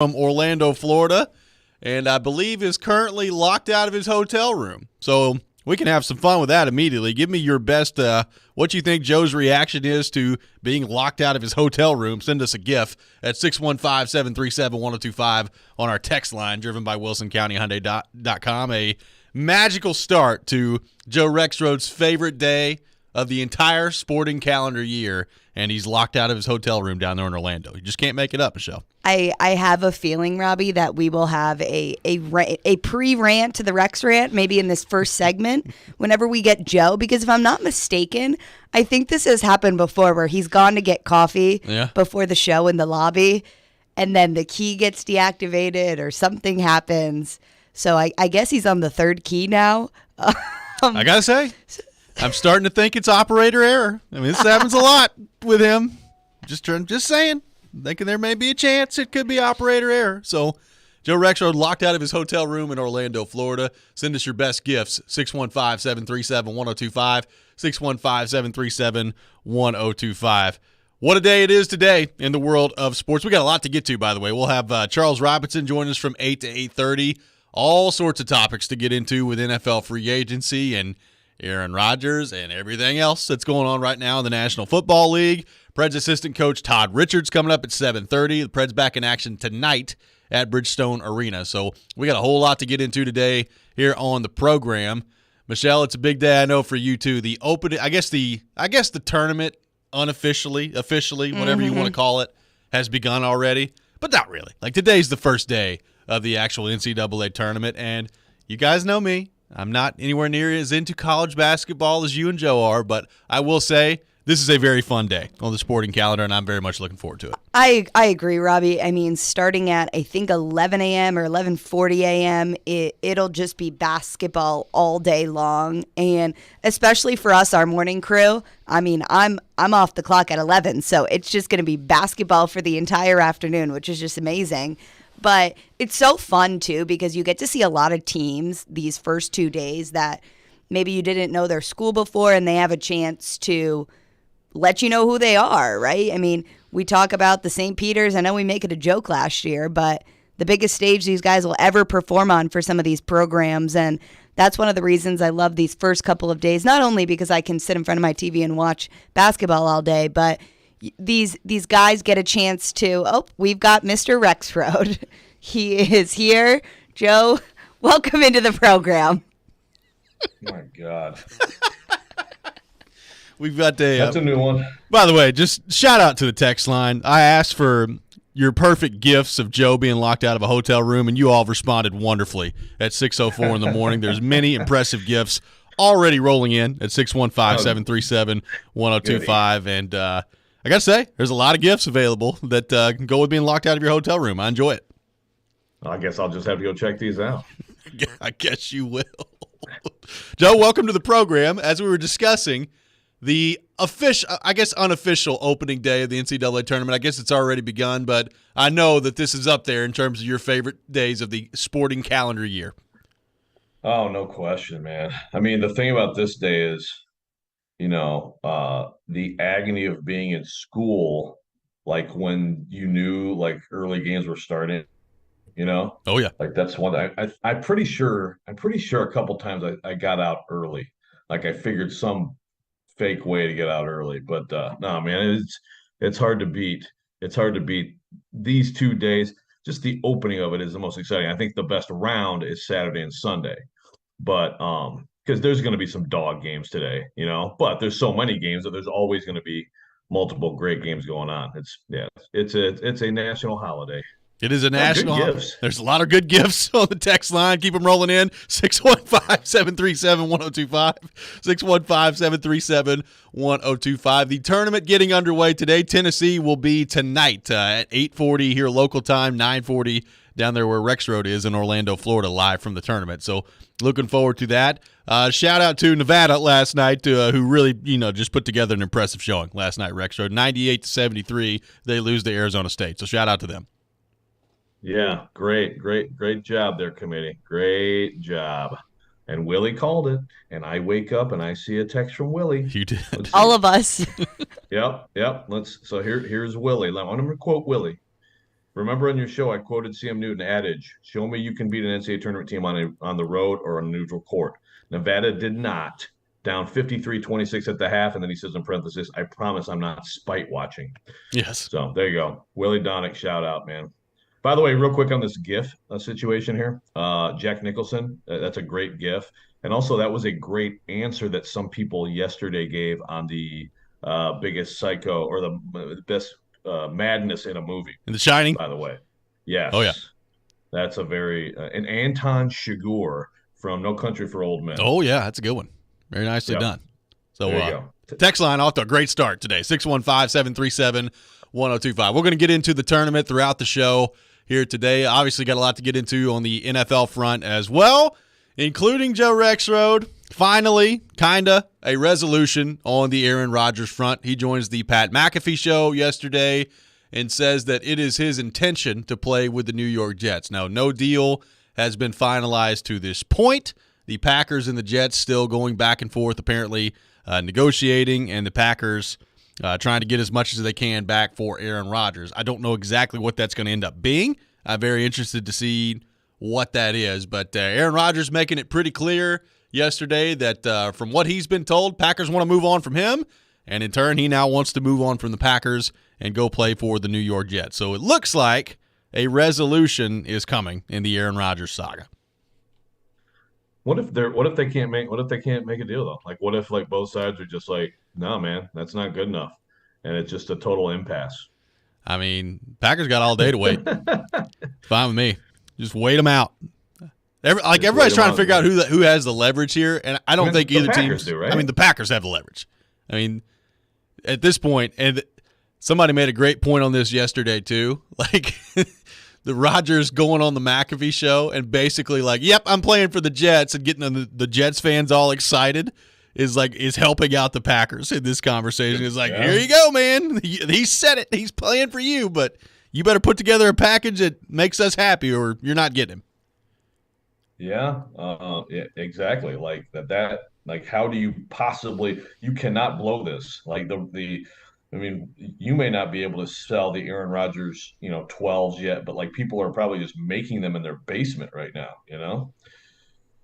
from Orlando, Florida, and I believe is currently locked out of his hotel room. So we can have some fun with that immediately. Give me your best, what you think Joe's reaction is to being locked out of his hotel room. Send us a GIF at 615-737-1025 on our text line, driven by WilsonCountyHyundai.com. A magical start to Joe Rexrode's favorite day of the entire sporting calendar year, and he's locked out of his hotel room down there in Orlando. You just can't make it up, Michelle. I have a feeling, Robby, that we will have a pre-rant to the Rex rant maybe in this first segment whenever we get Joe, because if I'm not mistaken, I think this has happened before where he's gone to get coffee before the show in the lobby, and then the key gets deactivated or something happens. So I guess he's on the third key now. I got to say, I'm starting to think it's operator error. I mean, this happens a lot with him. Just saying. Thinking there may be a chance it could be operator error. So Joe Rexrode locked out of his hotel room in Orlando, Florida. Send us your best gifts, 615-737-1025, 615-737-1025. What a day it is today in the world of sports. We got a lot to get to, by the way. We'll have Charles Robinson join us from 8 to 8:30. All sorts of topics to get into with NFL free agency and Aaron Rodgers and everything else that's going on right now in the National Football League. Preds assistant coach Todd Richards coming up at 7:30. The Preds back in action tonight at Bridgestone Arena. So we got a whole lot to get into today here on the program. Michelle, it's a big day, I know, for you too. The opening, I guess the tournament unofficially, officially, whatever you want to call it, has begun already, but not really. Like, today's the first day of the actual NCAA tournament, and you guys know me. I'm not anywhere near as into college basketball as you and Joe are, but I will say this is a very fun day on the sporting calendar, and I'm very much looking forward to it. I agree, Robby. I mean, starting at, I think, 11 a.m. or 11:40 a.m., it'll just be basketball all day long. And especially for us, our morning crew, I mean, I'm off the clock at 11, so it's just going to be basketball for the entire afternoon, which is just amazing. But it's so fun, too, because you get to see a lot of teams these first 2 days that maybe you didn't know their school before, and they have a chance to let you know who they are, right? I mean, we talk about the St. Peter's. I know we make it a joke last year, but the biggest stage these guys will ever perform on for some of these programs. And that's one of the reasons I love these first couple of days, not only because I can sit in front of my TV and watch basketball all day, but these guys get a chance to, we've got Mr. Rexrode. He is here. Joe, welcome into the program. My God. We've got That's a new one. By the way, just shout out to the text line. I asked for your perfect gifts of Joe being locked out of a hotel room, and you all responded wonderfully at 6:04 in the morning. There's many impressive gifts already rolling in at 615-737-1025. And I got to say, there's a lot of gifts available that can go with being locked out of your hotel room. I enjoy it. I guess I'll just have to go check these out. I guess you will. Joe, welcome to the program. As we were discussing, the official, I guess unofficial opening day of the NCAA tournament, I guess it's already begun, but I know that this is up there in terms of your favorite days of the sporting calendar year. Oh, no question, man. I mean, the thing about this day is, the agony of being in school, like when you knew like early games were starting, Oh, yeah. like that's one I'm pretty sure a couple times I got out early. Like I figured some fake way to get out early, but no, man, it's hard to beat. It's hard to beat these 2 days. Just the opening of it is the most exciting. I think the best round is Saturday and Sunday, but because there's going to be some dog games today, but there's so many games that there's always going to be multiple great games going on. It's a national holiday. It is a national holiday. There's a lot of good gifts on the text line. Keep them rolling in. 615-737-1025. 615-737-1025. The tournament getting underway today. Tennessee will be tonight at 8:40 here local time, 9:40 down there where Rexrode is in Orlando, Florida, live from the tournament. So looking forward to that. Shout out to Nevada last night, who really, just put together an impressive showing last night, Rexrode. 98-73, they lose to Arizona State. So shout out to them. Yeah, great job there, committee. Great job. And Willie called it, and I wake up and I see a text from Willie. You did. All of us. Yep. So here's Willie. I'm going to quote Willie. Remember on your show, I quoted CM Newton adage, show me you can beat an NCAA tournament team on the road or on a neutral court. Nevada did not, down 53-26 at the half. And then he says in parenthesis, I promise I'm not spite watching. Yes. So there you go. Willie Donick, shout out, man. By the way, real quick on this GIF situation here, Jack Nicholson, that's a great GIF. And also, that was a great answer that some people yesterday gave on the biggest psycho or the best madness in a movie, In The Shining? by the way. Yes. Oh, yeah. That's a very, and Anton Chigurh from No Country for Old Men. Oh, yeah. That's a good one. Very nicely done. So, there you go. Text line off to a great start today, 615-737-1025. We're going to get into the tournament throughout the show here today. Obviously, got a lot to get into on the NFL front as well, including Joe Rexrode. Finally, a resolution on the Aaron Rodgers front. He joins the Pat McAfee show yesterday and says that it is his intention to play with the New York Jets. Now, no deal has been finalized to this point. The Packers and the Jets still going back and forth, apparently negotiating, and the Packers trying to get as much as they can back for Aaron Rodgers. I don't know exactly what that's going to end up being. I'm very interested to see what that is. But Aaron Rodgers making it pretty clear yesterday that from what he's been told, Packers want to move on from him, and in turn, he now wants to move on from the Packers and go play for the New York Jets. So it looks like a resolution is coming in the Aaron Rodgers saga. What if they can't make a deal though? Like what if like both sides are just like, no man, that's not good enough. And it's just a total impasse. I mean, Packers got all day to wait. Fine with me. Just wait them out. Everybody's trying to figure out who has the leverage here, and I don't think either team do, right? I mean, the Packers have the leverage. I mean, at this point, and somebody made a great point on this yesterday too. Like the Rodgers going on the McAfee show and basically like, yep, I'm playing for the Jets, and getting the Jets fans all excited is helping out the Packers in this conversation. It's like, Here you go, man. He said it. He's playing for you, but you better put together a package that makes us happy or you're not getting him. Yeah, exactly. Like that. Like, how do you possibly? You cannot blow this. Like I mean, you may not be able to sell the Aaron Rodgers, 12s yet, but like people are probably just making them in their basement right now.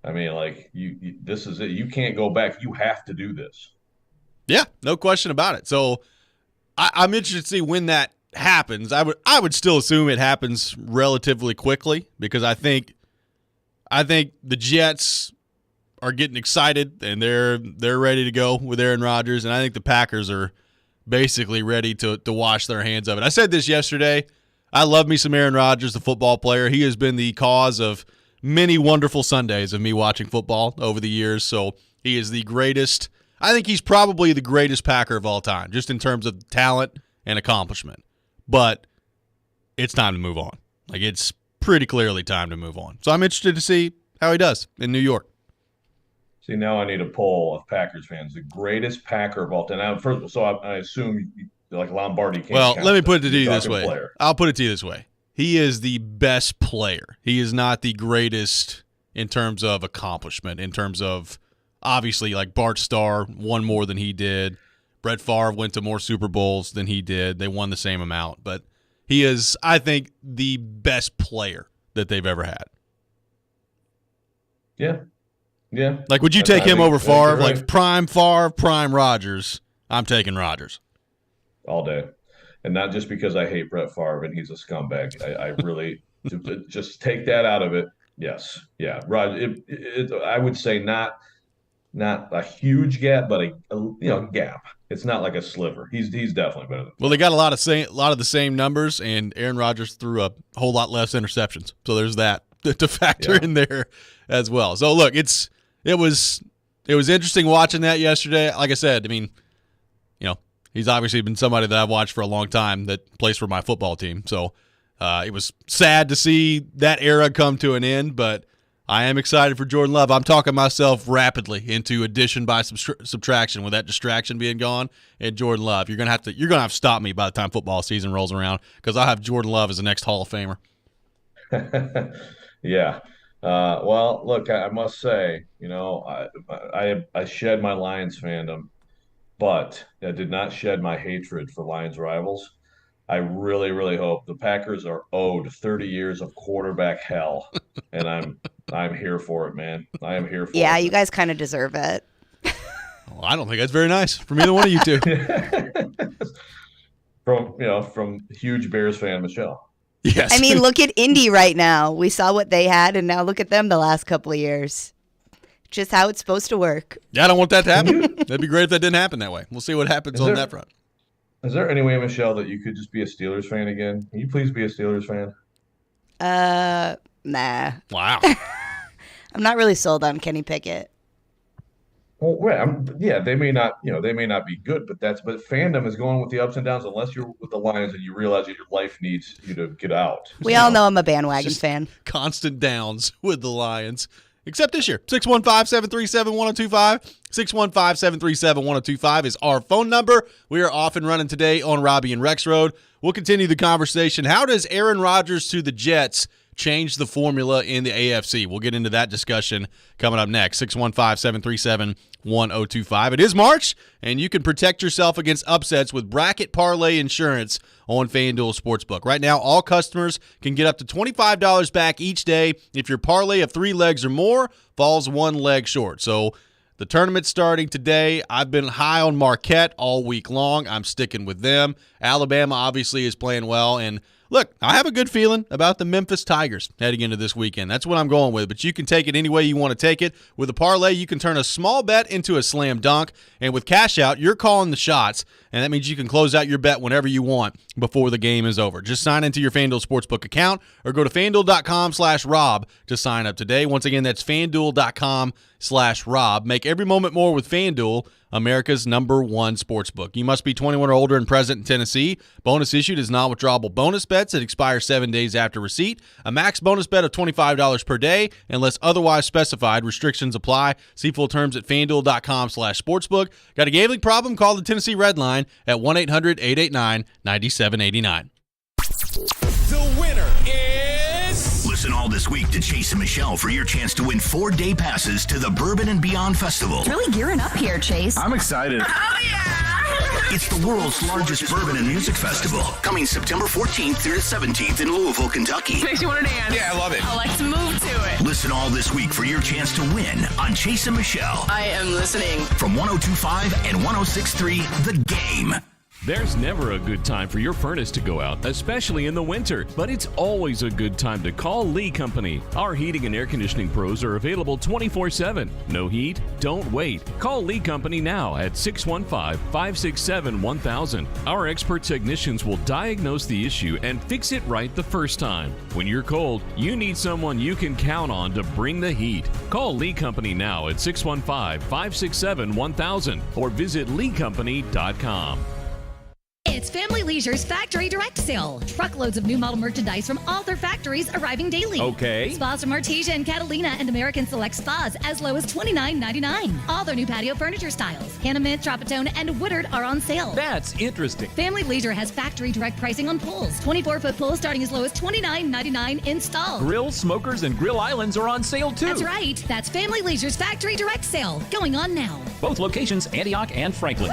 I mean, like this is it. You can't go back. You have to do this. Yeah, no question about it. So I'm interested to see when that happens. I would still assume it happens relatively quickly because I think the Jets are getting excited and they're ready to go with Aaron Rodgers, and I think the Packers are basically ready to wash their hands of it. I said this yesterday. I love me some Aaron Rodgers, the football player. He has been the cause of many wonderful Sundays of me watching football over the years, so he is the greatest. I think he's probably the greatest Packer of all time, just in terms of talent and accomplishment. But it's time to move on. Like, it's pretty clearly time to move on. So I'm interested to see how he does in New York. See, now I need a poll of Packers fans. The greatest Packer of all time. Now, I assume like Lombardi can't Well, count let me this. put it to You're you this talking way. player. I'll put it to you this way. He is the best player. He is not the greatest in terms of accomplishment, in terms of obviously like Bart Starr won more than he did. Brett Favre went to more Super Bowls than he did. They won the same amount. But he is, I think, the best player that they've ever had. Yeah. Yeah. Like, would you take him over Favre? Right. Like, prime Favre, prime Rodgers. I'm taking Rodgers. All day. And not just because I hate Brett Favre and he's a scumbag. I really just take that out of it. Yes. Yeah. Rod, I would say not a huge gap, but a gap. It's not like a sliver. He's definitely better than. Well, they got a lot of the same numbers, and Aaron Rodgers threw a whole lot less interceptions. So there's that to factor in there as well. So look, it was interesting watching that yesterday. Like I said, I mean, he's obviously been somebody that I've watched for a long time that plays for my football team. So it was sad to see that era come to an end, but I am excited for Jordan Love. I'm talking myself rapidly into addition by subtraction with that distraction being gone. And Jordan Love, you're gonna have to stop me by the time football season rolls around because I'll have Jordan Love as the next Hall of Famer. Yeah. Well, look, I must say, I shed my Lions fandom, but I did not shed my hatred for Lions rivals. I really, really hope the Packers are owed 30 years of quarterback hell, and I'm here for it, man. I am here for Yeah, it. you guys kind of deserve it. Well, I don't think that's very nice from either one of you two. From huge Bears fan Michelle. Yes. I mean, look at Indy right now. We saw what they had, and now look at them the last couple of years. Just how it's supposed to work. Yeah, I don't want that to happen. That'd be great if that didn't happen that way. We'll see what happens on that front. Is there any way, Michelle, that you could just be a Steelers fan again? Can you please be a Steelers fan? Nah. Wow. I'm not really sold on Kenny Pickett. Well, they may not be good, but fandom is going with the ups and downs. Unless you're with the Lions and you realize that your life needs you to get out. We all know I'm a bandwagon fan. Constant downs with the Lions. Except this year. 615-737-1025. 615-737-1025 is our phone number. We are off and running today on Robby and Rexrode. We'll continue the conversation. How does Aaron Rodgers to the Jets change the formula in the AFC? We'll get into that discussion coming up next. 615-737-1025. It is March, and you can protect yourself against upsets with Bracket Parlay Insurance on FanDuel Sportsbook. Right now, all customers can get up to $25 back each day if your parlay of 3 legs or more falls 1 leg short. So the tournament's starting today. I've been high on Marquette all week long. I'm sticking with them. Alabama obviously is playing well, and look, I have a good feeling about the Memphis Tigers heading into this weekend. That's what I'm going with, but you can take it any way you want to take it. With a parlay, you can turn a small bet into a slam dunk, and with Cash Out, you're calling the shots, and that means you can close out your bet whenever you want before the game is over. Just sign into your FanDuel Sportsbook account or go to FanDuel.com/Rob to sign up today. Once again, that's FanDuel.com/Rob. Make every moment more with FanDuel, America's #1 sportsbook. You must be 21 or older and present in Tennessee. Bonus issued is non-withdrawable bonus bets that expire 7 days after receipt. A max bonus bet of $25 per day unless otherwise specified. Restrictions apply. See full terms at FanDuel.com/sportsbook. Got a gambling problem? Call the Tennessee Red Line at 1-800-889-9789. The winner is... Listen all this week to Chase and Michelle for your chance to win 4-day passes to the Bourbon and Beyond Festival. Really gearing up here, Chase. I'm excited. Oh, yeah! It's the world's largest bourbon and music festival, coming September 14th through the 17th in Louisville, Kentucky. Makes you want to dance. Yeah, I love it. Let's move to it. Listen all this week for your chance to win on Chase and Michelle I am listening. from 102.5 and 106.3 The Game. There's never a good time for your furnace to go out, especially in the winter. But it's always a good time to call Lee Company. Our heating and air conditioning pros are available 24/7. No heat? Don't wait. Call Lee Company now at 615-567-1000. Our expert technicians will diagnose the issue and fix it right the first time. When you're cold, you need someone you can count on to bring the heat. Call Lee Company now at 615-567-1000 or visit leecompany.com. It's Family Leisure's Factory Direct Sale. Truckloads of new model merchandise from all their factories arriving daily. Okay. Spas from Artesia and Catalina and American Select Spas as low as $29.99. All their new patio furniture styles, Hannah Mint, Tropitone, and Woodard are on sale. That's interesting. Family Leisure has factory direct pricing on pools. 24-foot pools starting as low as $29.99 installed. Grill, smokers, and grill islands are on sale too. That's right. That's Family Leisure's Factory Direct Sale. Going on now. Both locations, Antioch and Franklin.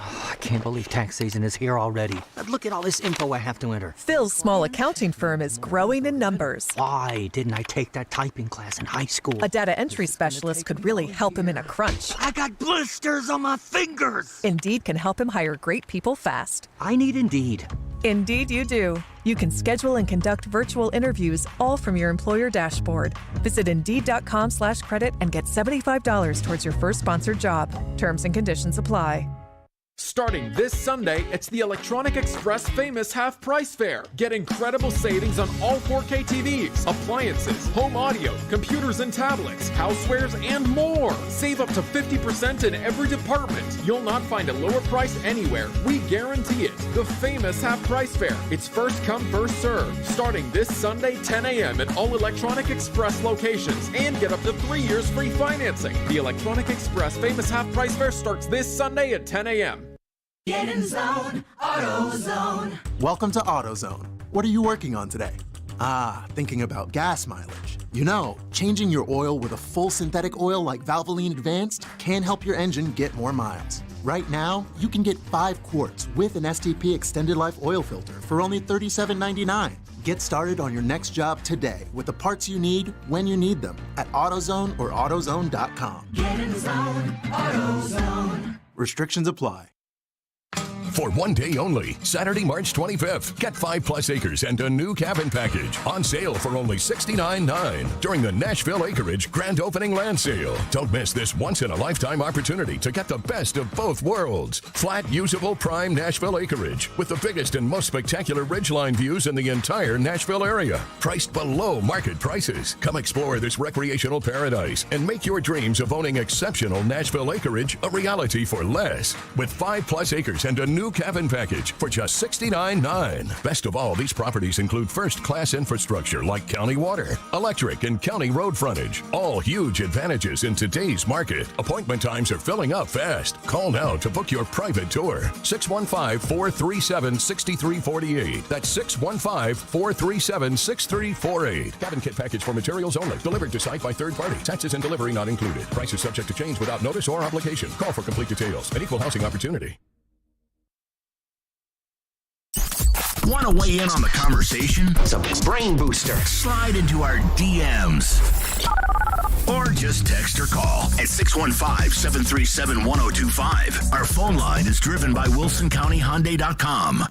I can't believe tax season is here already. Look at all this info I have to enter. Phil's small accounting firm is growing in numbers. Why didn't I take that typing class in high school? A data entry specialist could really help him in a crunch. I got blisters on my fingers. Indeed can help him hire great people fast. I need Indeed. Indeed you do. You can schedule and conduct virtual interviews all from your employer dashboard. Visit Indeed.com/credit and get $75 towards your first sponsored job. Terms and conditions apply. Starting this Sunday, it's the Electronic Express Famous Half Price Fair. Get incredible savings on all 4K TVs, appliances, home audio, computers and tablets, housewares, and more. Save up to 50% in every department. You'll not find a lower price anywhere. We guarantee it. The Famous Half Price Fair. It's first come, first served. Starting this Sunday, 10 a.m. at all Electronic Express locations. And get up to 3 years free financing. The Electronic Express Famous Half Price Fair starts this Sunday at 10 a.m. Get in zone, AutoZone. Welcome to AutoZone. What are you working on today? Thinking about gas mileage. You know, changing your oil with a full synthetic oil like Valvoline Advanced can help your engine get more miles. Right now, you can get 5 quarts with an STP Extended Life Oil Filter for only $37.99. Get started on your next job today with the parts you need when you need them at AutoZone or AutoZone.com. Get in the zone, AutoZone. Restrictions apply. For one day only, Saturday, March 25th, get 5+ acres and a new cabin package on sale for only $69.9 during the Nashville Acreage Grand Opening Land Sale. Don't miss this once-in-a-lifetime opportunity to get the best of both worlds. Flat, usable, prime Nashville acreage with the biggest and most spectacular ridgeline views in the entire Nashville area. Priced below market prices. Come explore this recreational paradise and make your dreams of owning exceptional Nashville acreage a reality for less. With 5+ acres and a new cabin package for just $69.9. Best of all, these properties include first-class infrastructure like county water, electric, and county road frontage. All huge advantages in today's market. Appointment times are filling up fast. Call now to book your private tour. 615-437-6348. That's 615-437-6348. Cabin kit package for materials only. Delivered to site by third party. Taxes and delivery not included. Price is subject to change without notice or obligation. Call for complete details. An equal housing opportunity. Want to weigh in on the conversation? It's a brain booster. Slide into our DMs. Or just text or call at 615-737-1025. Our phone line is driven by WilsonCountyHyundai.com.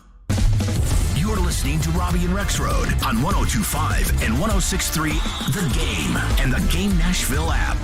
You're listening to Robby and Rexrode on 102.5 and 106.3 The Game and the Game Nashville app.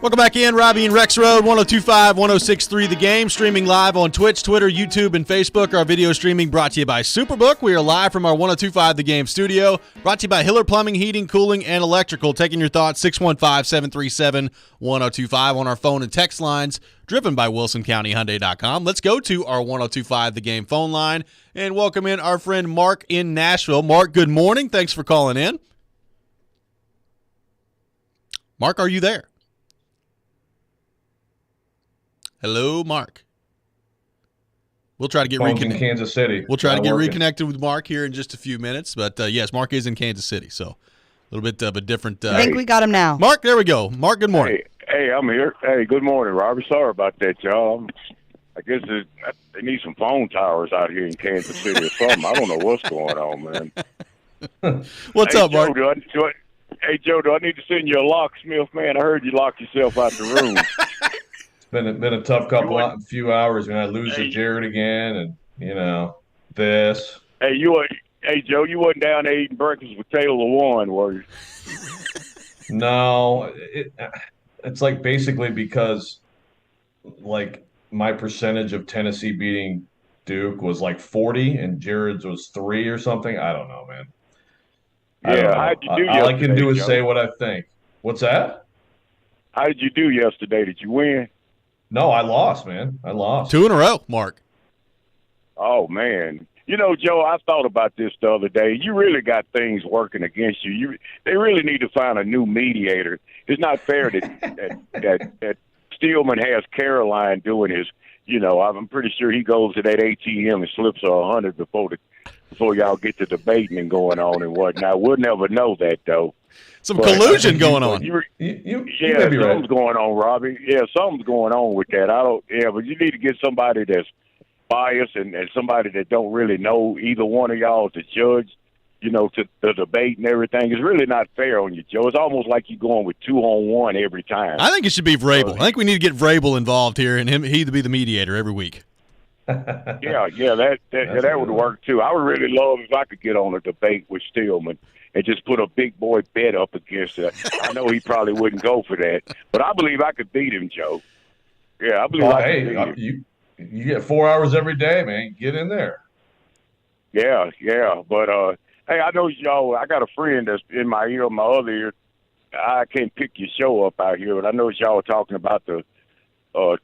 Welcome back in, Robby and Rexrode, 102.5, 106.3 The Game, streaming live on Twitch, Twitter, YouTube, and Facebook. Our video streaming brought to you by Superbook. We are live from our 102.5 The Game studio, brought to you by Hiller Plumbing, Heating, Cooling, and Electrical. Taking your thoughts, 615-737-1025 on our phone and text lines, driven by WilsonCountyHyundai.com. Let's go to our 102.5 The Game phone line and welcome in our friend Mark in Nashville. Mark, good morning. Thanks for calling in. Mark, are you there? Hello, Mark. We'll try to get reconnected. In Kansas City. We'll try to get reconnected with Mark here in just a few minutes. But, yes, Mark is in Kansas City, so a little bit of a different. I think we got him now. Mark, there we go. Mark, good morning. Hey, I'm here. Hey, good morning, Robby. Sorry about that, y'all. I guess they need some phone towers out here in Kansas City or something. I don't know what's going on, man. What's up, Mark? Hey, Joe, do I need to send you a locksmith, man? I heard you locked yourself out the room. Been a tough few hours, man. I lose to Jared again, and this. Hey, Joe, you wasn't down there eating breakfast with Taylor Lewan, were you? No, it's like basically because like my percentage of Tennessee beating Duke was like 40, and Jared's was 3 or something. I don't know, man. How'd you do all I can do is Joe? say what I think. What's that? How did you do yesterday? Did you win? No, I lost, man. I lost. 2 in a row, Mark. Oh, man. Joe, I thought about this the other day. You really got things working against you. They really need to find a new mediator. It's not fair that Steelman has Caroline doing his, I'm pretty sure he goes to that ATM and slips her 100 before y'all get to debating and going on and whatnot. We'll never know that, though. Some collusion going on. Something's going on, Robby. Yeah, something's going on with that. But you need to get somebody that's biased and somebody that don't really know either one of y'all to judge, to the debate and everything. It's really not fair on you, Joe. It's almost like you're going with 2-on-1 every time. I think it should be Vrabel. I think we need to get Vrabel involved here and he to be the mediator every week. That would work too. I would really love if I could get on a debate with Steelman and just put a big boy bet up against it. I know he probably wouldn't go for that, but I believe I could beat him, Joe. Yeah, I believe I could beat him. You get 4 hours every day, man. Get in there. Yeah. But hey, I know y'all. I got a friend that's in my ear, my other ear. I can't pick your show up out here, but I know y'all are talking about the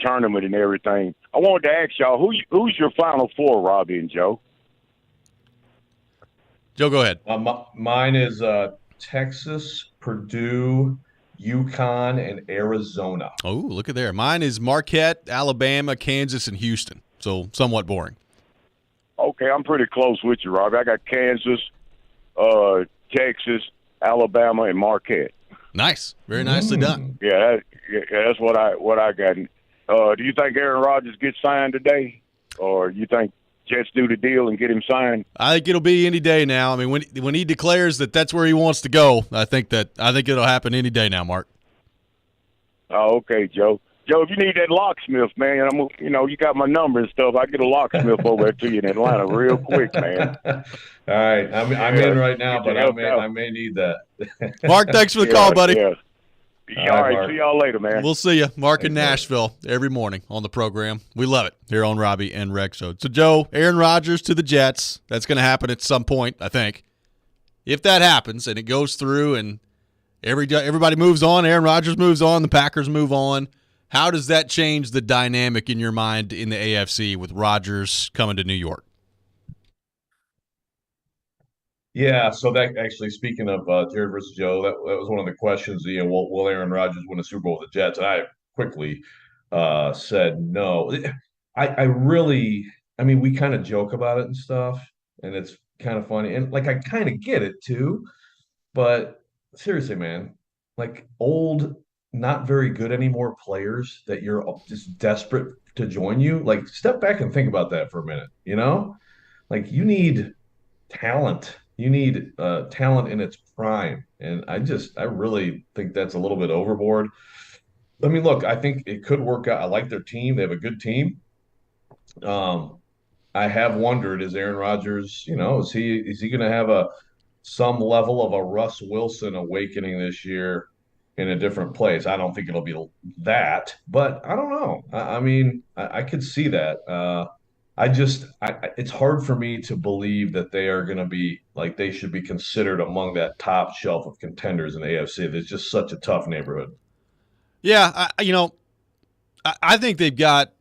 tournament and everything. I wanted to ask y'all who's your Final Four, Robby and Joe? Joe, go ahead. Mine is Texas, Purdue, UConn, and Arizona. Oh, look at there. Mine is Marquette, Alabama, Kansas, and Houston. So somewhat boring. Okay, I'm pretty close with you, Robby. I got Kansas, Texas, Alabama, and Marquette. Nice. Very nicely done. Yeah, that's what I got. Do you think Aaron Rodgers gets signed today, or you think Jets do the deal and get him signed? I think it'll be any day now. I mean, when he declares that that's where he wants to go, I think it'll happen any day now, Mark. Oh, okay, Joe. Joe, if you need that locksmith, man, you got my number and stuff. I get a locksmith over there to you in Atlanta real quick, man. All right, I'm in right now, but I may need that. Mark, thanks for the call, buddy. Yeah. All right, see y'all later, man. We'll see you, Mark, in Nashville every morning on the program. We love it here on Robby and Rexrode. So, Joe, Aaron Rodgers to the Jets. That's going to happen at some point, I think. If that happens and it goes through and everybody moves on, Aaron Rodgers moves on, the Packers move on, how does that change the dynamic in your mind in the AFC with Rodgers coming to New York? Yeah, so that actually, speaking of Jared versus Joe, that was one of the questions. Will Aaron Rodgers win a Super Bowl with the Jets? And I quickly said no. I mean, we kind of joke about it and stuff, and it's kind of funny. And, I kind of get it, too. But seriously, man, old, not very good anymore players that you're just desperate to join you, step back and think about that for a minute, you need talent. You need talent in its prime. And I really think that's a little bit overboard. I mean, look, I think it could work out. I like their team. They have a good team. I have wondered, is Aaron Rodgers, is he going to have some level of a Russ Wilson awakening this year in a different place? I don't think it'll be that, but I don't know. I mean, I could see that. It's hard for me to believe that they are going to be they should be considered among that top shelf of contenders in the AFC. There's just such a tough neighborhood. Yeah, I think they've got,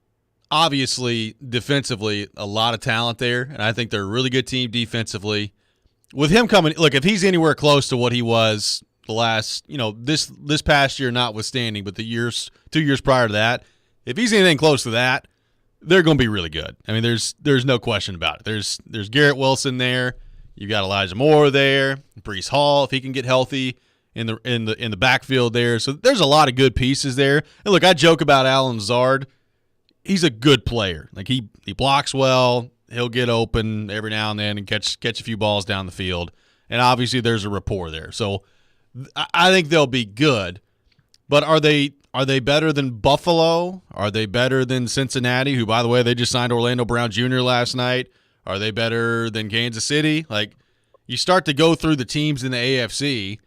obviously, defensively, a lot of talent there, and I think they're a really good team defensively. With him coming, look, if he's anywhere close to what he was the last, this past year notwithstanding, but the 2 years prior to that, if he's anything close to that, they're going to be really good. I mean, there's no question about it. There's Garrett Wilson there. You've got Elijah Moore there, Breece Hall if he can get healthy in the backfield there. So there's a lot of good pieces there. And look, I joke about Alan Lazard. He's a good player. He blocks well. He'll get open every now and then and catch a few balls down the field. And obviously there's a rapport there. So I think they'll be good. But are they better than Buffalo? Are they better than Cincinnati, who, by the way, they just signed Orlando Brown Jr. last night? Are they better than Kansas City? You start to go through the teams in the AFC,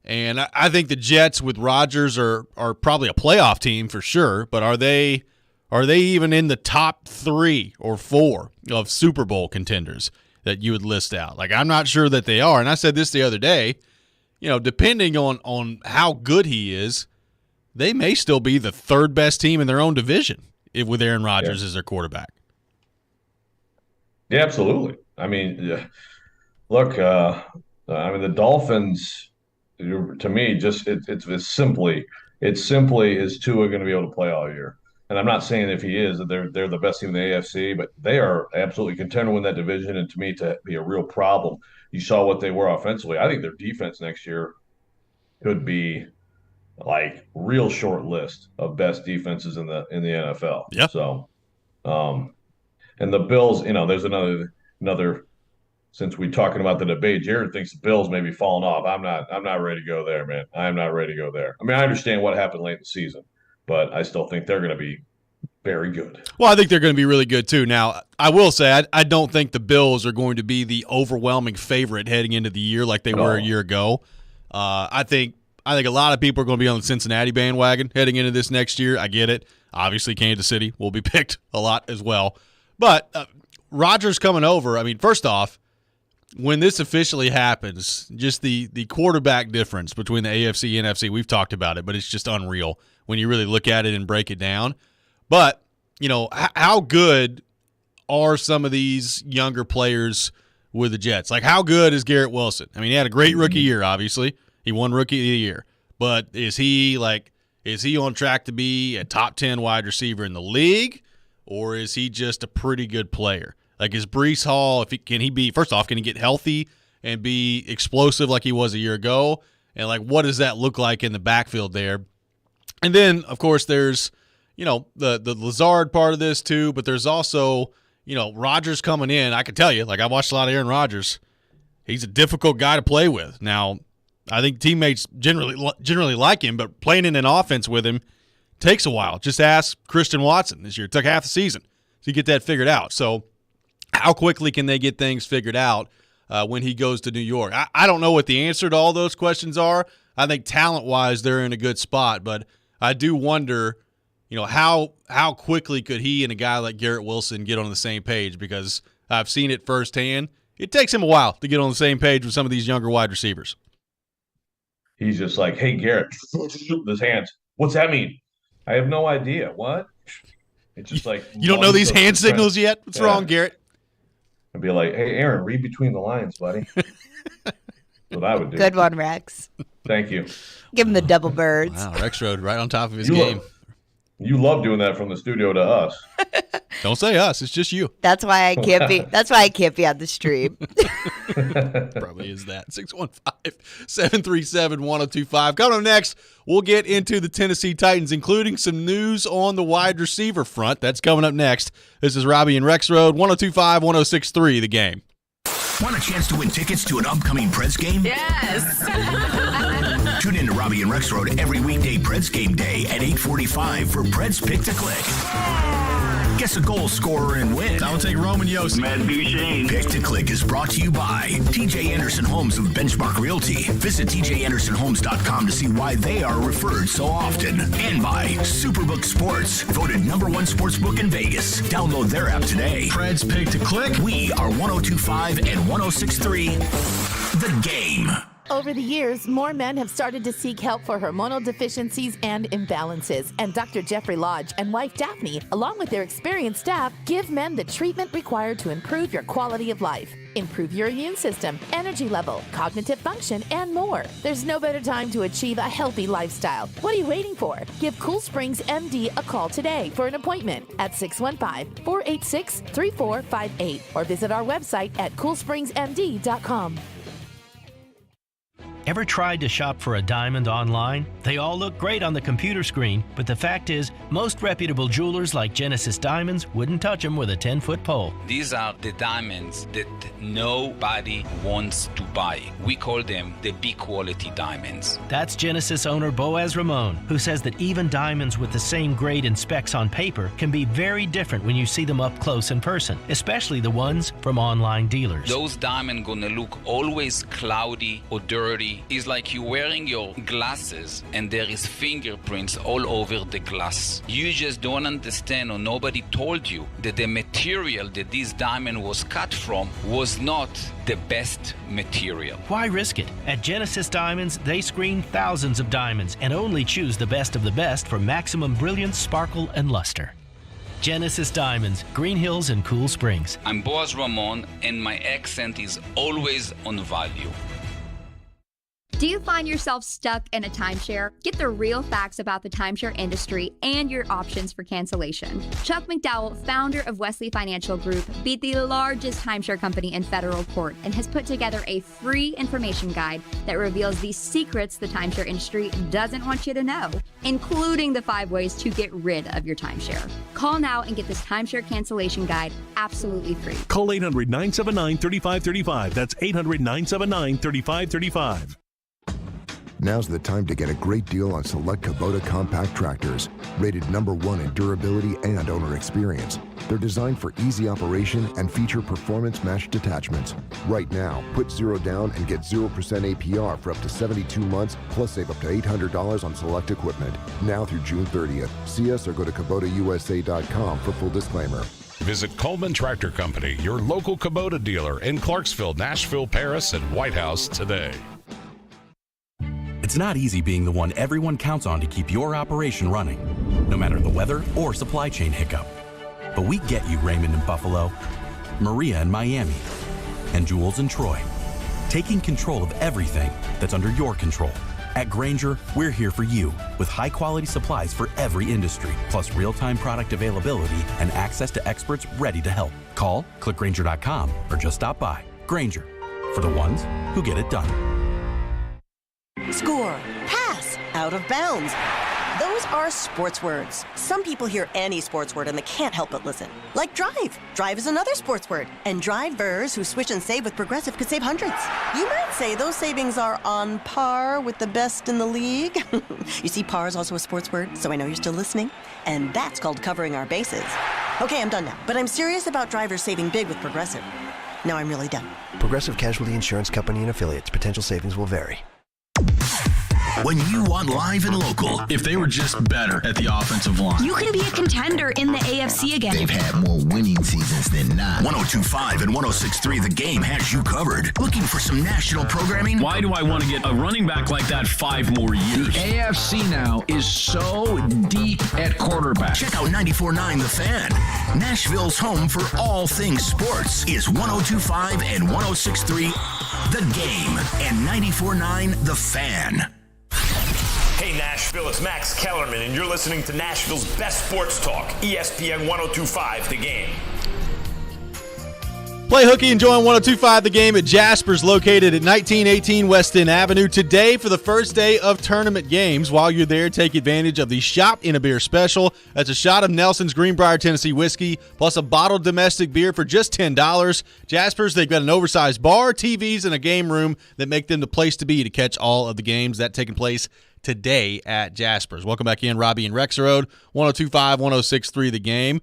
and I think the Jets with Rodgers are probably a playoff team for sure, but are they even in the top 3 or 4 of Super Bowl contenders that you would list out? I'm not sure that they are, and I said this the other day, depending on how good he is, they may still be the 3rd best team in their own division with Aaron Rodgers as their quarterback. Yeah, absolutely. I mean, look, the Dolphins, to me, just it's simply is Tua going to be able to play all year? And I'm not saying if he is that they're the best team in the AFC, but they are absolutely contender to win that division. And to me, to be a real problem, you saw what they were offensively. I think their defense next year could be real short list of best defenses in the NFL. Yeah. So, and the Bills, there's another. Since we're talking about the debate, Jared thinks the Bills may be falling off. I'm not ready to go there, man. I'm not ready to go there. I mean, I understand what happened late in the season, but I still think they're going to be very good. Well, I think they're going to be really good too. Now, I will say I don't think the Bills are going to be the overwhelming favorite heading into the year like they were a year ago. I think a lot of people are going to be on the Cincinnati bandwagon heading into this next year. I get it. Obviously, Kansas City will be picked a lot as well. But Rodgers coming over, I mean, first off, when this officially happens, just the quarterback difference between the AFC and NFC, we've talked about it, but it's just unreal when you really look at it and break it down. But, how good are some of these younger players with the Jets? How good is Garrett Wilson? I mean, he had a great rookie year, obviously. He won Rookie of the Year. But is he on track to be a top 10 wide receiver in the league, or is he just a pretty good player? Is Breece Hall, can he get healthy and be explosive like he was a year ago? And what does that look like in the backfield there? And then, of course, there's the Lazard part of this too, but there's also, Rodgers coming in. I can tell you, I watched a lot of Aaron Rodgers. He's a difficult guy to play with. Now, I think teammates generally like him, but playing in an offense with him takes a while. Just ask Christian Watson this year. It took half the season to get that figured out. So how quickly can they get things figured out when he goes to New York? I don't know what the answer to all those questions are. I think talent-wise they're in a good spot, but I do wonder, how quickly could he and a guy like Garrett Wilson get on the same page, because I've seen it firsthand. It takes him a while to get on the same page with some of these younger wide receivers. He's just like, hey, Garrett, his hands. What's that mean? I have no idea. What? It's just like you don't know these hand signals yet? What's wrong, Garrett? I'd be like, hey, Aaron, read between the lines, buddy. That's what I would do. Good one, Rex. Thank you. Give him the double birds. Wow, Rexrode right on top of his game. You love doing that from the studio to us. Don't say us. It's just you. That's why I can't be. That's why I can't be on the stream. Probably is that. 615-737-1025. Coming up next, we'll get into the Tennessee Titans, including some news on the wide receiver front. That's coming up next. This is Robby and Rexrode, 102.5, 106.3, The Game. Want a chance to win tickets to an upcoming Preds game? Yes. Tune in to Robby and Rexrode every weekday Preds game day at 8:45 for Preds Pick to Click. Guess a goal scorer and win. I'll take Roman Yost. Matt Duchene. Pick to Click is brought to you by TJ Anderson Homes of Benchmark Realty. Visit tjandersonhomes.com to see why they are referred so often. And by Superbook Sports, voted #1 sportsbook in Vegas. Download their app today. Preds Pick to Click. We are 102.5 and 106.3, The Game. Over the years, more men have started to seek help for hormonal deficiencies and imbalances. And Dr. Jeffrey Lodge and wife Daphne, along with their experienced staff, give men the treatment required to improve your quality of life, improve your immune system, energy level, cognitive function, and more. There's no better time to achieve a healthy lifestyle. What are you waiting for? Give Cool Springs MD a call today for an appointment at 615-486-3458 or visit our website at coolspringsmd.com. Ever tried to shop for a diamond online? They all look great on the computer screen, but the fact is, most reputable jewelers like Genesis Diamonds wouldn't touch them with a 10-foot pole. These are the diamonds that nobody wants to buy. We call them the B-quality diamonds. That's Genesis owner Boaz Ramon, who says that even diamonds with the same grade and specs on paper can be very different when you see them up close in person, especially the ones from online dealers. Those diamonds gonna look always cloudy or dirty. It's like you're wearing your glasses and there is fingerprints all over the glass. You just don't understand, or nobody told you that the material that this diamond was cut from was not the best material. Why risk it? At Genesis Diamonds, they screen thousands of diamonds and only choose the best of the best for maximum brilliance, sparkle, and luster. Genesis Diamonds, Green Hills and Cool Springs. I'm Boaz Ramon, and my accent is always on value. Do you find yourself stuck in a timeshare? Get the real facts about the timeshare industry and your options for cancellation. Chuck McDowell, founder of Wesley Financial Group, beat the largest timeshare company in federal court and has put together a free information guide that reveals the secrets the timeshare industry doesn't want you to know, including the 5 ways to get rid of your timeshare. Call now and get this timeshare cancellation guide absolutely free. Call 800-979-3535. That's 800-979-3535. Now's the time to get a great deal on select Kubota compact tractors. Rated #1 in durability and owner experience. They're designed for easy operation and feature performance-matched attachments. Right now, put 0 down and get 0% APR for up to 72 months, plus save up to $800 on select equipment. Now through June 30th. See us or go to KubotaUSA.com for full disclaimer. Visit Coleman Tractor Company, your local Kubota dealer in Clarksville, Nashville, Paris, and White House today. It's not easy being the one everyone counts on to keep your operation running, no matter the weather or supply chain hiccup. But we get you, Raymond in Buffalo, Maria in Miami, and Jules in Troy, taking control of everything that's under your control. At Grainger, we're here for you with high-quality supplies for every industry, plus real-time product availability and access to experts ready to help. Call, click Grainger.com, or just stop by. Grainger, for the ones who get it done. Score. Pass. Out of bounds. Those are sports words. Some people hear any sports word and they can't help but listen. Like drive. Drive is another sports word. And drivers who switch and save with Progressive could save hundreds. You might say those savings are on par with the best in the league. You see, par is also a sports word, so I know you're still listening. And that's called covering our bases. Okay, I'm done now. But I'm serious about drivers saving big with Progressive. Now I'm really done. Progressive Casualty Insurance Company and Affiliates. Potential savings will vary. When you want live and local. If they were just better at the offensive line. You can be a contender in the AFC again. They've had more winning seasons than not. 102.5 and 106.3 The Game has you covered. Looking for some national programming? Why do I want to get a running back like that 5 more years? The AFC now is so deep at quarterback. Check out 94.9 The Fan. Nashville's home for all things sports is 102.5 and 106.3 The Game and 94.9 The Fan. Hey Nashville, it's Max Kellerman, and you're listening to Nashville's best sports talk, ESPN 102.5 The Game. Play hooky and join 102.5 The Game at Jasper's, located at 1918 West End Avenue. Today, for the first day of tournament games. While you're there, take advantage of the Shop in a Beer special. That's a shot of Nelson's Greenbrier Tennessee whiskey, plus a bottled domestic beer for just $10. Jasper's, they've got an oversized bar, TVs, and a game room that make them the place to be to catch all of the games that taking place today at Jasper's. Welcome back in, Robby and Rexrode, 102.5, 106.3 The Game.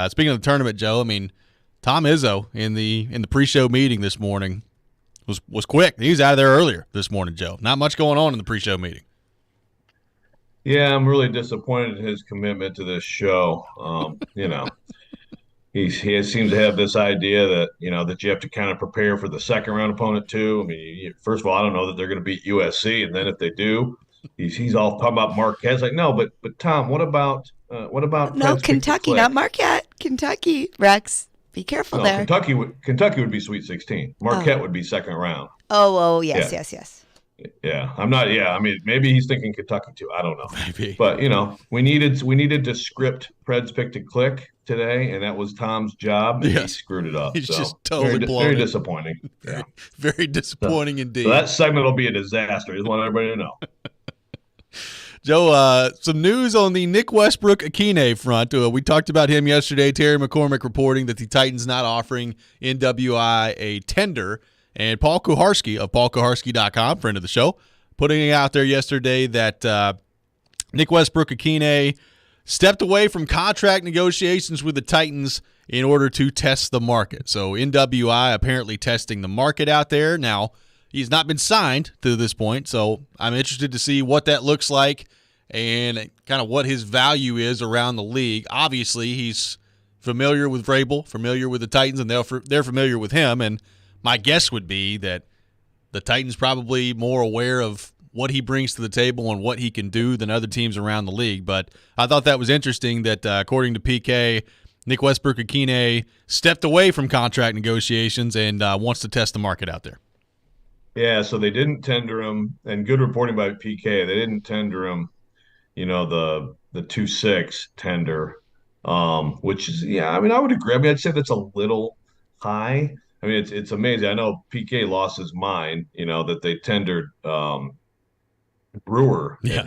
Speaking of the tournament, Joe, I mean, Tom Izzo in the pre-show meeting this morning was quick. He was out of there earlier this morning, Joe. Not much going on in the pre-show meeting. Yeah, I'm really disappointed in his commitment to this show. He seems to have this idea that that you have to kind of prepare for the second round opponent too. I mean, first of all, I don't know that they're going to beat USC, and then if they do, he's all talking about Marquette. It's like, no, but Tom, what about no, Kentucky, not Marquette, Kentucky, Rex. Be careful there. Kentucky would be Sweet 16. Marquette would be second round. Yes. Yeah, I'm not. Yeah, I mean, maybe he's thinking Kentucky too. I don't know. Maybe. But we needed to script Pred's pick to click today, and that was Tom's job. And He screwed it up. He's so just totally blown very it. Disappointing. Yeah. Very disappointing indeed. So that segment will be a disaster. I just want everybody to know. Joe, some news on the Nick Westbrook-Akine front. We talked about him yesterday. Terry McCormick reporting that the Titans not offering NWI a tender. And Paul Kuharsky of paulkuharsky.com, friend of the show, putting it out there yesterday that Nick Westbrook-Akine stepped away from contract negotiations with the Titans in order to test the market. So NWI apparently testing the market out there. Now, he's not been signed to this point, so I'm interested to see what that looks like and kind of what his value is around the league. Obviously, he's familiar with Vrabel, familiar with the Titans, and they're familiar with him. And my guess would be that the Titans probably more aware of what he brings to the table and what he can do than other teams around the league. But I thought that was interesting that, according to PK, Nick Westbrook-Akine stepped away from contract negotiations and wants to test the market out there. Yeah, so they didn't tender him, and good reporting by PK. They didn't tender him, the 2.6 tender, which is, I mean, I would agree. I mean, I'd say that's a little high. I mean, it's amazing. I know PK lost his mind, that they tendered Brewer at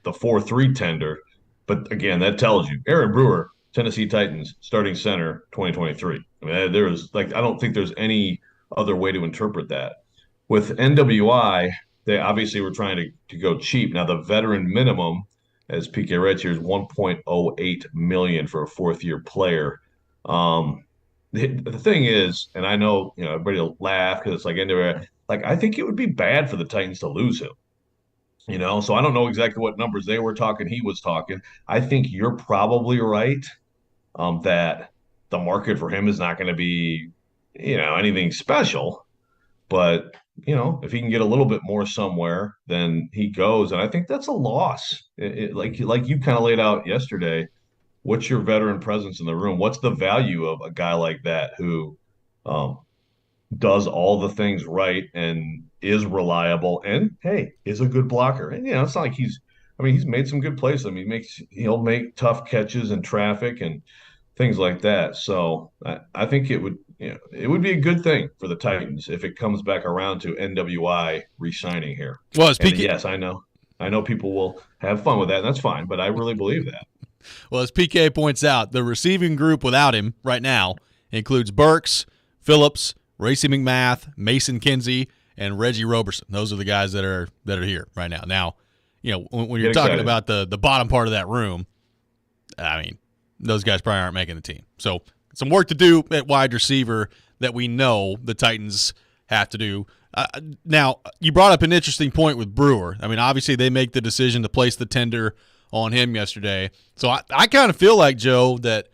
the 4.3 tender. But again, that tells you Aaron Brewer, Tennessee Titans starting center 2023. I mean, I don't think there's any other way to interpret that. With NWI, they obviously were trying to go cheap. Now, the veteran minimum, as PK writes here, is $1.08 million for a fourth-year player. The thing is, and I know everybody will laugh because it's like I think it would be bad for the Titans to lose him. So I don't know exactly what numbers they were talking. He was talking. I think you're probably right that the market for him is not going to be anything special, but if he can get a little bit more somewhere, then he goes, and I think that's a loss. Like you kind of laid out yesterday. What's your veteran presence in the room? What's the value of a guy like that who does all the things right and is reliable and, hey, is a good blocker? And, it's not like he's made some good plays. I mean, he'll make tough catches in traffic and things like that. So I think it would be a good thing for the Titans if it comes back around to NWI re-signing here. Well, speaking, yes, I know. I know people will have fun with that, and that's fine, but I really believe that. Well, as PK points out, the receiving group without him right now includes Burks, Phillips, Racy McMath, Mason Kinsey, and Reggie Roberson. Those are the guys that are here right now. Now, when you're talking about the bottom part of that room, I mean, those guys probably aren't making the team. So some work to do at wide receiver that we know the Titans have to do. Now, you brought up an interesting point with Brewer. I mean, obviously they make the decision to place the tender on him yesterday. So I kind of feel like, Joe, that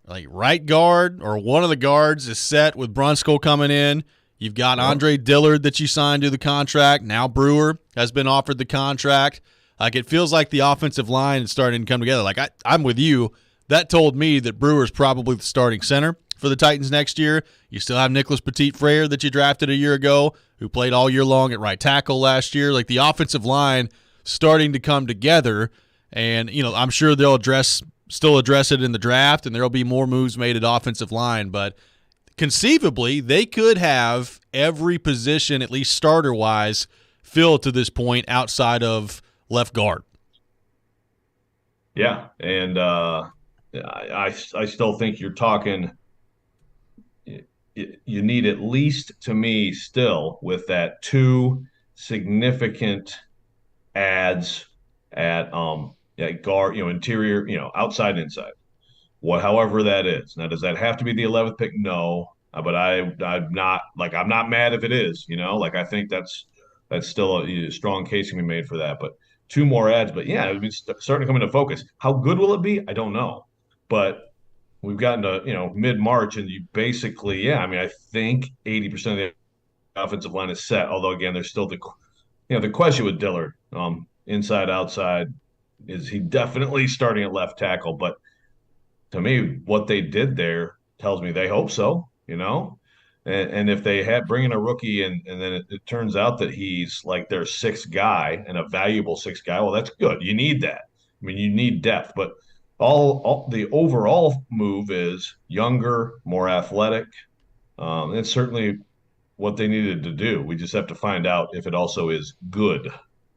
like right guard or one of the guards is set with Brunskill coming in. You've got Andre Dillard that you signed to the contract. Now Brewer has been offered the contract. Like, it feels like the offensive line is starting to come together. Like, I'm with you. That told me that Brewer's probably the starting center for the Titans next year. You still have Nicholas Petit-Frere that you drafted a year ago, who played all year long at right tackle last year. Like, the offensive line starting to come together. And, I'm sure they'll still address it in the draft, and there'll be more moves made at offensive line. But conceivably, they could have every position, at least starter-wise, filled to this point outside of left guard. Yeah, and I still think you're talking you need at least, to me, still with that 2 significant adds at guard, interior, outside, inside, however that is. Now, does that have to be the 11th pick? No, but I'm not mad if it is. I think that's still a strong case can be made for that. But 2 more ads, but yeah, it's starting to come into focus. How good will it be? I don't know, but we've gotten to mid-March, and you basically, I think 80% of the offensive line is set. Although again, there's still the question with Dillard, inside, outside. Is he definitely starting at left tackle? But to me, what they did there tells me they hope so, And if they bring in a rookie and then it turns out that he's like their 6th guy and a valuable 6th guy, well, that's good. You need that. I mean, you need depth. But all the overall move is younger, more athletic. It's certainly what they needed to do. We just have to find out if it also is good.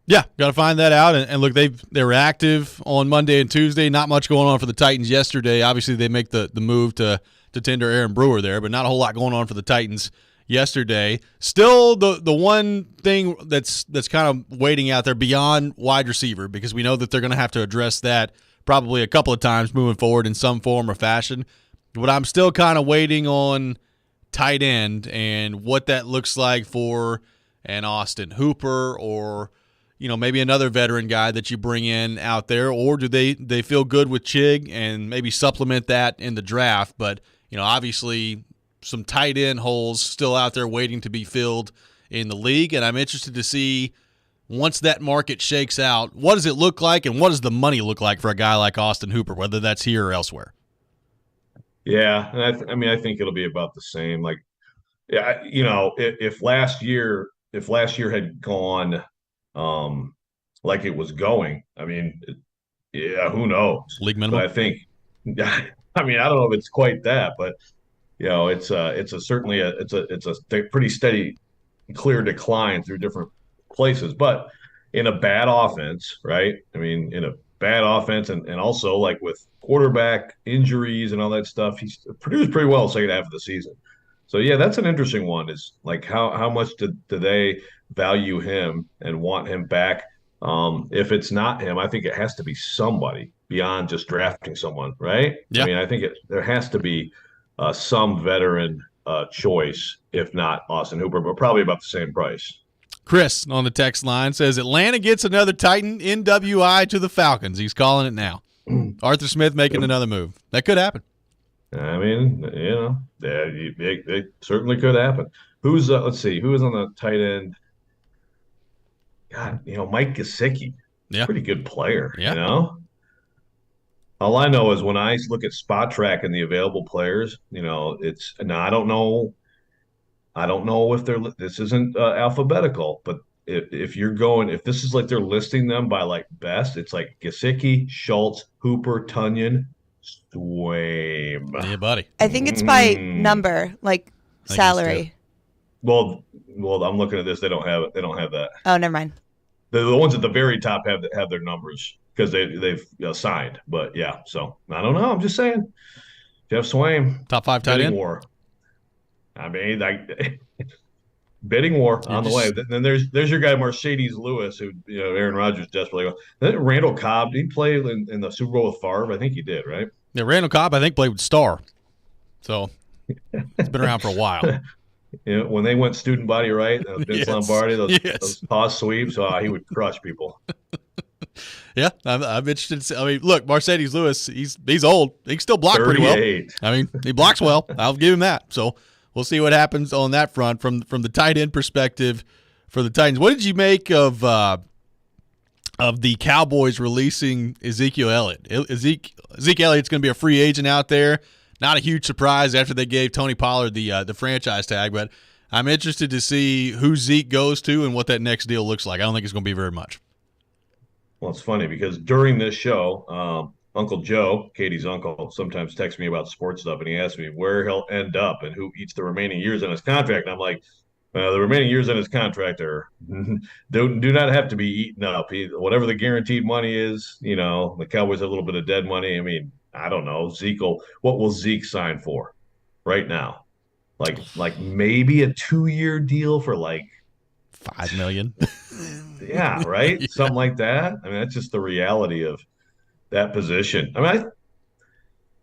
Yeah, got to find that out. And look, they were active on Monday and Tuesday. Not much going on for the Titans yesterday. Obviously, they make the move to tender Aaron Brewer there, but not a whole lot going on for the Titans yesterday. Still, the one thing that's kind of waiting out there beyond wide receiver, because we know that they're going to have to address that probably a couple of times moving forward in some form or fashion. But I'm still kind of waiting on tight end and what that looks like for an Austin Hooper or maybe another veteran guy that you bring in out there, or do they feel good with Chig and maybe supplement that in the draft? But, obviously some tight end holes still out there waiting to be filled in the league, and I'm interested to see once that market shakes out, what does it look like and what does the money look like for a guy like Austin Hooper, whether that's here or elsewhere? Yeah, and I think it'll be about the same. Like, yeah, if last year had gone like it was going, who knows? League minimum. But I think, I don't know if it's quite that, but it's certainly a pretty steady, clear decline through different places. But in a bad offense, right? In a bad offense, and also like with quarterback injuries and all that stuff, he's produced pretty well the second half of the season. So yeah, that's an interesting one. Is like how much do they value him and want him back? If it's not him, I think it has to be somebody beyond just drafting someone, right? Yeah. I think there has to be some veteran choice, if not Austin Hooper, but probably about the same price. Chris on the text line says Atlanta gets another Titan NWI to the Falcons. He's calling it now. Arthur Smith making another move. That could happen. It certainly could happen. Who's let's see, who is on the tight end? God, Mike Gesicki. Yeah. Pretty good player, Yeah. All I know is when I look at Spot Track and the available players, it's now I don't know if this isn't alphabetical, but if this is like they're listing them by like best, it's like Gesicki, Schultz, Hooper, Tunyon, Swaim. Yeah, buddy. I think it's by number, like salary. Well, I'm looking at this. They don't have it. They don't have that. Oh, never mind. the ones at the very top have their numbers because they've signed. But yeah, so I don't know. I'm just saying. Jeff Swaim, top 5 tight end war. I mean, bidding war on the way. Then there's your guy Mercedes Lewis, who Aaron Rodgers desperately. Then Randall Cobb, did he play in the Super Bowl with Favre? I think he did, right? Yeah, Randall Cobb, I think, played with Starr. So it's been around for a while. When they went student body right, Vince Lombardi, those pause sweeps, he would crush people. Yeah, I'm interested. I mean, look, Mercedes Lewis, he's old. He can still block pretty well. I mean, he blocks well. I'll give him that. So we'll see what happens on that front from the tight end perspective for the Titans. What did you make of the Cowboys releasing Ezekiel Elliott? Ezekiel Elliott's going to be a free agent out there. Not a huge surprise after they gave Tony Pollard the franchise tag, but I'm interested to see who Zeke goes to and what that next deal looks like. I don't think it's going to be very much. Well, it's funny because during this show, Uncle Joe, Katie's uncle, sometimes texts me about sports stuff, and he asks me where he'll end up and who eats the remaining years in his contract. And I'm like, the remaining years in his contract do not have to be eaten up. Whatever the guaranteed money is, the Cowboys have a little bit of dead money. I mean, I don't know. What will Zeke sign for right now? Like maybe a 2-year deal for like $5 million. Yeah, right? Yeah. Something like that. I mean, that's just the reality of that position. I mean,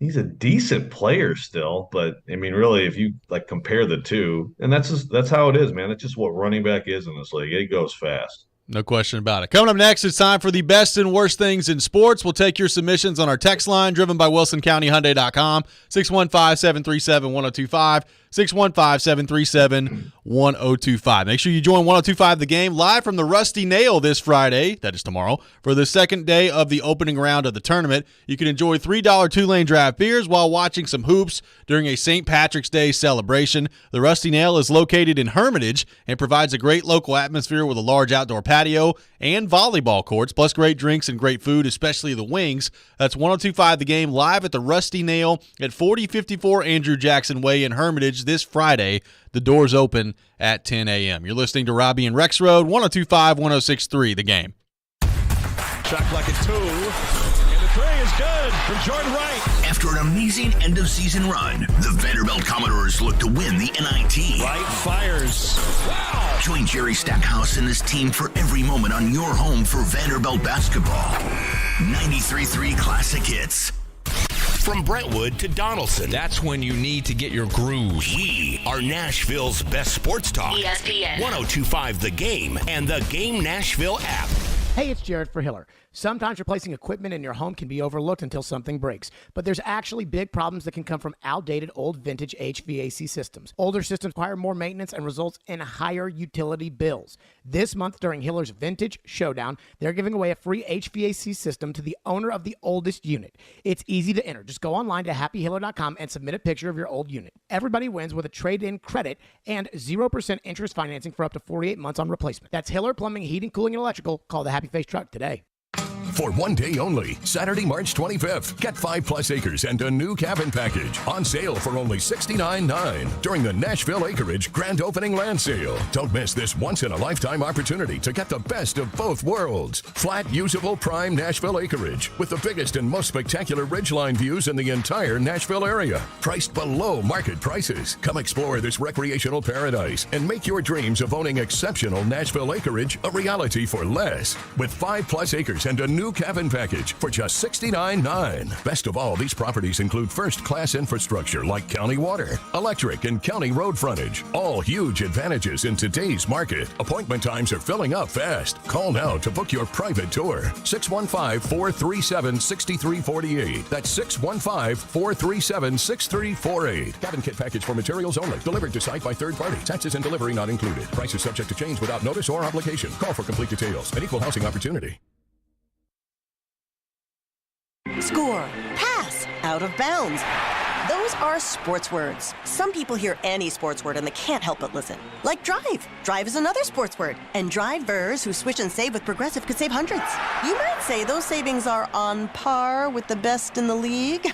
he's a decent player still, but I mean, really, if you compare the two, and that's how it is, man. That's just what running back is in this league. It goes fast. No question about it. Coming up next, it's time for the best and worst things in sports. We'll take your submissions on our text line, driven by WilsonCountyHyundai.com, 615-737-1025, 615-737-1025. Make sure you join 1025 The Game live from the Rusty Nail this Friday, that is tomorrow, for the second day of the opening round of the tournament. You can enjoy $3 2-lane draft beers while watching some hoops during a St. Patrick's Day celebration. The Rusty Nail is located in Hermitage and provides a great local atmosphere with a large outdoor patio and volleyball courts, plus great drinks and great food, especially the wings. That's 1025 The Game live at the Rusty Nail at 4054 Andrew Jackson Way in Hermitage this Friday. The doors open at 10 a.m. You're listening to Robby and Rexrode, 1025, 1063 The Game. Shot clock at 2, and the three is good from Jordan Wright. After an amazing end-of-season run, the Vanderbilt Commodores look to win the NIT. Wright fires. Wow! Join Jerry Stackhouse and his team for every moment on your home for Vanderbilt basketball. 93.3 Classic Hits. From Brentwood to Donaldson. That's when you need to get your groove. We are Nashville's best sports talk. ESPN. 1025 The Game and the Game Nashville app. Hey, it's Jared for Hiller. Sometimes replacing equipment in your home can be overlooked until something breaks, but there's actually big problems that can come from outdated old vintage HVAC systems. Older systems require more maintenance and results in higher utility bills. This month during Hiller's Vintage Showdown, they're giving away a free HVAC system to the owner of the oldest unit. It's easy to enter. Just go online to happyhiller.com and submit a picture of your old unit. Everybody wins with a trade-in credit and 0% interest financing for up to 48 months on replacement. That's Hiller Plumbing, Heating, Cooling, and Electrical. Call the Happy Face Truck today. For one day only, Saturday, March 25th, get 5+ acres and a new cabin package on sale for only $69.9 during the Nashville Acreage Grand Opening Land Sale. Don't miss this once-in-a-lifetime opportunity to get the best of both worlds. Flat, usable, prime Nashville acreage with the biggest and most spectacular ridgeline views in the entire Nashville area. Priced below market prices. Come explore this recreational paradise and make your dreams of owning exceptional Nashville acreage a reality for less. With 5+ acres and a new cabin package for just $69.9. Best of all, these properties include first-class infrastructure like county water, electric, and county road frontage. All huge advantages in today's market. Appointment times are filling up fast. Call now to book your private tour. 615-437-6348. That's 615-437-6348. Cabin kit package for materials only. Delivered to site by third party. Taxes and delivery not included. Price is subject to change without notice or obligation. Call for complete details. An equal housing opportunity. Score, pass, out of bounds. Those are sports words. Some people hear any sports word and they can't help but listen. Like drive. Drive is another sports word. And drivers who switch and save with Progressive could save hundreds. You might say those savings are on par with the best in the league.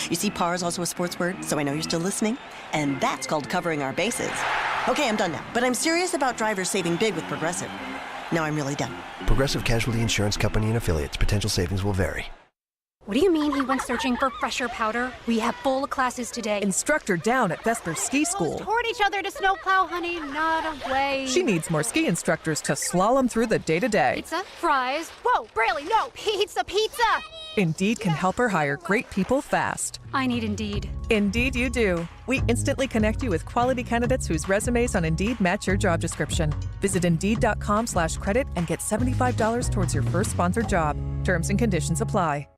You see, par is also a sports word, so I know you're still listening. And that's called covering our bases. Okay, I'm done now. But I'm serious about drivers saving big with Progressive. Now I'm really done. Progressive Casualty Insurance Company and Affiliates. Potential savings will vary. What do you mean he went searching for fresher powder? We have full classes today. Instructor down at Vesper Ski School. Toward each other to snowplow, honey, not away. She needs more ski instructors to slalom through the day-to-day. Pizza, fries. Whoa, Braley, no, pizza. Indeed can help her hire great people fast. I need Indeed. Indeed you do. We instantly connect you with quality candidates whose resumes on Indeed match your job description. Visit Indeed.com/credit and get $75 towards your first sponsored job. Terms and conditions apply.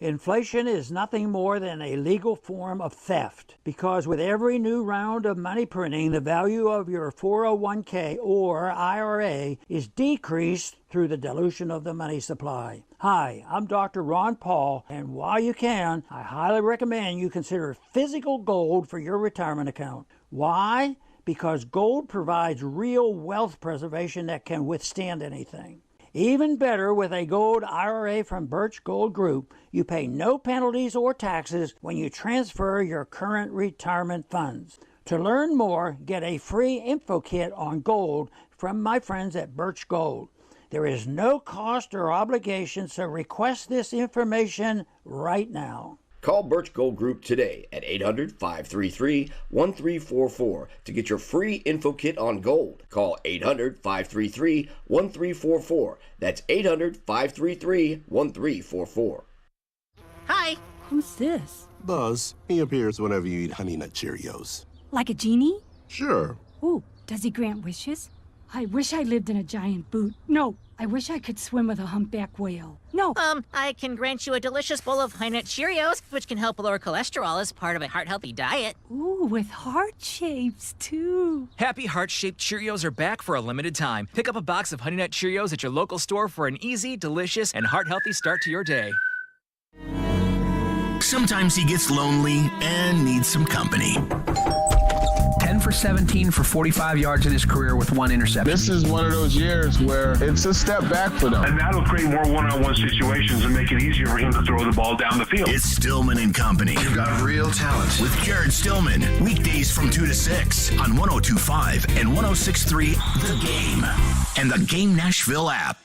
Inflation is nothing more than a legal form of theft, because with every new round of money printing, the value of your 401k or IRA is decreased through the dilution of the money supply. Hi, I'm Dr. Ron Paul, and while you can, I highly recommend you consider physical gold for your retirement account. Why? Because gold provides real wealth preservation that can withstand anything. Even better, with a gold IRA from Birch Gold Group, you pay no penalties or taxes when you transfer your current retirement funds. To learn more, get a free info kit on gold from my friends at Birch Gold. There is no cost or obligation, so request this information right now. Call Birch Gold Group today at 800-533-1344 to get your free info kit on gold. Call 800-533-1344. That's 800-533-1344. Hi. Who's this? Buzz. He appears whenever you eat Honey Nut Cheerios. Like a genie? Sure. Ooh, does he grant wishes? I wish I lived in a giant boot. No, I wish I could swim with a humpback whale. No. I can grant you a delicious bowl of Honey Nut Cheerios, which can help lower cholesterol as part of a heart-healthy diet. Ooh, with heart shapes, too. Happy heart-shaped Cheerios are back for a limited time. Pick up a box of Honey Nut Cheerios at your local store for an easy, delicious, and heart-healthy start to your day. Sometimes he gets lonely and needs some company. 10 for 17 for 45 yards in his career with one interception. This is one of those years where it's a step back for them. And that'll create more one-on-one situations and make it easier for him to throw the ball down the field. It's Stillman and Company. You've got real talent. With Jared Stillman. Weekdays from 2 to 6 on 102.5 and 106.3 The Game. And the Game Nashville app.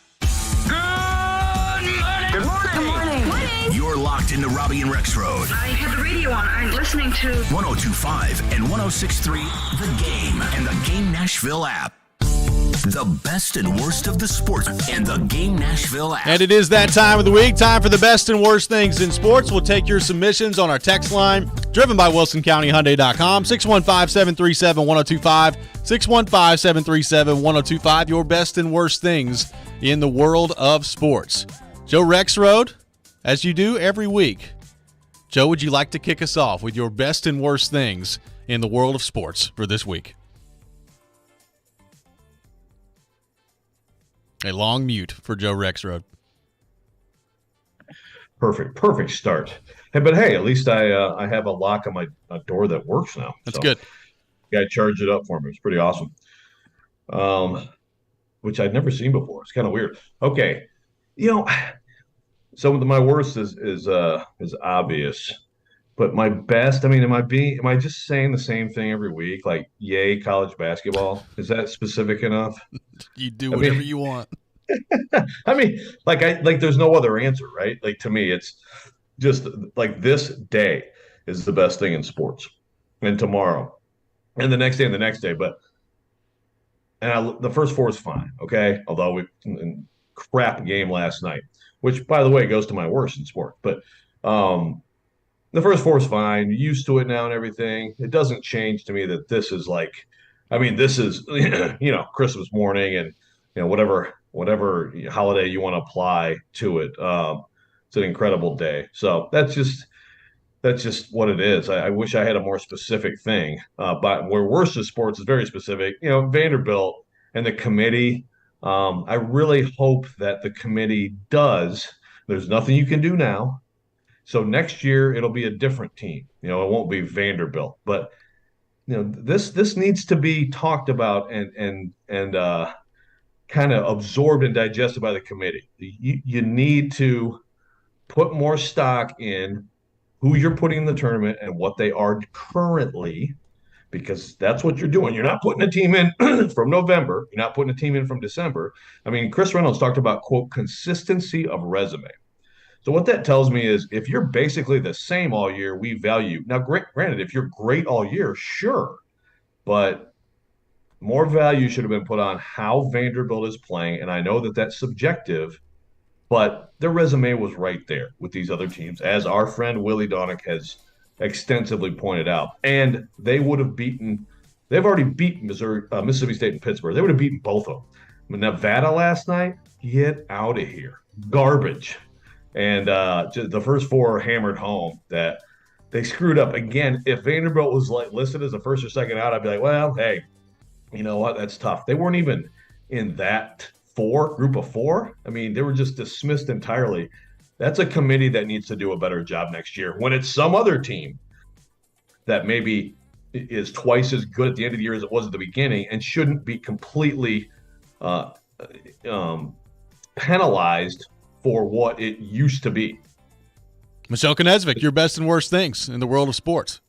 Good morning. Good morning. You're locked into Robby and Rexrode. I have the radio on. I'm listening to 102.5 and 106.3 The Game and the Game Nashville app. The best and worst of the sports and the Game Nashville app. And it is that time of the week. Time for the best and worst things in sports. We'll take your submissions on our text line, driven by WilsonCountyHyundai.com, 615-737-1025, 615-737-1025. Your best and worst things in the world of sports. Joe Rexrode, as you do every week. Joe, would you like to kick us off with your best and worst things in the world of sports for this week? A long mute for Joe Rexrode. Perfect start. Hey, but hey, at least I have a lock on my door that works now. That's good. Guy charged it up for me. It's pretty awesome. Which I'd never seen before. It's kind of weird. Okay, some of my worst is obvious, but my best. I mean, am I just saying the same thing every week? Like, yay, college basketball. Is that specific enough? You do whatever you want. I mean, there's no other answer, right? Like, to me, it's just like this day is the best thing in sports, and tomorrow, and the next day, and the next day. But the first four is fine, okay. Although crap game last night, which, by the way, goes to my worst in sport. But the first four is fine. You're used to it now and everything. It doesn't change to me that this is this is Christmas morning and whatever holiday you want to apply to it. It's an incredible day. So that's just what it is. I wish I had a more specific thing. But where worst of sports is very specific. Vanderbilt and the committee. I really hope that the committee does. There's nothing you can do now. So next year it'll be a different team. It won't be Vanderbilt. But this needs to be talked about and kind of absorbed and digested by the committee. You need to put more stock in who you're putting in the tournament and what they are currently, because that's what you're doing. You're not putting a team in from November. You're not putting a team in from December. I mean, Chris Reynolds talked about, quote, consistency of resume. So what that tells me is if you're basically the same all year, we value. Now, granted, if you're great all year, sure, but more value should have been put on how Vanderbilt is playing. And I know that that's subjective, but their resume was right there with these other teams, as our friend Willie Donick has extensively pointed out. And they've already beaten Mississippi State and Pittsburgh. They would have beaten both of them. Nevada last night, get out of here. Garbage. And just the first four hammered home that they screwed up. Again, if Vanderbilt was listed as a first or second out, I'd be like, well, hey, you know what? That's tough. They weren't even in that group of four. I mean, they were just dismissed entirely. That's a committee that needs to do a better job next year. When it's some other team that maybe is twice as good at the end of the year as it was at the beginning and shouldn't be completely penalized for what it used to be. Michelle Konezvik, your best and worst things in the world of sports.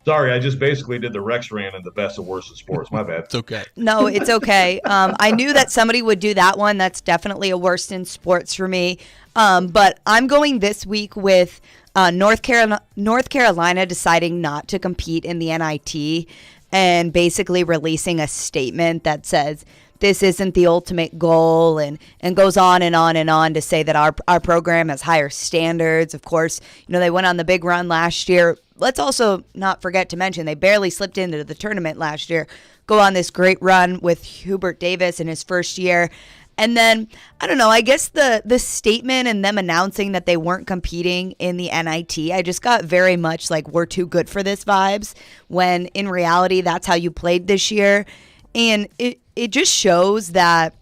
Sorry, I just basically did the Rex rant and the best and worst of sports. My bad. It's okay. No, it's okay. I knew that somebody would do that one. That's definitely a worst in sports for me. But I'm going this week with North Carolina deciding not to compete in the NIT and basically releasing a statement that says this isn't the ultimate goal and goes on and on and on to say that our program has higher standards. Of course, they went on the big run last year. Let's also not forget to mention they barely slipped into the tournament last year. Go on this great run with Hubert Davis in his first year. And then, I don't know, I guess the statement and them announcing that they weren't competing in the NIT, I just got very much like we're too good for this vibes, when in reality that's how you played this year. And it just shows that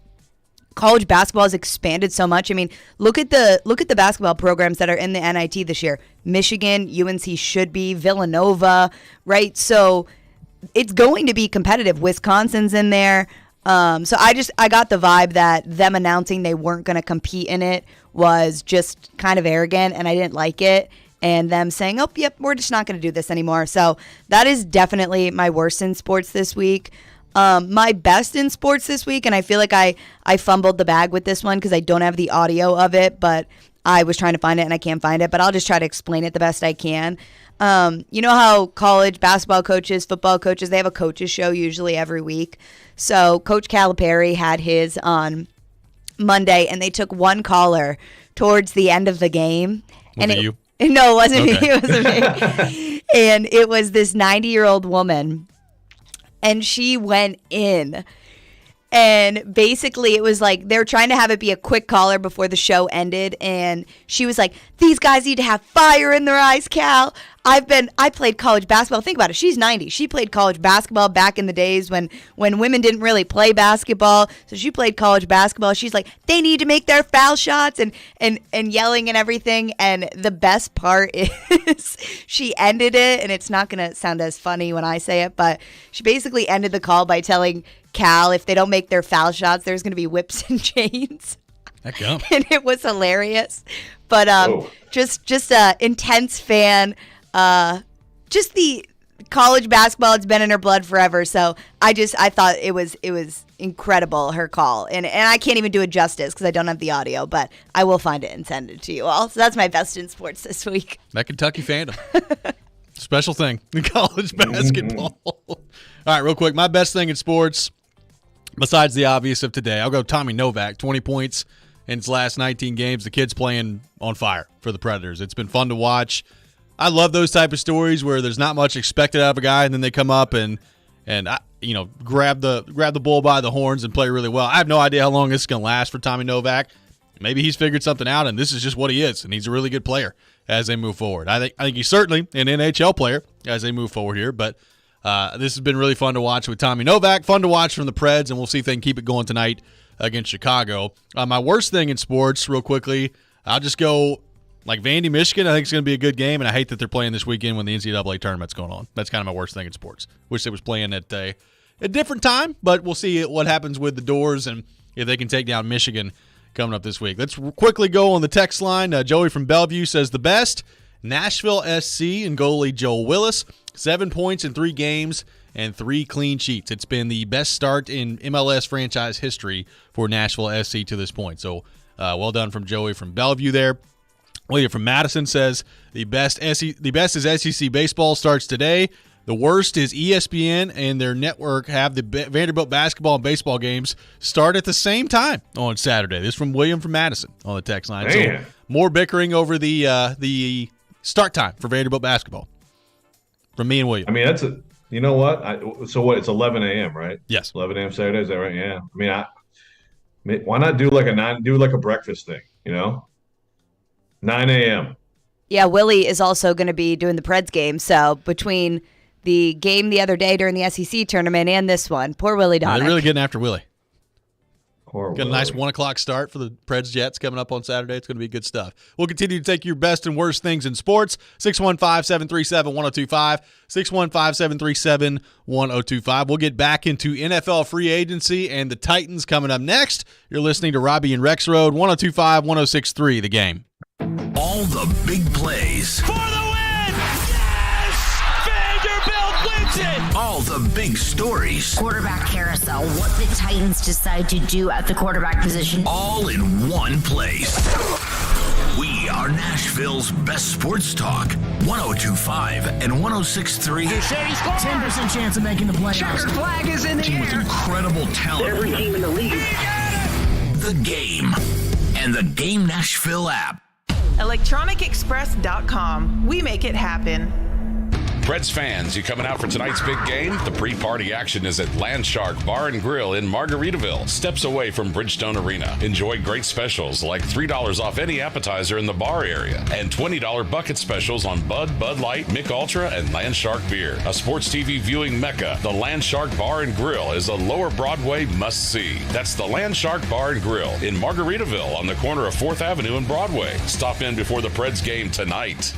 college basketball has expanded so much. I mean, look at the basketball programs that are in the NIT this year. Michigan, UNC should be, Villanova, right? So it's going to be competitive. Wisconsin's in there. So I got the vibe that them announcing they weren't going to compete in it was just kind of arrogant, and I didn't like it. And them saying, oh, yep, we're just not going to do this anymore. So that is definitely my worst in sports this week. My best in sports this week, and I feel like I fumbled the bag with this one because I don't have the audio of it, but I was trying to find it and I can't find it, but I'll just try to explain it the best I can. You know how college basketball coaches, football coaches, they have a coaches show usually every week. So Coach Calipari had his on Monday, and they took one caller towards the end of the game. Was it you? No, it wasn't Okay. me. It wasn't me. And it was this 90-year-old woman. And she went in. And basically it was like they were trying to have it be a quick caller before the show ended. And she was like, these guys need to have fire in their eyes, Cal. I played college basketball. Think about it. She's 90. She played college basketball back in the days when women didn't really play basketball. So she played college basketball. She's like, they need to make their foul shots and yelling and everything. And the best part is she ended it, and it's not going to sound as funny when I say it, but she basically ended the call by telling Cal if they don't make their foul shots, there's going to be whips and chains. Heck yeah. And it was hilarious. But just a intense fan. Just the college basketball, it's been in her blood forever. So I thought it was incredible, her call. And I can't even do it justice because I don't have the audio, but I will find it and send it to you all. So that's my best in sports this week. That Kentucky fandom. Special thing in college basketball. All right, real quick. My best thing in sports, besides the obvious of today, I'll go Tommy Novak, 20 points in his last 19 games. The kid's playing on fire for the Predators. It's been fun to watch. I love those type of stories where there's not much expected out of a guy, and then they come up and grab the bull by the horns and play really well. I have no idea how long this is going to last for Tommy Novak. Maybe he's figured something out, and this is just what he is, and he's a really good player as they move forward. I think he's certainly an NHL player as they move forward here, but this has been really fun to watch with Tommy Novak, fun to watch from the Preds, and we'll see if they can keep it going tonight against Chicago. My worst thing in sports, real quickly, I'll just go like Vandy, Michigan. I think it's going to be a good game, and I hate that they're playing this weekend when the NCAA tournament's going on. That's kind of my worst thing in sports. Wish they was playing at a different time, but we'll see what happens with the doors and if they can take down Michigan coming up this week. Let's quickly go on the text line. Joey from Bellevue says the best, Nashville SC and goalie Joel Willis, 7 points in 3 games and 3 clean sheets. It's been the best start in MLS franchise history for Nashville SC to this point. So well done from Joey from Bellevue there. William from Madison says the best is SEC baseball starts today. The worst is ESPN and their network have the Vanderbilt basketball and baseball games start at the same time on Saturday. This is from William from Madison on the text line. Man. So more bickering over the start time for Vanderbilt basketball from me and William. I mean, you know what? So what? It's 11 a.m., right? Yes. 11 a.m. Saturday. Is that right? Yeah. I mean, why not do like a breakfast thing? 9 a.m. Yeah, Willie is also going to be doing the Preds game. So between the game the other day during the SEC tournament and this one, poor Willie Donick. They're really getting after Willie. Got a nice 1 o'clock start for the Preds Jets coming up on Saturday. It's going to be good stuff. We'll continue to take your best and worst things in sports. 615-737-1025. 615-737-1025. We'll get back into NFL free agency and the Titans coming up next. You're listening to Robby and Rexrode, 1025, 1063, The Game. All the big plays. For the win! Yes! Vanderbilt wins it! All the big stories. Quarterback carousel. What the Titans decide to do at the quarterback position. All in one place. We are Nashville's best sports talk. 1025 and 1063. 10% chance of making the playoffs. Checkered flag is in the team air. with incredible talent. Every team in the league. The Game and the Game Nashville app. ElectronicExpress.com. We make it happen. Preds fans, you coming out for tonight's big game? The pre-party action is at Landshark Bar and Grill in Margaritaville, steps away from Bridgestone Arena. Enjoy great specials like $3 off any appetizer in the bar area and $20 bucket specials on Bud Light, Mick Ultra, and Landshark beer. A sports TV viewing mecca, the Landshark Bar and Grill is a Lower Broadway must-see. That's the Landshark Bar and Grill in Margaritaville on the corner of 4th Avenue and Broadway. Stop in before the Preds game tonight.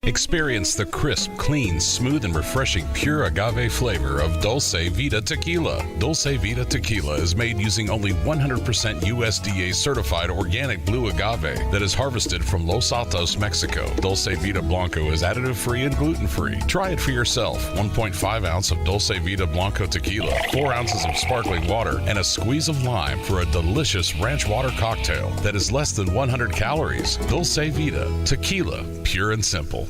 Experience the crisp, clean, smooth, and refreshing pure agave flavor of Dulce Vida Tequila. Dulce Vida Tequila is made using only 100% USDA certified organic blue agave that is harvested from Los Altos, Mexico. Dulce Vida Blanco is additive-free and gluten-free. Try it for yourself. 1.5 ounce of Dulce Vida Blanco Tequila, 4 ounces of sparkling water, and a squeeze of lime for a delicious ranch water cocktail that is less than 100 calories. Dulce Vida Tequila, pure and simple.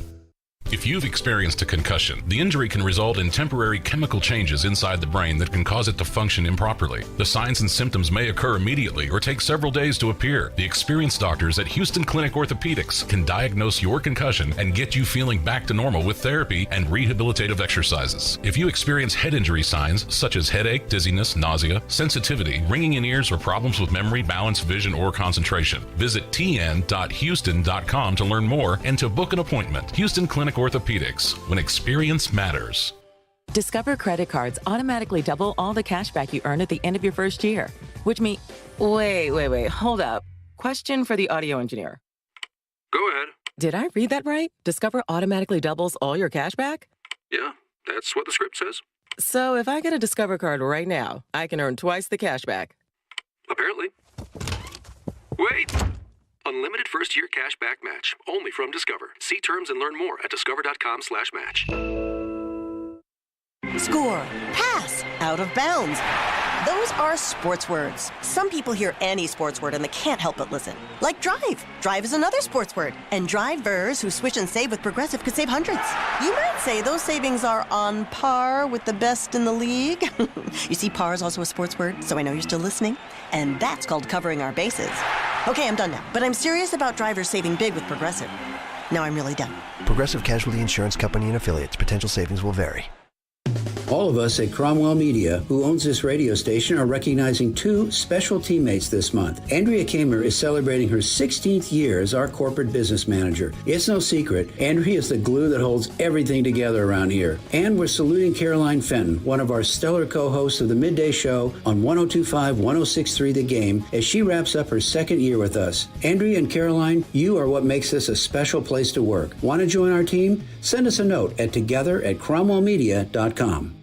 If you've experienced a concussion, the injury can result in temporary chemical changes inside the brain that can cause it to function improperly. The signs and symptoms may occur immediately or take several days to appear. The experienced doctors at Houston Clinic Orthopedics can diagnose your concussion and get you feeling back to normal with therapy and rehabilitative exercises. If you experience head injury signs such as headache, dizziness, nausea, sensitivity, ringing in ears, or problems with memory, balance, vision, or concentration, visit tn.houston.com to learn more and to book an appointment. Houston Clinic Orthopedics, when experience matters. Discover credit cards automatically double all the cash back you earn at the end of your first year, which means... Wait, hold up. Question for the audio engineer. Go ahead. Did I read that right? Discover automatically doubles all your cash back? Yeah, that's what the script says. So if I get a Discover card right now, I can earn twice the cash back. Apparently. Wait! Unlimited first-year cash back match, only from Discover. See terms and learn more at discover.com/match. Score, pass, out of bounds. Those are sports words. Some people hear any sports word and they can't help but listen. Like drive. Drive is another sports word. And drivers who switch and save with Progressive could save hundreds. You might say those savings are on par with the best in the league. You see, par is also a sports word, so I know you're still listening. And that's called covering our bases. Okay, I'm done now. But I'm serious about drivers saving big with Progressive. Now I'm really done. Progressive Casualty Insurance Company and Affiliates. Potential savings will vary. All of us at Cromwell Media, who owns this radio station, are recognizing two special teammates this month. Andrea Kamer is celebrating her 16th year as our corporate business manager. It's no secret, Andrea is the glue that holds everything together around here. And we're saluting Caroline Fenton, one of our stellar co-hosts of the Midday Show on 1025, 1063 The Game, as she wraps up her second year with us. Andrea and Caroline, you are what makes this a special place to work. Want to join our team? Send us a note at together@cromwellmedia.com.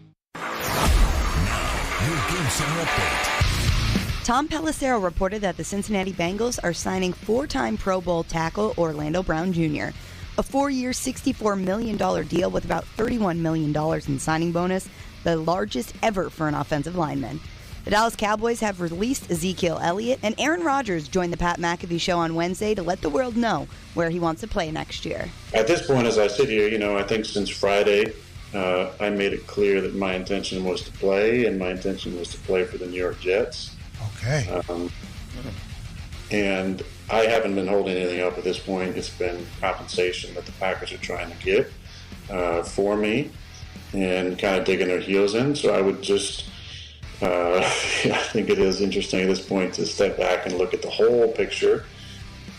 Tom Pelissero reported that the Cincinnati Bengals are signing four-time Pro Bowl tackle Orlando Brown Jr. A 4-year, $64 million deal with about $31 million in signing bonus. the largest ever for an offensive lineman. The Dallas Cowboys have released Ezekiel Elliott, and Aaron Rodgers joined the Pat McAfee Show on Wednesday to let the world know where he wants to play next year. At this point, as I sit here, I think since Friday, I made it clear that my intention was to play, and my intention was to play for the New York Jets. Okay. And I haven't been holding anything up at this point. It's been compensation that the Packers are trying to get for me and kind of digging their heels in. So I would just... I think it is interesting at this point to step back and look at the whole picture.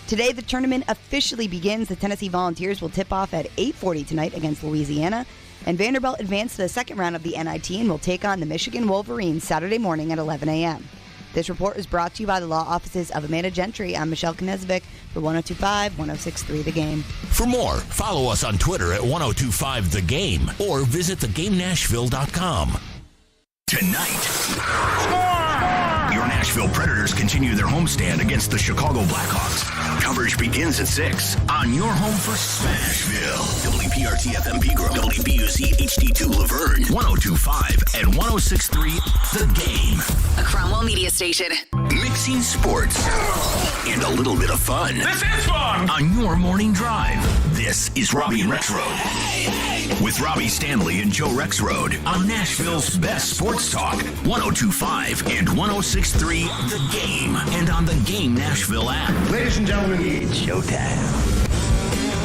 Today, the tournament officially begins. The Tennessee Volunteers will tip off at 8:40 tonight against Louisiana, and Vanderbilt advanced to the second round of the NIT and will take on the Michigan Wolverines Saturday morning at 11 a.m. This report is brought to you by the law offices of Amanda Gentry. I'm Michelle Knezovic for 102.5, 106.3 The Game. For more, follow us on Twitter at 1025 The Game or visit thegamenashville.com. Tonight, your Nashville Predators continue their homestand against the Chicago Blackhawks. Coverage begins at 6 on your home for Smashville. WPRT FM Pegram, WBUC HD2 Laverne, 102.5 and 106.3 The Game. A Cromwell media station. Mixing sports and a little bit of fun. This is fun! On your morning drive, this is Robby and Rexrode. With Robby Stanley and Joe Rexrode on Nashville's best sports talk, 102.5 and 106.3 The Game, and on the Game Nashville app. Ladies and gentlemen, it's showtime.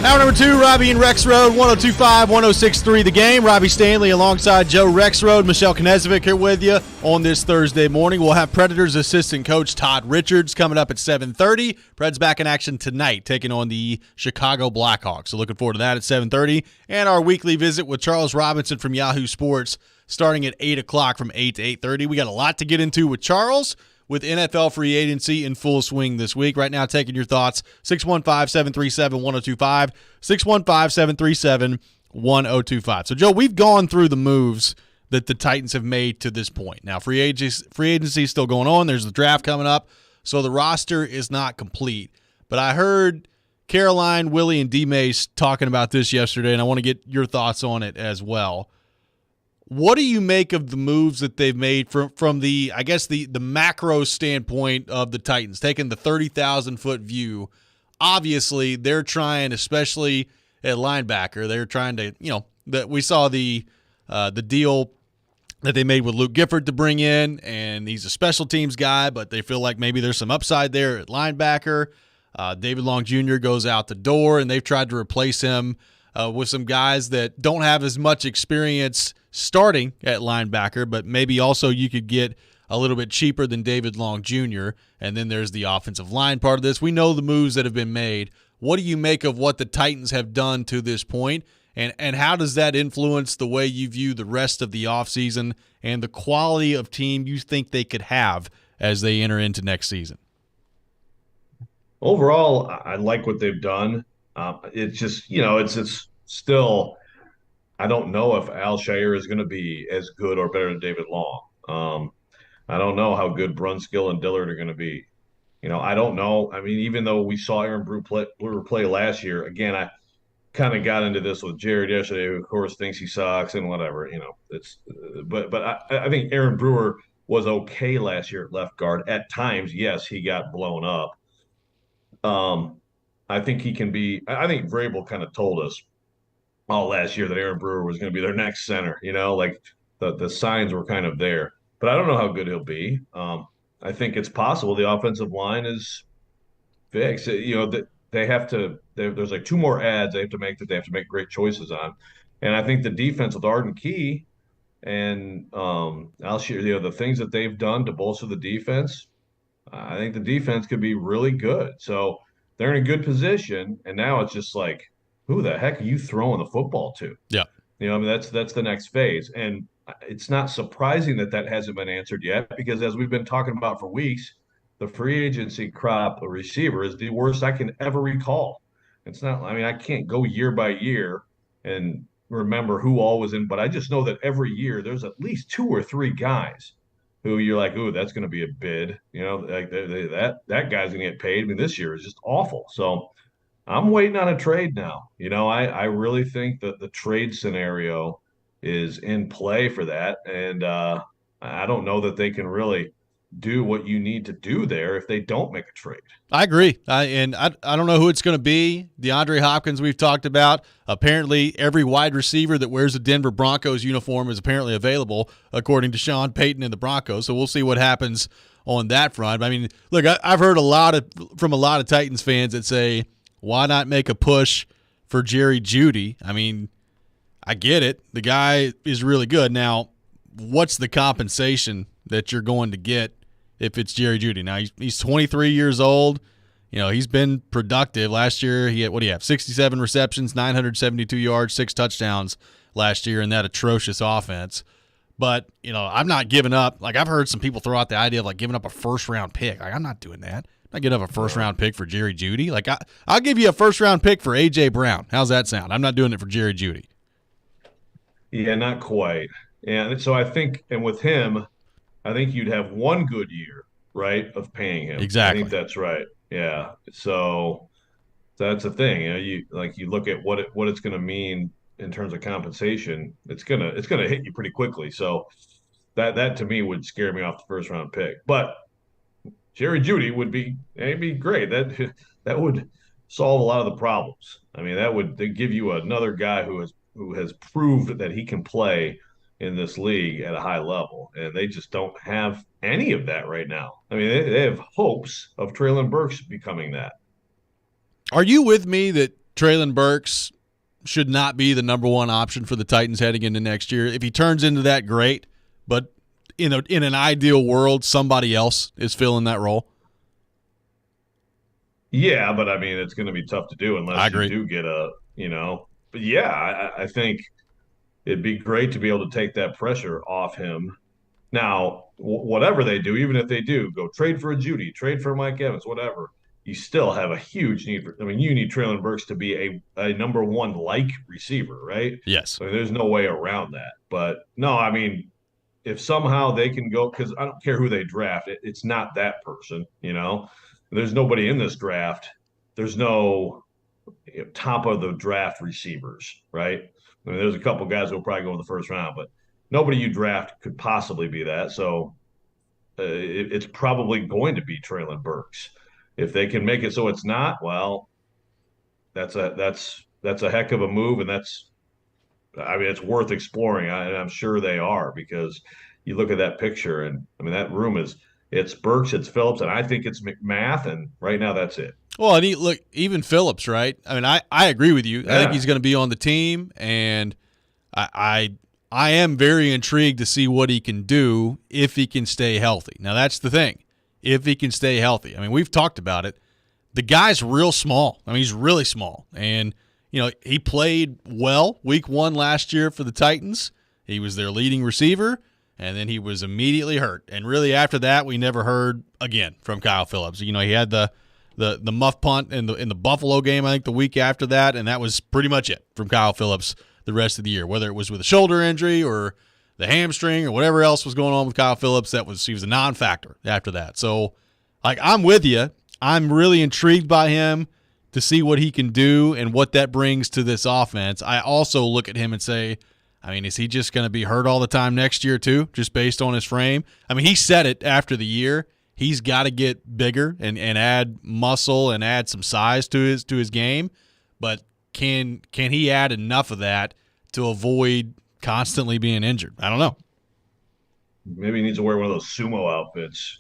Hour number 2, Robby and Rexrode, 102.5, 106.3 The Game. Robby Stanley alongside Joe Rexrode. Michelle Knezovic here with you on this Thursday morning. We'll have Predators assistant coach Todd Richards coming up at 7:30. Preds back in action tonight, taking on the Chicago Blackhawks. So looking forward to that at 7:30. And our weekly visit with Charles Robinson from Yahoo Sports starting at 8 o'clock from 8 to 8:30. We got a lot to get into with Charles, with NFL free agency in full swing this week. Right now, taking your thoughts, 615-737-1025, 615-737-1025. So, Joe, we've gone through the moves that the Titans have made to this point. Now, free agency is still going on. There's the draft coming up, so the roster is not complete. But I heard Caroline, Willie, and D-Mace talking about this yesterday, and I want to get your thoughts on it as well. What do you make of the moves that they've made from the, I guess, the macro standpoint of the Titans, taking the 30,000-foot view? Obviously, they're trying, especially at linebacker, they're trying to, that we saw the deal that they made with Luke Gifford to bring in, and he's a special teams guy, but they feel like maybe there's some upside there at linebacker. David Long Jr. goes out the door, and they've tried to replace him with some guys that don't have as much experience starting at linebacker, but maybe also you could get a little bit cheaper than David Long Jr., and then there's the offensive line part of this. We know the moves that have been made. What do you make of what the Titans have done to this point, and how does that influence the way you view the rest of the offseason and the quality of team you think they could have as they enter into next season? Overall, I like what they've done. It's just, it's still, I don't know if Al Shire is going to be as good or better than David Long. I don't know how good Brunskill and Dillard are going to be. I don't know. I mean, even though we saw Aaron Brewer play last year, again, I kind of got into this with Jared yesterday, who of course thinks he sucks and whatever. But I think Aaron Brewer was okay last year at left guard. At times, yes, he got blown up. I think he can be. I think Vrabel kind of told us all last year that Aaron Brewer was going to be their next center. Like the signs were kind of there, but I don't know how good he'll be. I think it's possible the offensive line is fixed. They have to. There's like 2 more ads they have to make that they have to make great choices on, and I think the defense with Arden Key and Al Shire, the things that they've done to bolster the defense, I think the defense could be really good. So they're in a good position, and now it's just like, who the heck are you throwing the football to? Yeah. That's the next phase. And it's not surprising that hasn't been answered yet, because as we've been talking about for weeks, the free agency crop of receiver is the worst I can ever recall. It's not, I can't go year by year and remember who all was in, but I just know that every year there's at least 2 or 3 guys who you're like, ooh, that's going to be a bid. Like that guy's going to get paid. This year is just awful. So I'm waiting on a trade now. I really think that the trade scenario is in play for that. And I don't know that they can really do what you need to do there if they don't make a trade. I agree. I don't know who it's going to be. DeAndre Hopkins we've talked about. Apparently every wide receiver that wears a Denver Broncos uniform is apparently available, according to Sean Payton and the Broncos. So we'll see what happens on that front. I mean, look, I've heard from a lot of Titans fans that say, why not make a push for Jerry Jeudy? I mean, I get it. The guy is really good. Now, what's the compensation that you're going to get if it's Jerry Jeudy? Now, he's 23 years old. You know, he's been productive. Last year, he had, 67 receptions, 972 yards, 6 touchdowns last year in that atrocious offense. But, I'm not giving up. Like, I've heard some people throw out the idea of, like, giving up a first-round pick. Like, I'm not doing that. I'm not giving up a first-round pick for Jerry Jeudy. Like, I'll give you a first-round pick for A.J. Brown. How's that sound? I'm not doing it for Jerry Jeudy. Yeah, not quite. And so I think, and with him, I think you'd have one good year, right, of paying him. Exactly. I think that's right. Yeah. So that's the thing. You look at what it's going to mean in terms of compensation. It's gonna hit you pretty quickly. So that to me would scare me off the first round pick. But Jerry Jeudy would be great. That would solve a lot of the problems. I mean, that would give you another guy who has proved that he can play in this league at a high level, and they just don't have any of that right now. I mean, they have hopes of Treylon Burks becoming that. Are you with me that Treylon Burks should not be the number one option for the Titans heading into next year? If he turns into that, great, but in an ideal world, somebody else is filling that role. Yeah, but I mean, it's going to be tough to do unless you do get But yeah, I think it'd be great to be able to take that pressure off him. Now, whatever they do, even if they do go trade for a Jeudy, trade for Mike Evans, whatever, you still have a huge need for. I mean, you need Treylon Burks to be a number one like receiver, right? Yes. I mean, there's no way around that. But no, I mean, if somehow they can go, because I don't care who they draft, it's not that person. There's nobody in this draft. There's no top of the draft receivers, right? I mean, there's a couple guys who will probably go in the first round, but nobody you draft could possibly be that. So it's probably going to be Treylon Burks. If they can make it so it's not, well, that's a heck of a move, and it's worth exploring. I'm sure they are, because you look at that picture, and I mean, that room it's Burks, it's Phillips, and I think it's McMath, and right now that's it. Well, and look, even Phillips, right? I mean, I agree with you. Yeah. I think he's going to be on the team, and I am very intrigued to see what he can do if he can stay healthy. Now, that's the thing. If he can stay healthy. I mean, we've talked about it. The guy's real small. I mean, he's really small. And, he played well week 1 last year for the Titans. He was their leading receiver, and then he was immediately hurt. And really after that, we never heard again from Kyle Phillips. He had the muff punt in the Buffalo game, I think, the week after that, and that was pretty much it from Kyle Phillips the rest of the year. Whether it was with a shoulder injury or the hamstring or whatever else was going on with Kyle Phillips, he was a non-factor after that. So, I'm with you. I'm really intrigued by him to see what he can do and what that brings to this offense. I also look at him and say, I mean, is he just going to be hurt all the time next year too, just based on his frame? I mean, he said it after the year. He's got to get bigger and add muscle and add some size to his game. But can he add enough of that to avoid constantly being injured? I don't know. Maybe he needs to wear one of those sumo outfits,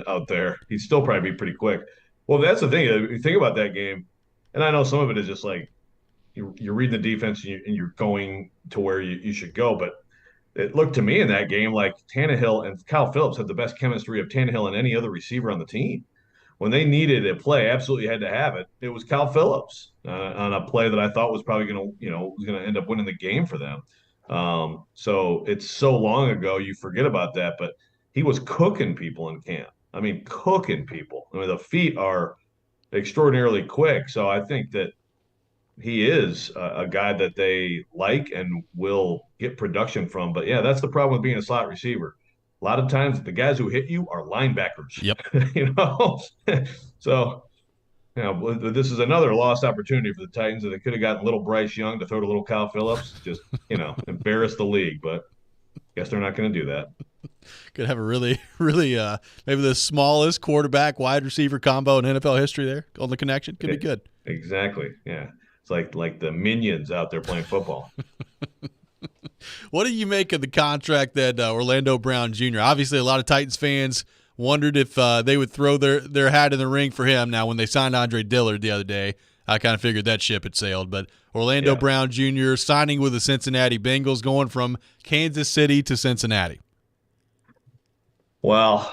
out there. He'd still probably be pretty quick. Well, that's the thing. You think about that game, and I know some of it is just like you're reading the defense and you're going to where you should go. But it looked to me in that game like Tannehill and Kyle Phillips had the best chemistry of Tannehill and any other receiver on the team. When they needed a play, absolutely had to have it. It was Kyle Phillips on a play that I thought was probably going to end up winning the game for them. So it's so long ago, you forget about that. But he was cooking people in camp. I mean, cooking people. I mean, the feet are extraordinarily quick. So I think that he is a guy that they like and will get production from. But, yeah, that's the problem with being a slot receiver. A lot of times the guys who hit you are linebackers. Yep. So this is another lost opportunity for the Titans. That they could have gotten little Bryce Young to throw to little Kyle Phillips, just embarrass the league. But guess they're not going to do that. Could have a really, really maybe the smallest quarterback wide receiver combo in NFL history there on the connection. Could be good. Exactly. Yeah, it's like the minions out there playing football. What do you make of the contract that Orlando Brown Jr.? Obviously, a lot of Titans fans wondered if they would throw their hat in the ring for him. Now, when they signed Andre Dillard the other day, I kind of figured that ship had sailed. But Orlando Brown Jr. signing with the Cincinnati Bengals, going from Kansas City to Cincinnati. Well,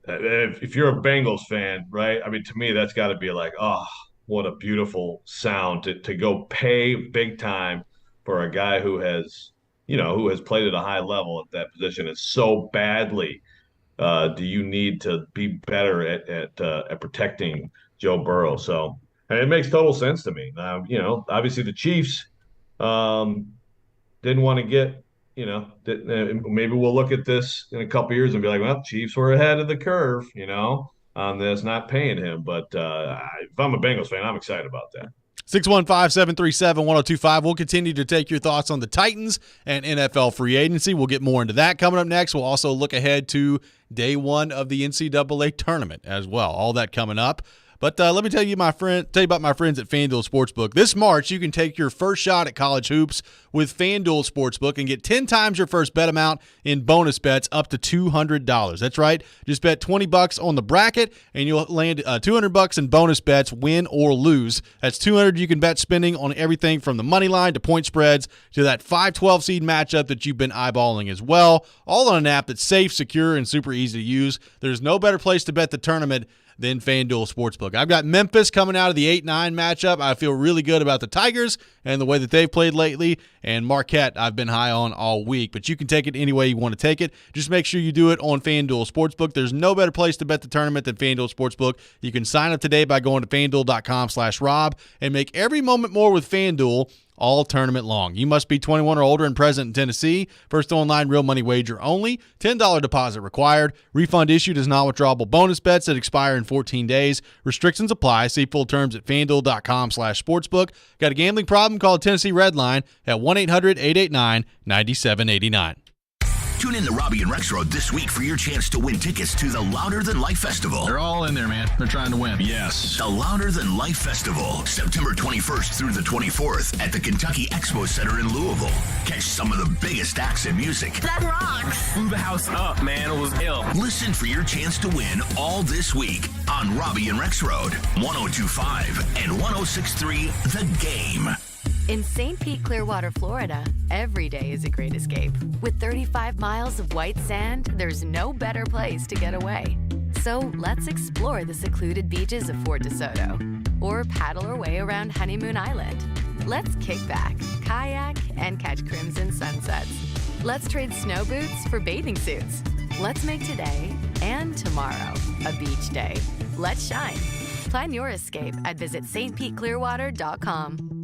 if you're a Bengals fan, right? I mean, to me, that's got to be like, oh, what a beautiful sound to go pay big time for a guy who has played at a high level at that position. It's so badly. Do you need to be better at protecting Joe Burrow? So it makes total sense to me. Obviously the Chiefs didn't want to get. Maybe we'll look at this in a couple years and be like, well, Chiefs were ahead of the curve, on this, not paying him. But if I'm a Bengals fan, I'm excited about that. 615-737-1025. We'll continue to take your thoughts on the Titans and NFL free agency. We'll get more into that coming up next. We'll also look ahead to day one of the NCAA tournament as well. All that coming up. But let me tell you about my friends at FanDuel Sportsbook. This March, you can take your first shot at college hoops with FanDuel Sportsbook and get 10 times your first bet amount in bonus bets up to $200. That's right. Just bet $20 on the bracket, and you'll land $200 in bonus bets, win or lose. That's $200 you can bet spending on everything from the money line to point spreads to that 5-12 seed matchup that you've been eyeballing as well. All on an app that's safe, secure, and super easy to use. There's no better place to bet the tournament than FanDuel Sportsbook. I've got Memphis coming out of the 8-9 matchup. I feel really good about the Tigers and the way that they've played lately. And Marquette, I've been high on all week. But you can take it any way you want to take it. Just make sure you do it on FanDuel Sportsbook. There's no better place to bet the tournament than FanDuel Sportsbook. You can sign up today by going to FanDuel.com/Rob and make every moment more with FanDuel all tournament long. You must be 21 or older and present in Tennessee. First online real money wager only. $10 deposit required. Refund issued as non-withdrawable bonus bets that expire in 14 days. Restrictions apply. See full terms at FanDuel.com/sportsbook. Got a gambling problem? Call Tennessee Red Line at 1-800-889-9789. Tune in to Robby and Rexrode this week for your chance to win tickets to the Louder Than Life Festival. They're all in there, man. They're trying to win. Yes. The Louder Than Life Festival, September 21st through the 24th at the Kentucky Expo Center in Louisville. Catch some of the biggest acts in music. That rocks. Blew the house up, man. It was ill. Listen for your chance to win all this week on Robby and Rexrode, 102.5 and 106.3 The Game. In St. Pete, Clearwater, Florida, every day is a great escape. With 35 miles of white sand, there's no better place to get away. So let's explore the secluded beaches of Fort DeSoto or paddle our way around Honeymoon Island. Let's kick back, kayak, and catch crimson sunsets. Let's trade snow boots for bathing suits. Let's make today and tomorrow a beach day. Let's shine. Plan your escape at visitstpeteclearwater.com.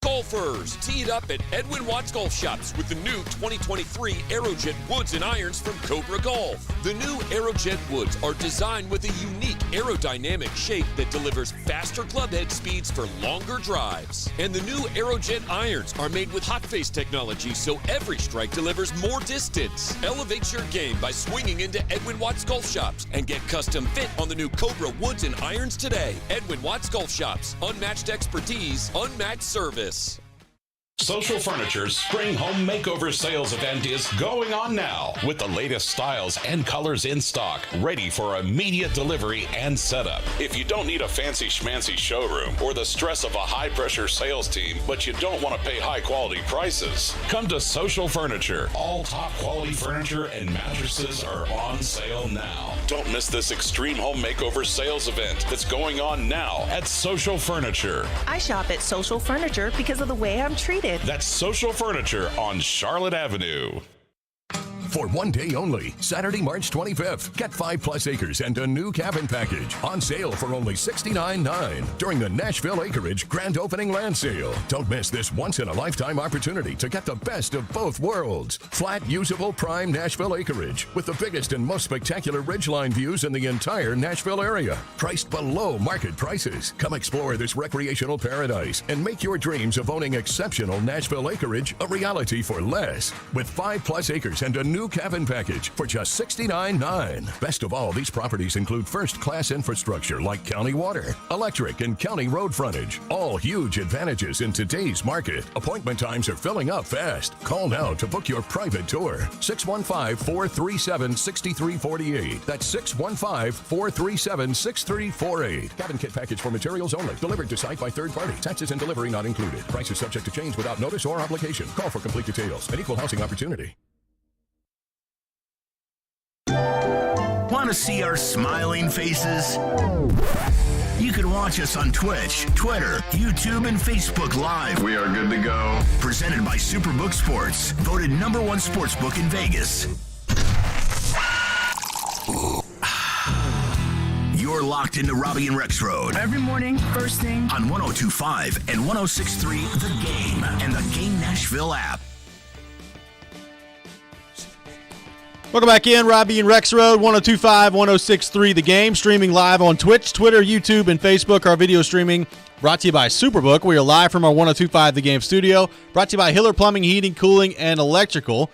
Golfers, tee it up at Edwin Watts Golf Shops with the new 2023 Aerojet Woods and Irons from Cobra Golf. The new Aerojet Woods are designed with a unique aerodynamic shape that delivers faster clubhead speeds for longer drives. And the new Aerojet Irons are made with hot face technology, so every strike delivers more distance. Elevate your game by swinging into Edwin Watts Golf Shops and get custom fit on the new Cobra Woods and Irons today. Edwin Watts Golf Shops, unmatched expertise, unmatched service. Social Furniture's Spring Home Makeover Sales event is going on now with the latest styles and colors in stock, ready for immediate delivery and setup. If you don't need a fancy schmancy showroom or the stress of a high-pressure sales team, but you don't want to pay high-quality prices, come to Social Furniture. All top-quality furniture and mattresses are on sale now. Don't miss this Extreme Home Makeover Sales event that's going on now at Social Furniture. I shop at Social Furniture because of the way I'm treated. That's Social Furniture on Charlotte Avenue. For one day only, Saturday, March 25th, get 5+ acres and a new cabin package on sale for only $69.9 during the Nashville Acreage Grand Opening Land Sale. Don't miss this once-in-a-lifetime opportunity to get the best of both worlds. Flat, usable, prime Nashville acreage with the biggest and most spectacular ridgeline views in the entire Nashville area. Priced below market prices. Come explore this recreational paradise and make your dreams of owning exceptional Nashville acreage a reality for less. With 5+ acres and a new cabin package for just $69.9. Best of all, these properties include first-class infrastructure like county water, electric, and county road frontage. All huge advantages in today's market. Appointment times are filling up fast. Call now to book your private tour. 615-437-6348. That's 615-437-6348. Cabin kit package for materials only. Delivered to site by third party. Taxes and delivery not included. Price is subject to change without notice or obligation. Call for complete details. An equal housing opportunity. Want to see our smiling faces? You can watch us on Twitch, Twitter, YouTube, and Facebook Live. We are good to go. Presented by Superbook Sports, voted #1 sportsbook in Vegas. You're locked into Robby and Rexrode. Every morning, first thing. On 102.5 and 106.3 The Game and the Game Nashville app. Welcome back in, Robby and Rexrode, 102.5, 106.3 The Game, streaming live on Twitch, Twitter, YouTube, and Facebook. Our video streaming brought to you by Superbook. We are live from our 102.5 The Game studio, brought to you by Hiller Plumbing, Heating, Cooling, and Electrical.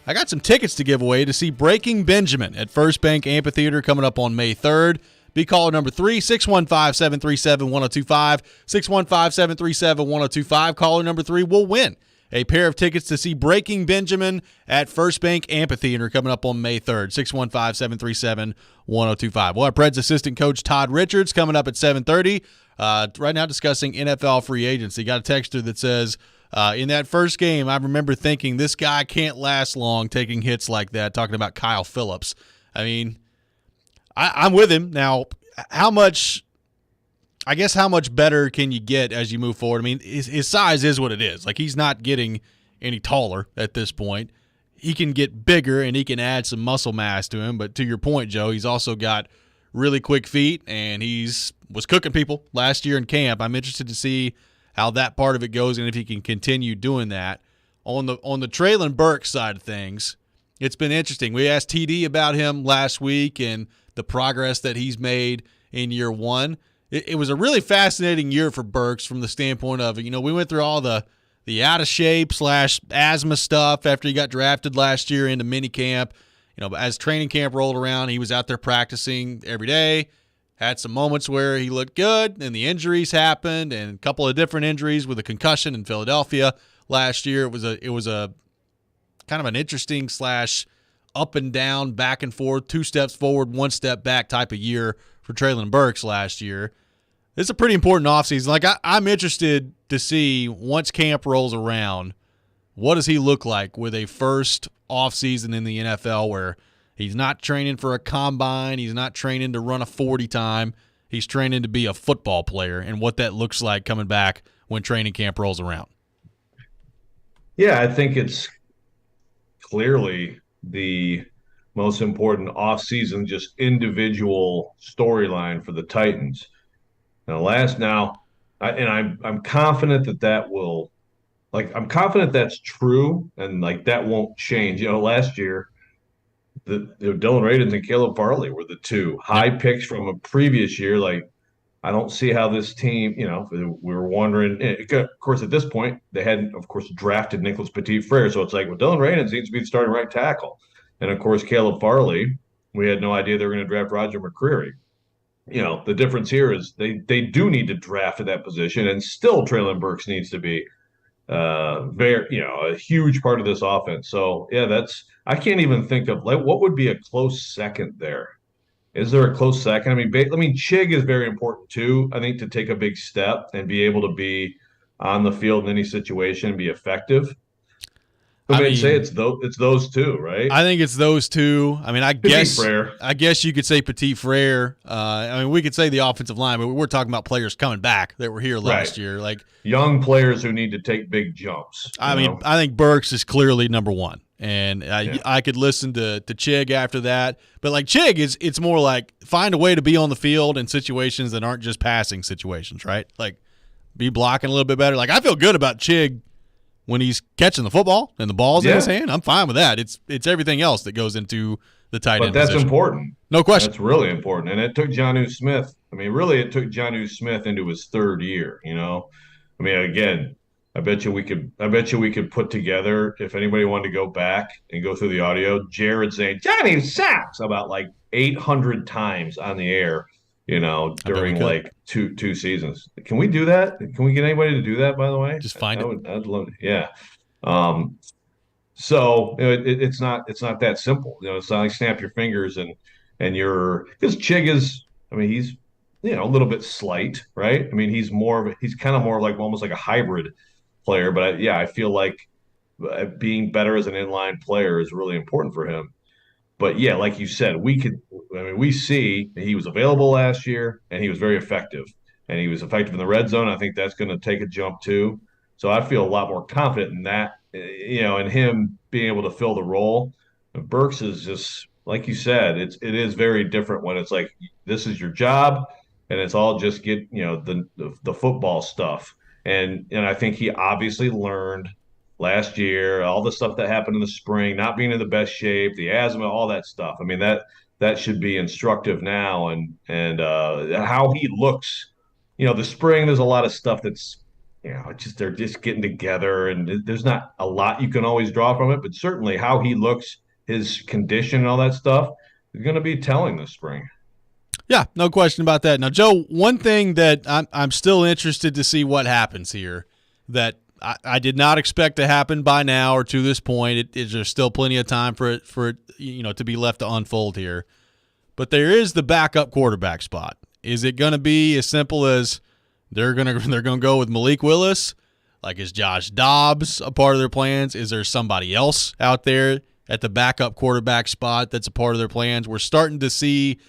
I got some tickets to give away to see Breaking Benjamin at First Bank Amphitheater coming up on May 3rd. Be caller number 3, 615-737-1025, 615-737-1025. Caller number 3 will win a pair of tickets to see Breaking Benjamin at First Bank Amphitheater coming up on May 3rd, 615-737-1025. We'll have Preds assistant coach Todd Richards coming up at 7:30. Right now discussing NFL free agency. Got a texter that says, in that first game, I remember thinking this guy can't last long taking hits like that, talking about Kyle Phillips. I mean, I'm with him. Now, how much better can you get as you move forward? I mean, his size is what it is. Like, he's not getting any taller at this point. He can get bigger, and he can add some muscle mass to him. But to your point, Joe, he's also got really quick feet, and was cooking people last year in camp. I'm interested to see how that part of it goes and if he can continue doing that. On the Treylon Burks side of things, it's been interesting. We asked TD about him last week and the progress that he's made in year one. It was a really fascinating year for Burks from the standpoint of, we went through all the out of shape / asthma stuff after he got drafted last year into minicamp. As training camp rolled around, he was out there practicing every day, had some moments where he looked good, and the injuries happened, and a couple of different injuries with a concussion in Philadelphia last year. It was a kind of an interesting / up and down, back and forth, 2 steps forward, 1 step back type of year for Treylon Burks last year. It's a pretty important offseason. Like, I'm interested to see, once camp rolls around, what does he look like with a first offseason in the NFL where he's not training for a combine, he's not training to run a 40 time, he's training to be a football player, and what that looks like coming back when training camp rolls around. Yeah, I think it's clearly the most important offseason, just individual storyline for the Titans. I'm confident that will, I'm confident that's true, and that won't change. Last year, Dylan Radins and Caleb Farley were the 2 high picks from a previous year. I don't see how this team, we were wondering. Of course, at this point, they hadn't, of course, drafted Nicholas Petit-Frere. So it's Dylan Radins needs to be the starting right tackle. And, of course, Caleb Farley, we had no idea they were going to draft Roger McCreary. The difference here is they do need to draft at that position, and still Treylon Burks needs to be a huge part of this offense. So, yeah, I can't even think of, what would be a close second there. Is there a close second? I mean, Chig is very important too, I think, to take a big step and be able to be on the field in any situation and be effective. I mean, say it's those two, right? I think it's those two. I mean, I guess you could say Petit Frere. I mean, we could say the offensive line, but we're talking about players coming back that were here last year, like young players who need to take big jumps. I mean, I think Burks is clearly number one, and I could listen to Chig after that. But like Chig it's more like find a way to be on the field in situations that aren't just passing situations, right? Like be blocking a little bit better. Like I feel good about Chig when he's catching the football and the ball's in his hand. I'm fine with that. It's everything else that goes into the tight end position. But that's important. No question. That's really important. And it took Jonnu Smith. I mean, really, it took Jonnu Smith into his third year. You know, I mean, again, I bet you we could put together, if anybody wanted to go back and go through the audio, Jared saying Johnny sucks about like 800 times on the air. You know, during like two seasons. Can we do that? Can we get anybody to do that? By the way, just find it. I'd love it. Yeah. So it's not that simple. You know, it's not like snap your fingers and you're because Chig is. I mean, he's a little bit slight, right? I mean, he's kind of more like almost like a hybrid player. But I feel like being better as an inline player is really important for him. But yeah, like you said, we see he was available last year and he was very effective and he was effective in the red zone. I think that's going to take a jump too. So I feel a lot more confident in that, and him being able to fill the role. And Burks is just, like you said, it is very different when it's like, this is your job and it's all just the football stuff. And I think he obviously learned last year, all the stuff that happened in the spring, not being in the best shape, the asthma, all that stuff. I mean, that should be instructive now, and how he looks. You know, the spring, there's a lot of stuff that's, they're just getting together, and there's not a lot you can always draw from it, but certainly how he looks, his condition, and all that stuff is going to be telling this spring. Yeah, no question about that. Now, Joe, one thing that I'm still interested to see what happens here that I did not expect to happen by now or to this point. There's still plenty of time for it to be left to unfold here. But there is the backup quarterback spot. Is it going to be as simple as they're going to go with Malik Willis? Like, is Josh Dobbs a part of their plans? Is there somebody else out there at the backup quarterback spot that's a part of their plans? We're starting to see,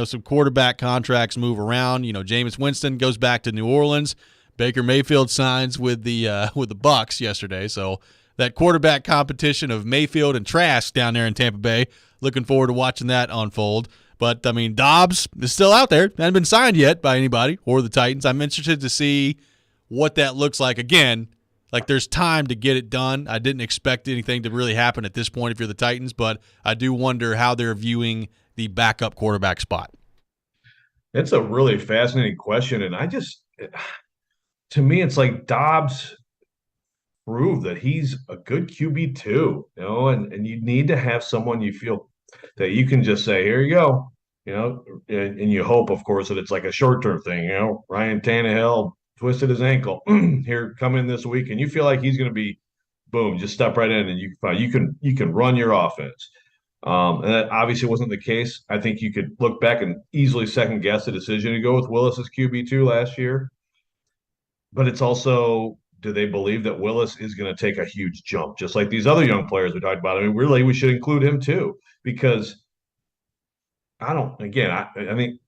some quarterback contracts move around. Jameis Winston goes back to New Orleans. Baker Mayfield signs with the Bucks yesterday, so that quarterback competition of Mayfield and Trask down there in Tampa Bay, looking forward to watching that unfold. But, I mean, Dobbs is still out there. Hasn't been signed yet by anybody or the Titans. I'm interested to see what that looks like. Again, like there's time to get it done. I didn't expect anything to really happen at this point if you're the Titans, but I do wonder how they're viewing the backup quarterback spot. It's a really fascinating question, and to me, it's like Dobbs proved that he's a good QB2, and you need to have someone you feel that you can just say, here you go, and you hope, of course, that it's like a short-term thing. Ryan Tannehill twisted his ankle here, come in this week, and you feel like he's going to be, boom, just step right in, and you can run your offense. And that obviously wasn't the case. I think you could look back and easily second guess the decision to go with Willis as QB2 last year. But it's also, do they believe that Willis is going to take a huge jump, just like these other young players we talked about? I mean, really, we should include him too, because I think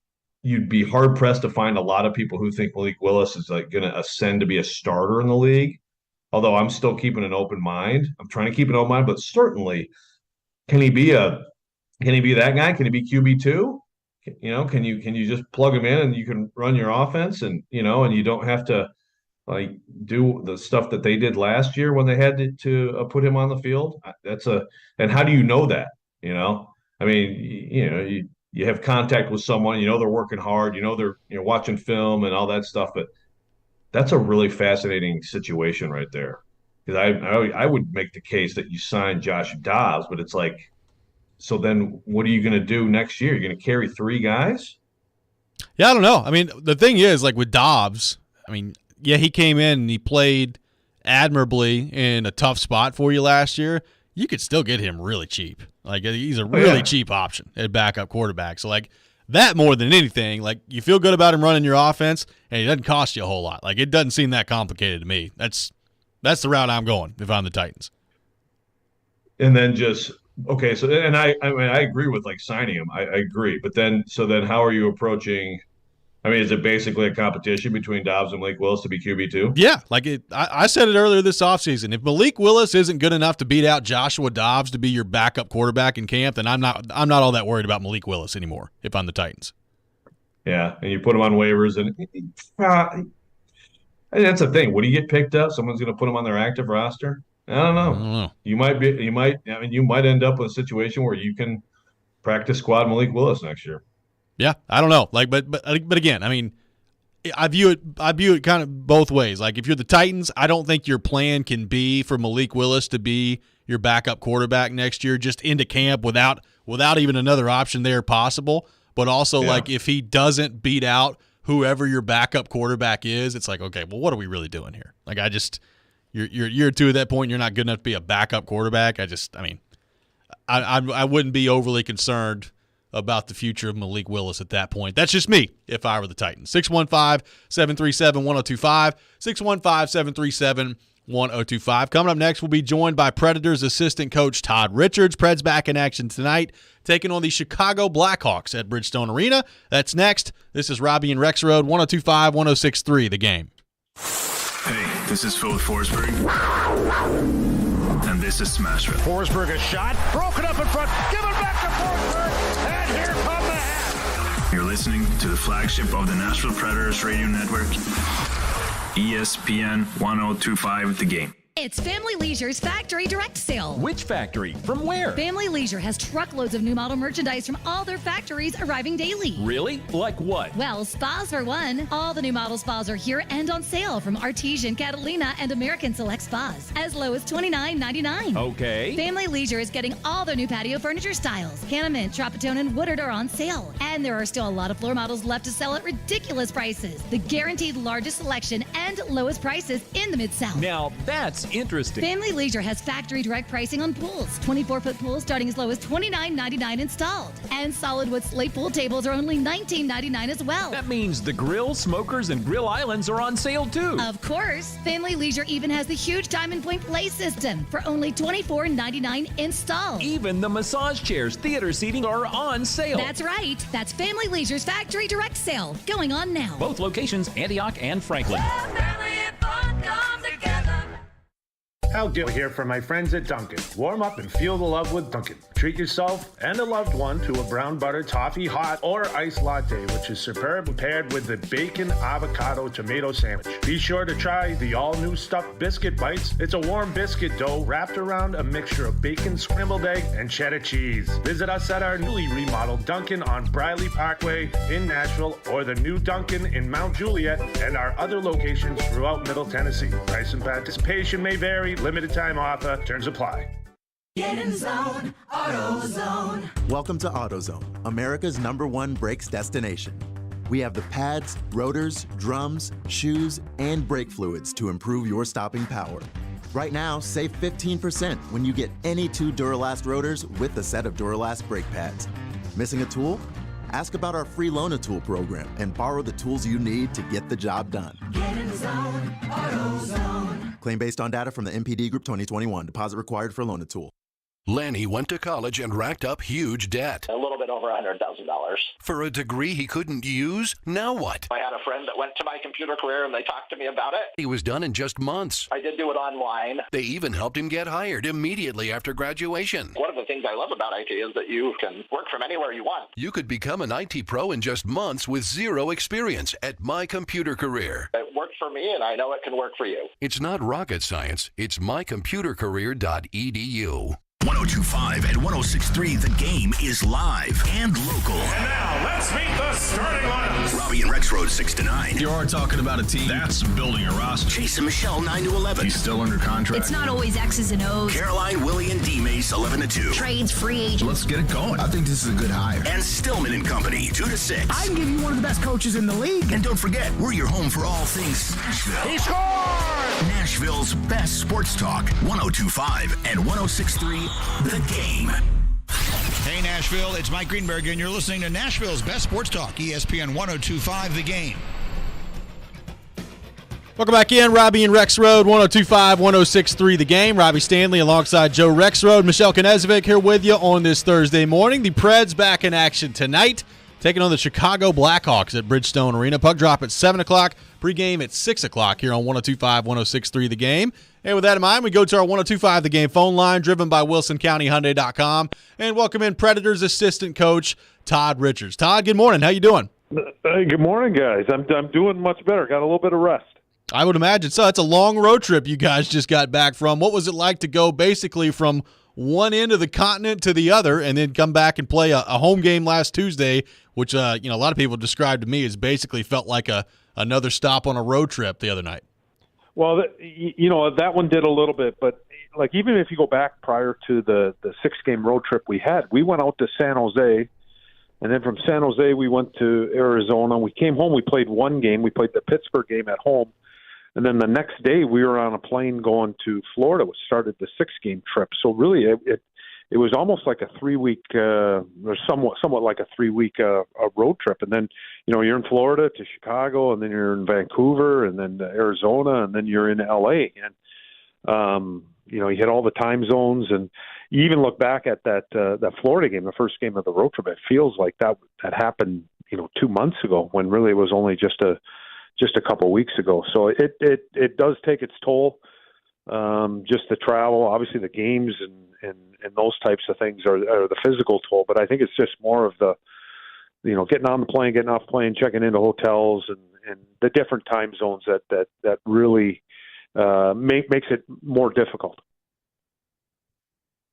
you'd be hard-pressed to find a lot of people who think Malik Willis is like going to ascend to be a starter in the league, although I'm still keeping an open mind. I'm trying to keep an open mind, but certainly, can he be that guy? Can he be QB2? Can you just plug him in and you can run your offense and you don't have to like do the stuff that they did last year when they had to put him on the field? And how do you know that? I mean, you have contact with someone, they're working hard, they're watching film and all that stuff, but that's a really fascinating situation right there. Because I would make the case that you sign Josh Dobbs, but it's like, so then what are you going to do next year? You're going to carry 3 guys? Yeah, I don't know. I mean, the thing is, like with Dobbs, I mean, yeah, he came in and he played admirably in a tough spot for you last year. You could still get him really cheap. Like, he's a really cheap option at backup quarterback. So, like, that more than anything, like, you feel good about him running your offense, and it doesn't cost you a whole lot. Like, it doesn't seem that complicated to me. That's the route I'm going if I'm the Titans. and then just okay. So and I mean I agree with like signing him. I agree, but then how are you approaching? I mean, is it basically a competition between Dobbs and Malik Willis to be QB2? Yeah, I said it earlier this offseason. If Malik Willis isn't good enough to beat out Joshua Dobbs to be your backup quarterback in camp, then I'm not all that worried about Malik Willis anymore if I'm the Titans. Yeah, and you put him on waivers, and that's the thing. When you get picked up, someone's going to put him on their active roster. I don't know. You might end up with a situation where you can practice squad Malik Willis next year. Yeah, I don't know. But again, I mean, I view it kind of both ways. Like if you're the Titans, I don't think your plan can be for Malik Willis to be your backup quarterback next year, just into camp without even another option there possible. But also, like if he doesn't beat out whoever your backup quarterback is, it's like, okay, well, what are we really doing here? Like you're two at that point. You're not good enough to be a backup quarterback. I wouldn't be overly concerned about the future of Malik Willis at that point. That's just me if I were the Titans. 615-737-1025, 615-737-1025. Coming up next, we'll be joined by Predators assistant coach Todd Richards. Preds back in action tonight, taking on the Chicago Blackhawks at Bridgestone Arena. That's next. This is Robby and Rexrode, 102.5, 106.3, The Game. Hey, this is Phil Forsberg. And this is Smashville. Forsberg a shot, broken up in front, give it back to Forsberg, and here come the Habs. You're listening to the flagship of the Nashville Predators radio network, ESPN 102.5 The Game. It's Family Leisure's Factory Direct Sale. Which factory? From where? Family Leisure has truckloads of new model merchandise from all their factories arriving daily. Really? Like what? Well, spas for one. All the new model spas are here and on sale from Artesian, Catalina, and American Select Spas. As low as $29.99. Okay. Family Leisure is getting all their new patio furniture styles. Hanneman, Tropitone, and Woodard are on sale. And there are still a lot of floor models left to sell at ridiculous prices. The guaranteed largest selection and lowest prices in the Mid-South. Now, that's interesting. Family Leisure has factory direct pricing on pools. 24-foot pools starting as low as $29.99 installed. And solid wood slate pool tables are only $19.99 as well. That means the grills, smokers, and grill islands are on sale too. Of course. Family Leisure even has the huge Diamond Point Play system for only $24.99 installed. Even the massage chairs, theater seating are on sale. That's right. That's Family Leisure's factory direct sale going on now. Both locations, Antioch and Franklin. Al Gill here from my friends at Dunkin'. Warm up and feel the love with Dunkin'. Treat yourself and a loved one to a brown butter toffee hot or iced latte, which is superb paired with the bacon avocado tomato sandwich. Be sure to try the all-new stuffed biscuit bites. It's a warm biscuit dough wrapped around a mixture of bacon, scrambled egg, and cheddar cheese. Visit us at our newly remodeled Dunkin' on Briley Parkway in Nashville or the new Dunkin' in Mount Juliet and our other locations throughout Middle Tennessee. Price and participation may vary. Limited time offer. Terms apply. Get in the zone. AutoZone. Welcome to AutoZone, America's #1 brakes destination. We have the pads, rotors, drums, shoes, and brake fluids to improve your stopping power. Right now, save 15% when you get any 2 Duralast rotors with a set of Duralast brake pads. Missing a tool? Ask about our free Loan-A-Tool program and borrow the tools you need to get the job done. Get in the zone. AutoZone. Claim based on data from the MPD Group 2021. Deposit required for Loan-A-Tool. Lanny went to college and racked up huge debt. A little bit over $100,000. For a degree he couldn't use? Now what? I had a friend that went to my computer career and they talked to me about it. He was done in just months. I did do it online. They even helped him get hired immediately after graduation. One of the things I love about IT is that you can work from anywhere you want. You could become an IT pro in just months with zero experience at My Computer Career. It worked for me and I know it can work for you. It's not rocket science. It's mycomputercareer.edu. 102.5 and 106.3 The Game is live and local. And now, let's meet the starting lineups. Robby and Rexrode 6 to 9. You are talking about a team that's building a roster. Chase and Michelle 9 to 11. He's still under contract. It's not always X's and O's. Caroline, Willie, and D-Mace 11 to 2. Trades, free agents. Let's get it going. I think this is a good hire. And Stillman and Company 2 to 6. I can give you one of the best coaches in the league. And don't forget, we're your home for all things Nashville. He scored! Nashville's best sports talk. 102.5 and 106.3 The Game. Hey Nashville, it's Mike Greenberg, and you're listening to Nashville's best sports talk, ESPN 102.5 The Game. Welcome back in. Robby and Rexrode, 102.5, 106.3 The Game. Robbie Stanley alongside Joe Rexrode. Michelle Knezovic here with you on this Thursday morning. The Preds back in action tonight, taking on the Chicago Blackhawks at Bridgestone Arena. Puck drop at 7 o'clock, pregame at 6 o'clock here on 102.5, 106.3 The Game. And with that in mind, we go to our 102.5 The Game phone line, driven by WilsonCountyHyundai.com, and welcome in Predators assistant coach Todd Richards. Todd, good morning. How you doing? Hey, good morning, guys. I'm doing much better. Got a little bit of rest. I would imagine so. It's a long road trip you guys just got back from. What was it like to go basically from one end of the continent to the other and then come back and play a home game last Tuesday, which a lot of people described to me as basically felt like another stop on a road trip the other night? Well, that one did a little bit, but like even if you go back prior to the 6-game road trip we had, we went out to San Jose, and then from San Jose we went to Arizona. We came home, we played one game. We played the Pittsburgh game at home. And then the next day, we were on a plane going to Florida, which started the 6-game trip. So really, it was almost like a 3-week, or somewhat like a 3-week road trip. And then, you're in Florida to Chicago, and then you're in Vancouver, and then to Arizona, and then you're in LA. And you hit all the time zones, and you even look back at that Florida game, the first game of the road trip. It feels like that happened, 2 months ago, when really it was only just a couple of weeks ago. So it does take its toll. Just the travel, obviously the games and those types of things are the physical toll. But I think it's just more of the, getting on the plane, getting off the plane, checking into hotels and the different time zones that really makes it more difficult.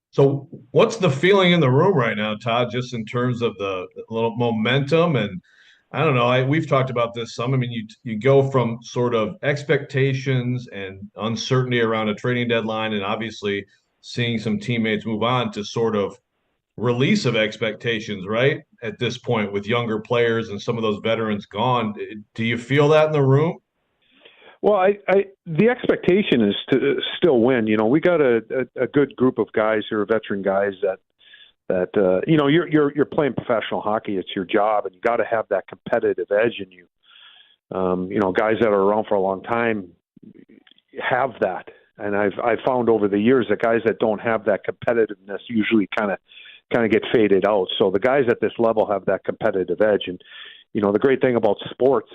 So what's the feeling in the room right now, Todd, just in terms of the little momentum? And I don't know. We've talked about this some. I mean, you go from sort of expectations and uncertainty around a trading deadline, and obviously seeing some teammates move on, to sort of release of expectations, right? At this point, with younger players and some of those veterans gone, do you feel that in the room? Well, the expectation is to still win. We got a good group of guys who are veteran guys that you're playing professional hockey. It's your job, and you got to have that competitive edge in you. Guys that are around for a long time have that, and I've found over the years that guys that don't have that competitiveness usually kind of get faded out. So the guys at this level have that competitive edge, and the great thing about sports,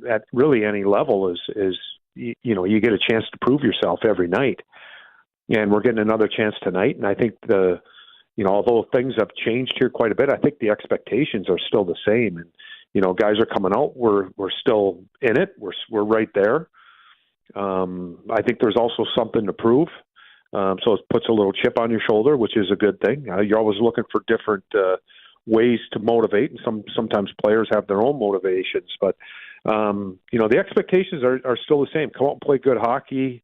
at really any level is you get a chance to prove yourself every night, and we're getting another chance tonight. And I think although things have changed here quite a bit, I think the expectations are still the same. And, guys are coming out. We're still in it. We're right there. I think there's also something to prove. So it puts a little chip on your shoulder, which is a good thing. You're always looking for different ways to motivate, and sometimes players have their own motivations. But, the expectations are still the same. Come out and play good hockey.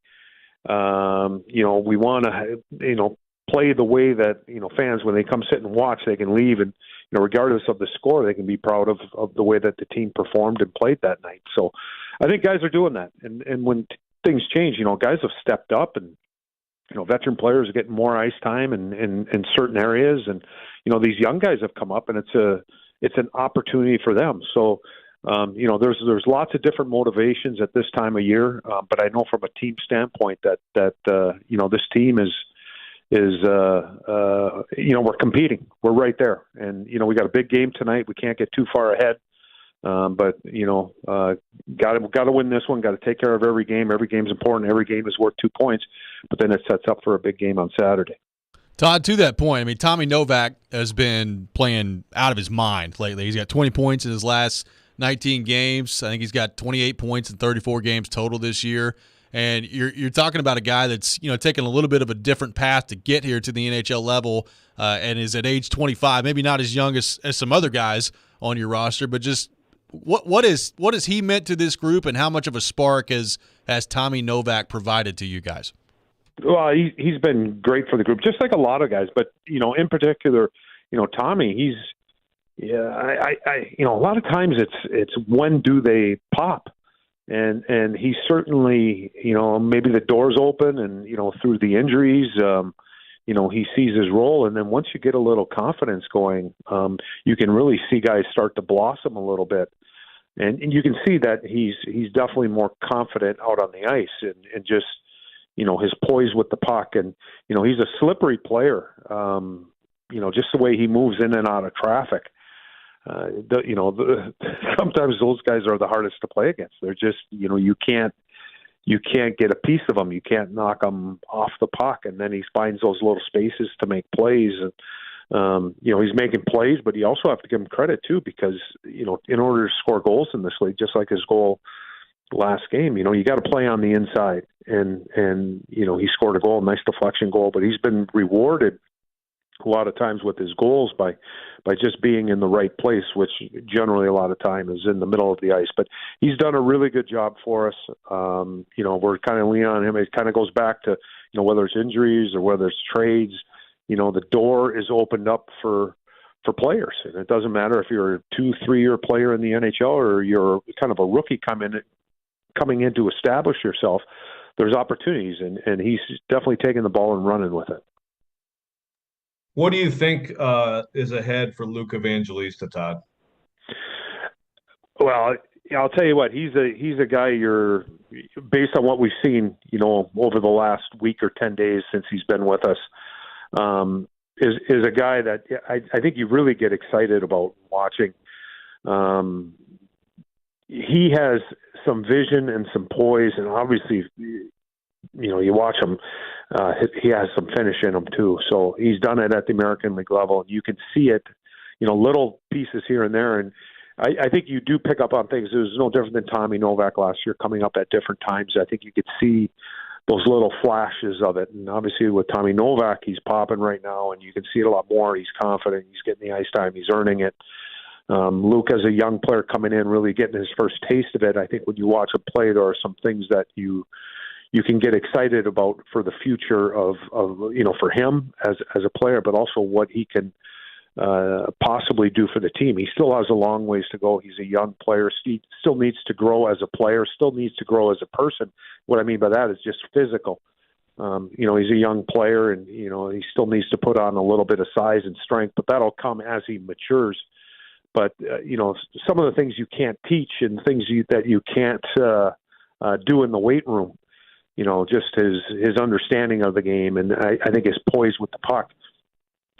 We want to, play the way that fans, when they come sit and watch, they can leave and regardless of the score, they can be proud of the way that the team performed and played that night. So I think guys are doing that, and when things change, guys have stepped up, and veteran players are getting more ice time in certain areas, and these young guys have come up, and it's an opportunity for them. So there's lots of different motivations at this time of year, but I know from a team standpoint that this team is we're competing. We're right there. And, we got a big game tonight. We can't get too far ahead. But got to win this one. Got to take care of every game. Every game's important. Every game is worth 2 points. But then it sets up for a big game on Saturday. Todd, to that point, I mean, Tommy Novak has been playing out of his mind lately. He's got 20 points in his last 19 games. I think he's got 28 points in 34 games total this year. And you're talking about a guy that's taking a little bit of a different path to get here to the NHL level, and is at age 25, maybe not as young as some other guys on your roster, but just what has he meant to this group, and how much of a spark has Tommy Novak provided to you guys? Well, he's been great for the group, just like a lot of guys. But in particular, Tommy, a lot of times it's when do they pop. And he certainly, maybe the door's open, and, through the injuries, he sees his role. And then once you get a little confidence going, you can really see guys start to blossom a little bit. And you can see that he's definitely more confident out on the ice and just, his poise with the puck. And, he's a slippery player, just the way he moves in and out of traffic. Sometimes those guys are the hardest to play against. They're just, you can't get a piece of them. You can't knock them off the puck. And then he finds those little spaces to make plays. And, he's making plays, but you also have to give him credit too, because, in order to score goals in this league, just like his goal last game, you got to play on the inside. And he scored a goal, a nice deflection goal, but he's been rewarded a lot of times with his goals by just being in the right place, which generally a lot of time is in the middle of the ice. But he's done a really good job for us. We're kind of leaning on him. It kind of goes back to, whether it's injuries or whether it's trades, the door is opened up for players. And it doesn't matter if you're a 2-3 year player in the NHL or you're kind of a rookie coming in to establish yourself. There's opportunities, and he's definitely taking the ball and running with it. What do you think is ahead for Luke Evangelista, Todd? Well, I'll tell you what, he's a guy based on what we've seen, over the last week or 10 days since he's been with us, is a guy that I think you really get excited about watching. He has some vision and some poise, and obviously, you watch him, he has some finish in him too. So he's done it at the American League level, and you can see it, little pieces here and there. And I think you do pick up on things. It was no different than Tommy Novak last year, coming up at different times. I think you could see those little flashes of it. And obviously with Tommy Novak, he's popping right now, and you can see it a lot more. He's confident. He's getting the ice time. He's earning it. Luke, as a young player coming in, really getting his first taste of it, I think when you watch him play, there are some things that you can get excited about for the future of for him as a player, but also what he can possibly do for the team. He still has a long ways to go. He's a young player. He still needs to grow as a player, still needs to grow as a person. What I mean by that is just physical. He's a young player, and, he still needs to put on a little bit of size and strength, but that'll come as he matures. But, some of the things you can't teach and things that you can't do in the weight room, just his understanding of the game. And I think his poise with the puck,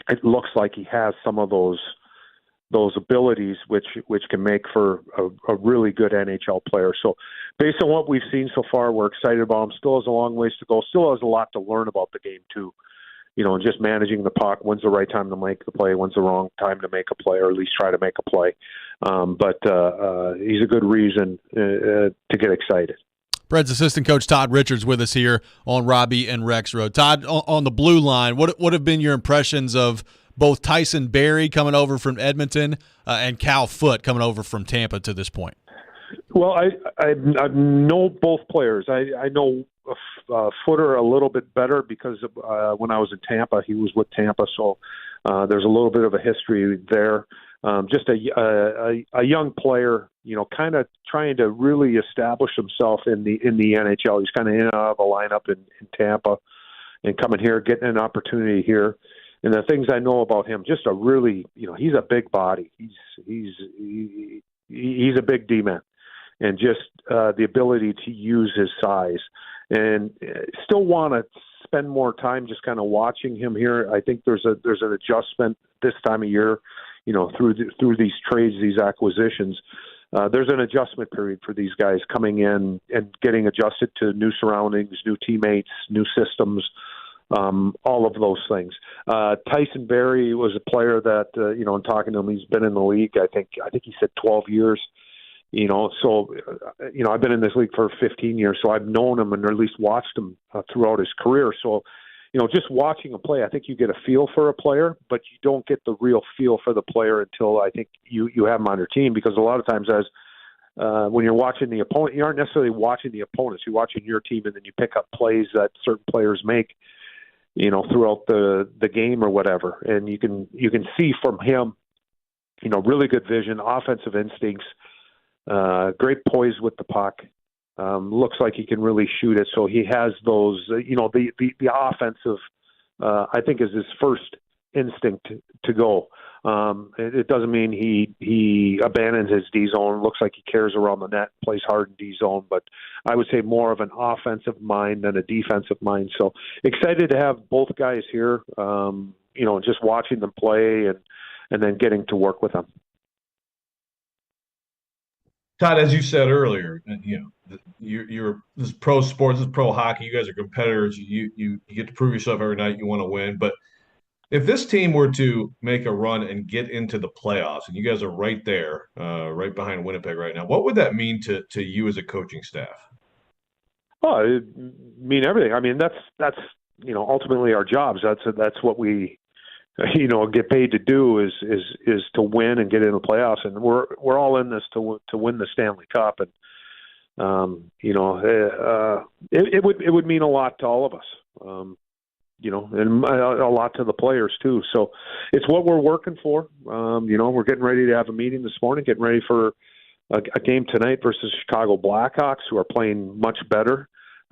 it looks like he has some of those abilities which can make for a really good NHL player. So based on what we've seen so far, we're excited about him. Still has a long ways to go. Still has a lot to learn about the game too. And just managing the puck. When's the right time to make the play? When's the wrong time to make a play, or at least try to make a play? But he's a good reason to get excited. Preds assistant coach Todd Richards with us here on Robby and Rexrode. Todd, on the blue line, what have been your impressions of both Tyson Barrie coming over from Edmonton and Cal Foote coming over from Tampa to this point? Well, I know both players. I know Footer a little bit better because when I was in Tampa, he was with Tampa, so there's a little bit of a history there. Just a young player, kind of trying to really establish himself in the NHL. He's kind of in and out of the lineup in Tampa, and coming here, getting an opportunity here. And the things I know about him, just a really, he's a big body. He's a big D-man, and just the ability to use his size. And still want to spend more time just kind of watching him here. I think there's an adjustment this time of year, through these trades, these acquisitions. There's an adjustment period for these guys coming in and getting adjusted to new surroundings, new teammates, new systems, all of those things. Tyson Barrie was a player that, in talking to him, he's been in the league, I think he said 12 years. So, I've been in this league for 15 years, so I've known him and at least watched him throughout his career. So, just watching him play, I think you get a feel for a player, but you don't get the real feel for the player until I think you have him on your team, because a lot of times when you're watching the opponent, you aren't necessarily watching the opponents. You're watching your team, and then you pick up plays that certain players make, throughout the game or whatever. And you can see from him, really good vision, offensive instincts, great poise with the puck. Looks like he can really shoot it. So he has those, the offensive, I think is his first instinct to go. It doesn't mean he abandons his D zone. Looks like he cares around the net, plays hard in D zone, but I would say more of an offensive mind than a defensive mind. So excited to have both guys here. Just watching them play and then getting to work with them. Todd, as you said earlier, you're this is pro sports, this is pro hockey. You guys are competitors. You get to prove yourself every night. You want to win, but if this team were to make a run and get into the playoffs, and you guys are right there, right behind Winnipeg right now, what would that mean to you as a coaching staff? Oh, it mean everything. I mean, that's ultimately our jobs. That's what we get paid to do is to win and get into the playoffs, and we're all in this to win the Stanley Cup, and it would mean a lot to all of us. And a lot to the players too. So it's what we're working for. We're getting ready to have a meeting this morning, getting ready for a game tonight versus Chicago Blackhawks, who are playing much better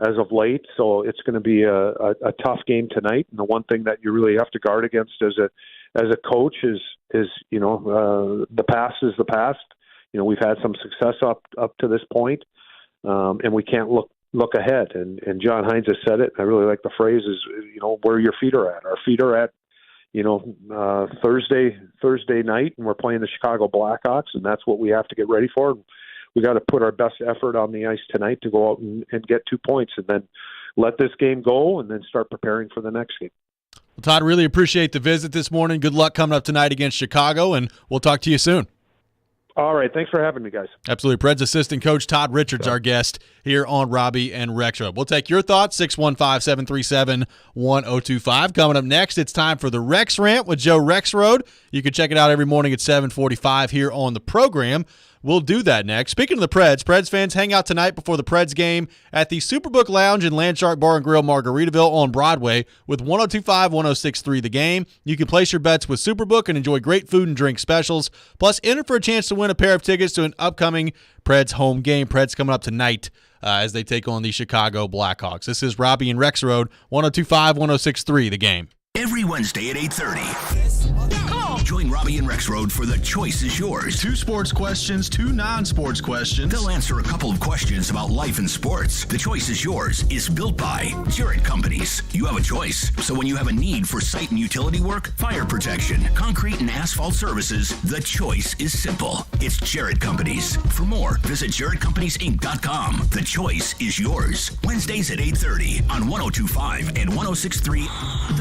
as of late. So it's going to be a tough game tonight. And the one thing that you really have to guard against as a coach is the past is the past. We've had some success up to this point, and we can't look ahead. And John Hines has said it. I really like the phrase is, where your feet are at. Our feet are at, Thursday night, and we're playing the Chicago Blackhawks, and that's what we have to get ready for. We got to put our best effort on the ice tonight to go out and get 2 points, and then let this game go, and then start preparing for the next game. Well, Todd, really appreciate the visit this morning. Good luck coming up tonight against Chicago, and we'll talk to you soon. All right. Thanks for having me, guys. Absolutely. Preds assistant coach Todd Richards, our guest here on Robby and Rexrode. We'll take your thoughts, 615-737-1025. Coming up next, it's time for the Rex Rant with Joe Rexrode. You can check it out every morning at 7:45 here on the program. We'll do that next. Speaking of the Preds fans, hang out tonight before the Preds game at the Superbook Lounge in Landshark Bar and Grill, Margaritaville on Broadway with 102.5, 106.3 The Game. You can place your bets with Superbook and enjoy great food and drink specials. Plus, enter for a chance to win a pair of tickets to an upcoming Preds home game. Preds coming up tonight as they take on the Chicago Blackhawks. This is Robby and Rexrode, 102.5, 106.3 The Game. Every Wednesday at 8:30. Join Robby and Rexrode for The Choice is Yours. 2 sports questions, 2 non-sports questions. They'll answer a couple of questions about life and sports. The Choice is Yours is built by Jarrett Companies. You have a choice. So when you have a need for site and utility work, fire protection, concrete and asphalt services, the choice is simple. It's Jarrett Companies. For more, visit JarrettCompaniesInc.com. The Choice is Yours. Wednesdays at 8:30 on 102.5 and 106.3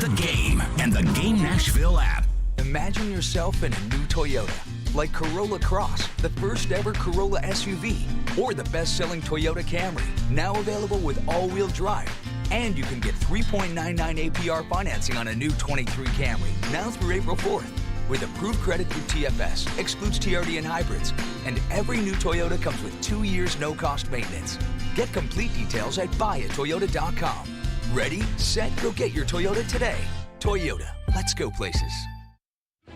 The Game and the Game Nashville app. Imagine yourself in a new Toyota, like Corolla Cross, the first ever Corolla SUV, or the best-selling Toyota Camry, now available with all-wheel drive. And you can get 3.99 APR financing on a new 23 Camry, now through April 4th. With approved credit through TFS, excludes TRD and hybrids. And every new Toyota comes with 2 years no-cost maintenance. Get complete details at buyatoyota.com. Ready, set, go get your Toyota today. Toyota, let's go places.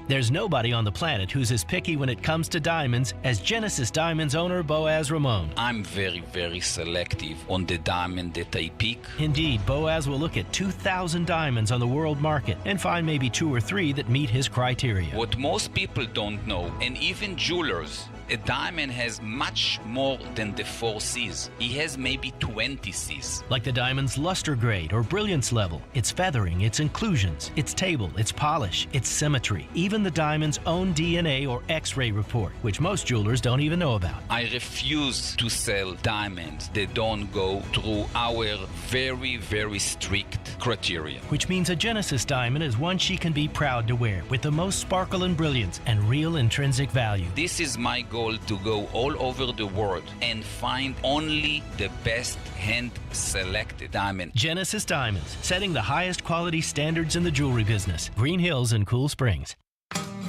There's nobody on the planet who's as picky when it comes to diamonds as Genesis Diamonds owner Boaz Ramon. I'm very, very selective on the diamond that I pick. Indeed, Boaz will look at 2,000 diamonds on the world market and find maybe 2 or 3 that meet his criteria. What most people don't know, and even jewelers, a diamond has much more than the 4 C's. He has maybe 20 C's. Like the diamond's luster grade or brilliance level, its feathering, its inclusions, its table, its polish, its symmetry, even the diamond's own DNA or X-ray report, which most jewelers don't even know about. I refuse to sell diamonds that don't go through our very, very strict criteria. Which means a Genesis diamond is one she can be proud to wear, with the most sparkle and brilliance and real intrinsic value. This is my goal, to go all over the world and find only the best hand-selected diamond. Genesis Diamonds, setting the highest quality standards in the jewelry business. Green Hills and Cool Springs.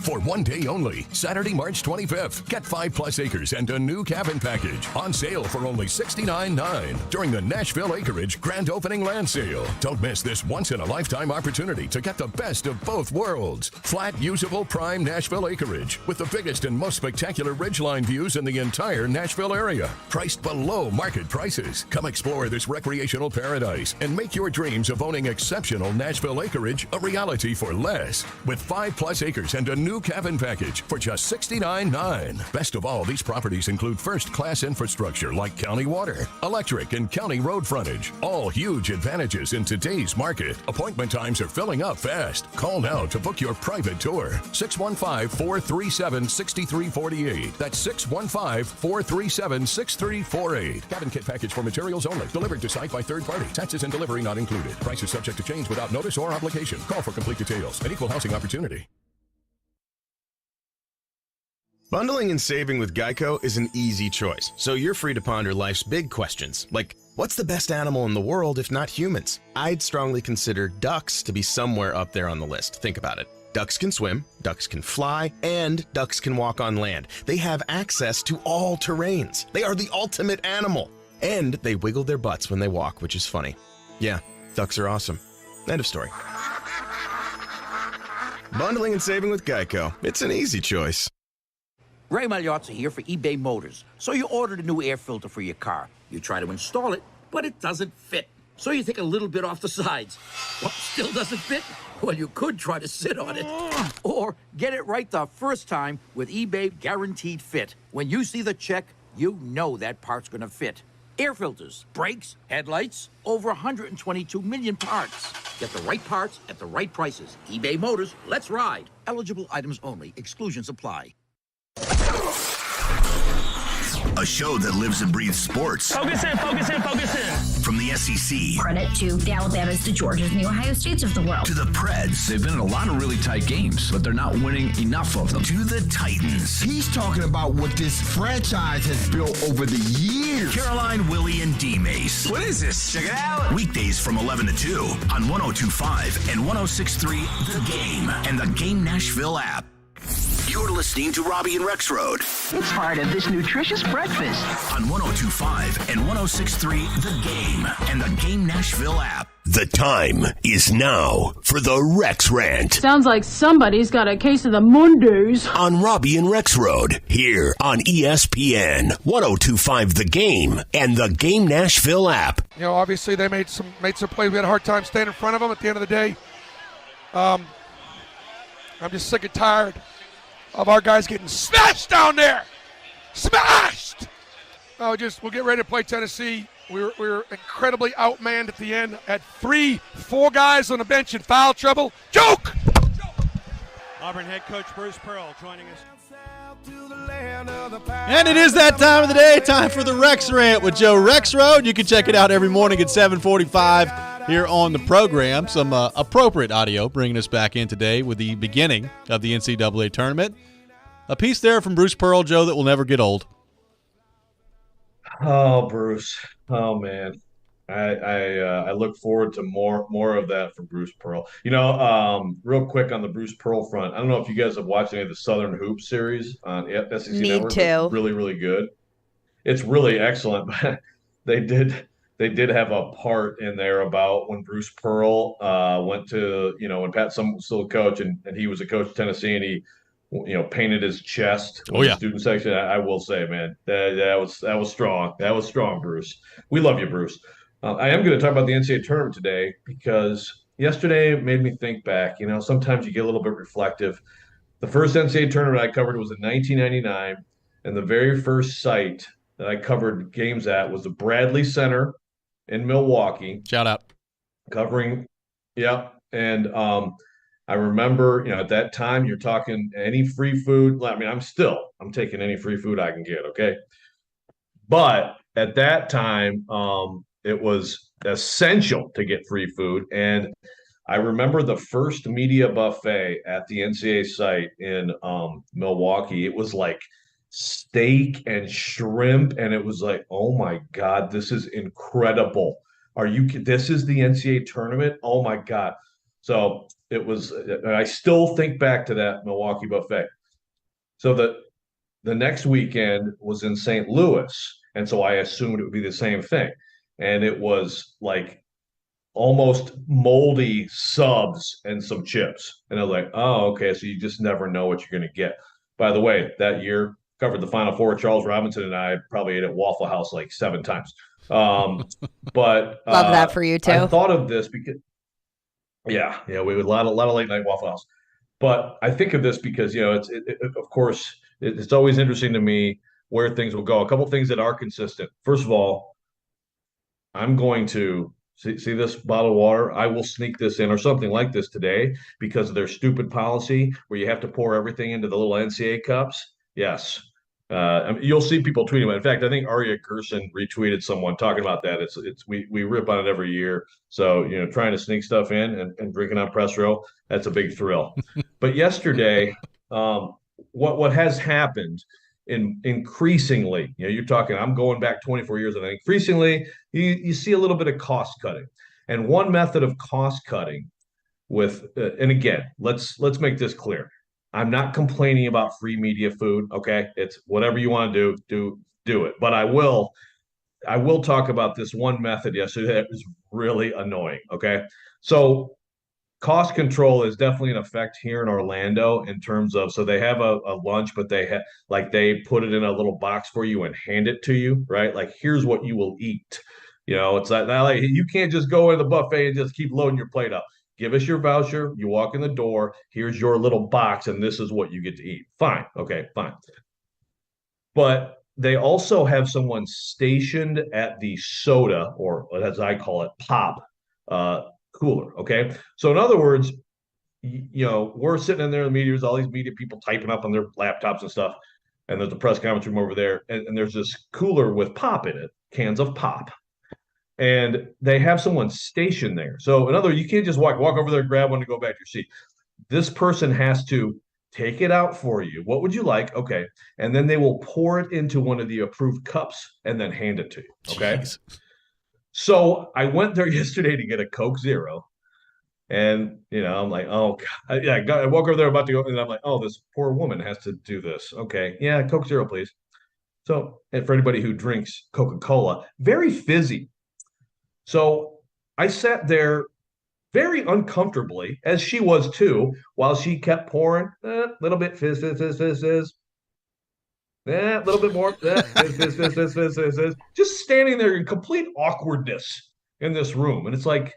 For one day only, Saturday, March 25th, get 5+ acres and a new cabin package on sale for only $69.9 during the Nashville Acreage Grand Opening Land Sale. Don't miss this once-in-a-lifetime opportunity to get the best of both worlds. Flat, usable, prime Nashville acreage with the biggest and most spectacular ridgeline views in the entire Nashville area. Priced below market prices. Come explore this recreational paradise and make your dreams of owning exceptional Nashville acreage a reality for less. With 5+ acres and a new cabin package for just $69.9. Best of all, these properties include first-class infrastructure like county water, electric, and county road frontage. All huge advantages in today's market. Appointment times are filling up fast. Call now to book your private tour. 615-437-6348. That's 615-437-6348. Cabin kit package for materials only. Delivered to site by third party. Taxes and delivery not included. Price is subject to change without notice or obligation. Call for complete details. An equal housing opportunity. Bundling and saving with Geico is an easy choice, so you're free to ponder life's big questions, like, what's the best animal in the world if not humans? I'd strongly consider ducks to be somewhere up there on the list. Think about it. Ducks can swim, ducks can fly, and ducks can walk on land. They have access to all terrains. They are the ultimate animal. And they wiggle their butts when they walk, which is funny. Yeah, ducks are awesome. End of story. Bundling and saving with Geico. It's an easy choice. Ray Magliozzi here for eBay Motors. So you ordered a new air filter for your car. You try to install it, but it doesn't fit. So you take a little bit off the sides. What, still doesn't fit? Well, you could try to sit on it. Or get it right the first time with eBay Guaranteed Fit. When you see the check, you know that part's gonna fit. Air filters, brakes, headlights, over 122 million parts. Get the right parts at the right prices. eBay Motors, let's ride. Eligible items only. Exclusions apply. A show that lives and breathes sports. Focus in, focus in, focus in. From the SEC. Credit to the Alabamas, the Georgias, and the Ohio States of the world. To the Preds. They've been in a lot of really tight games, but they're not winning enough of them. To the Titans. He's talking about what this franchise has built over the years. Caroline, Willie, and D-Mace. What is this? Check it out. Weekdays from 11 to 2 on 102.5 and 106.3 The Game and the Game Nashville app. You're listening to Robby and Rexrode. It's part of this nutritious breakfast. On 102.5 and 106.3 The Game and the Game Nashville app. The time is now for the Rex Rant. Sounds like somebody's got a case of the Mondays. On Robby and Rexrode, here on ESPN, 102.5 The Game and the Game Nashville app. You know, obviously they made some plays. We had a hard time staying in front of them at the end of the day. I'm just sick and tired of our guys getting smashed down there. Smashed! We'll get ready to play Tennessee. We were incredibly outmanned at the end. Had 4 guys on the bench in foul trouble. Joke! Auburn head coach Bruce Pearl joining us. And it is that time of the day, time for the Rex Rant with Joe Rexrode. You can check it out every morning at 7:45 here on the program. Some appropriate audio bringing us back in today with the beginning of the NCAA tournament. A piece there from Bruce Pearl, Joe, that will never get old. Oh, Bruce. Oh, man. I look forward to more of that from Bruce Pearl. You know, real quick on the Bruce Pearl front, I don't know if you guys have watched any of the Southern Hoops series on SEC Network. Too. It's really, really good. It's really excellent. But they did have a part in there about when Bruce Pearl went to, when Pat Summitt was still a coach and he was a coach at Tennessee and he, painted his chest in the student section. I will say, man, that was strong. That was strong, Bruce. We love you, Bruce. I am going to talk about the NCAA tournament today because yesterday made me think back. Sometimes you get a little bit reflective. The first NCAA tournament I covered was in 1999, and the very first site that I covered games at was the Bradley Center in Milwaukee. Shout out. Covering, yeah. And I remember, at that time, you're talking any free food. I mean, I'm taking any free food I can get, okay? But at that time, it was essential to get free food. And I remember the first media buffet at the NCAA site in Milwaukee. It was like steak and shrimp. And it was like, oh, my God, this is incredible. This is the NCAA tournament? Oh, my God. So I still think back to that Milwaukee buffet. So the next weekend was in St. Louis, and so I assumed it would be the same thing. And it was like almost moldy subs and some chips. And I was like, oh, okay, so you just never know what you're going to get. By the way, that year covered the Final Four. Charles Robinson and I probably ate at Waffle House like 7 times. But love that for you too. I thought of this because we had a lot of late night Waffle House. But I think of this because of course it's always interesting to me where things will go. A couple things that are consistent. First of all, I'm going to see this bottle of water. I will sneak this in or something like this today because of their stupid policy where you have to pour everything into the little NCAA cups. Yes. You'll see people tweeting about it. In fact, I think Arya Gerson retweeted someone talking about that. We rip on it every year. So, trying to sneak stuff in and drinking on press row, that's a big thrill. But yesterday, what has happened increasingly, you're talking, I'm going back 24 years, and increasingly you see a little bit of cost cutting. And one method of cost cutting and again, let's make this clear. I'm not complaining about free media food. Okay. It's whatever you want to do it. But I will talk about this one method yesterday that was really annoying. Okay. So cost control is definitely in effect here in Orlando in terms of, so they have a lunch, but they put it in a little box for you and hand it to you, right? Like, here's what you will eat. It's like you can't just go in the buffet and just keep loading your plate up. Give us your voucher. You walk in the door. Here's your little box, and this is what you get to eat. Fine. Okay, fine. But they also have someone stationed at the soda, or as I call it, pop cooler. Okay. So in other words, we're sitting in there in the media, there's all these media people typing up on their laptops and stuff. And there's a press conference room over there. And there's this cooler with pop in it, cans of pop. And they have someone stationed there. So in other words, you can't just walk over there, grab one, and go back to your seat. This person has to take it out for you. What would you like? Okay. And then they will pour it into one of the approved cups and then hand it to you. Okay. Jeez. So I went there yesterday to get a Coke Zero. And, I'm like, oh, God. Yeah, I walk over there about to go. And I'm like, oh, this poor woman has to do this. Okay. Yeah. Coke Zero, please. So, and for anybody who drinks Coca-Cola, very fizzy. So I sat there very uncomfortably, as she was too, while she kept pouring a little bit fizz, fizz, fizz, fizz, fizz. A little bit more. Fizz, fizz, fizz, fizz, fizz, fizz, fizz. Just standing there in complete awkwardness in this room. And it's like,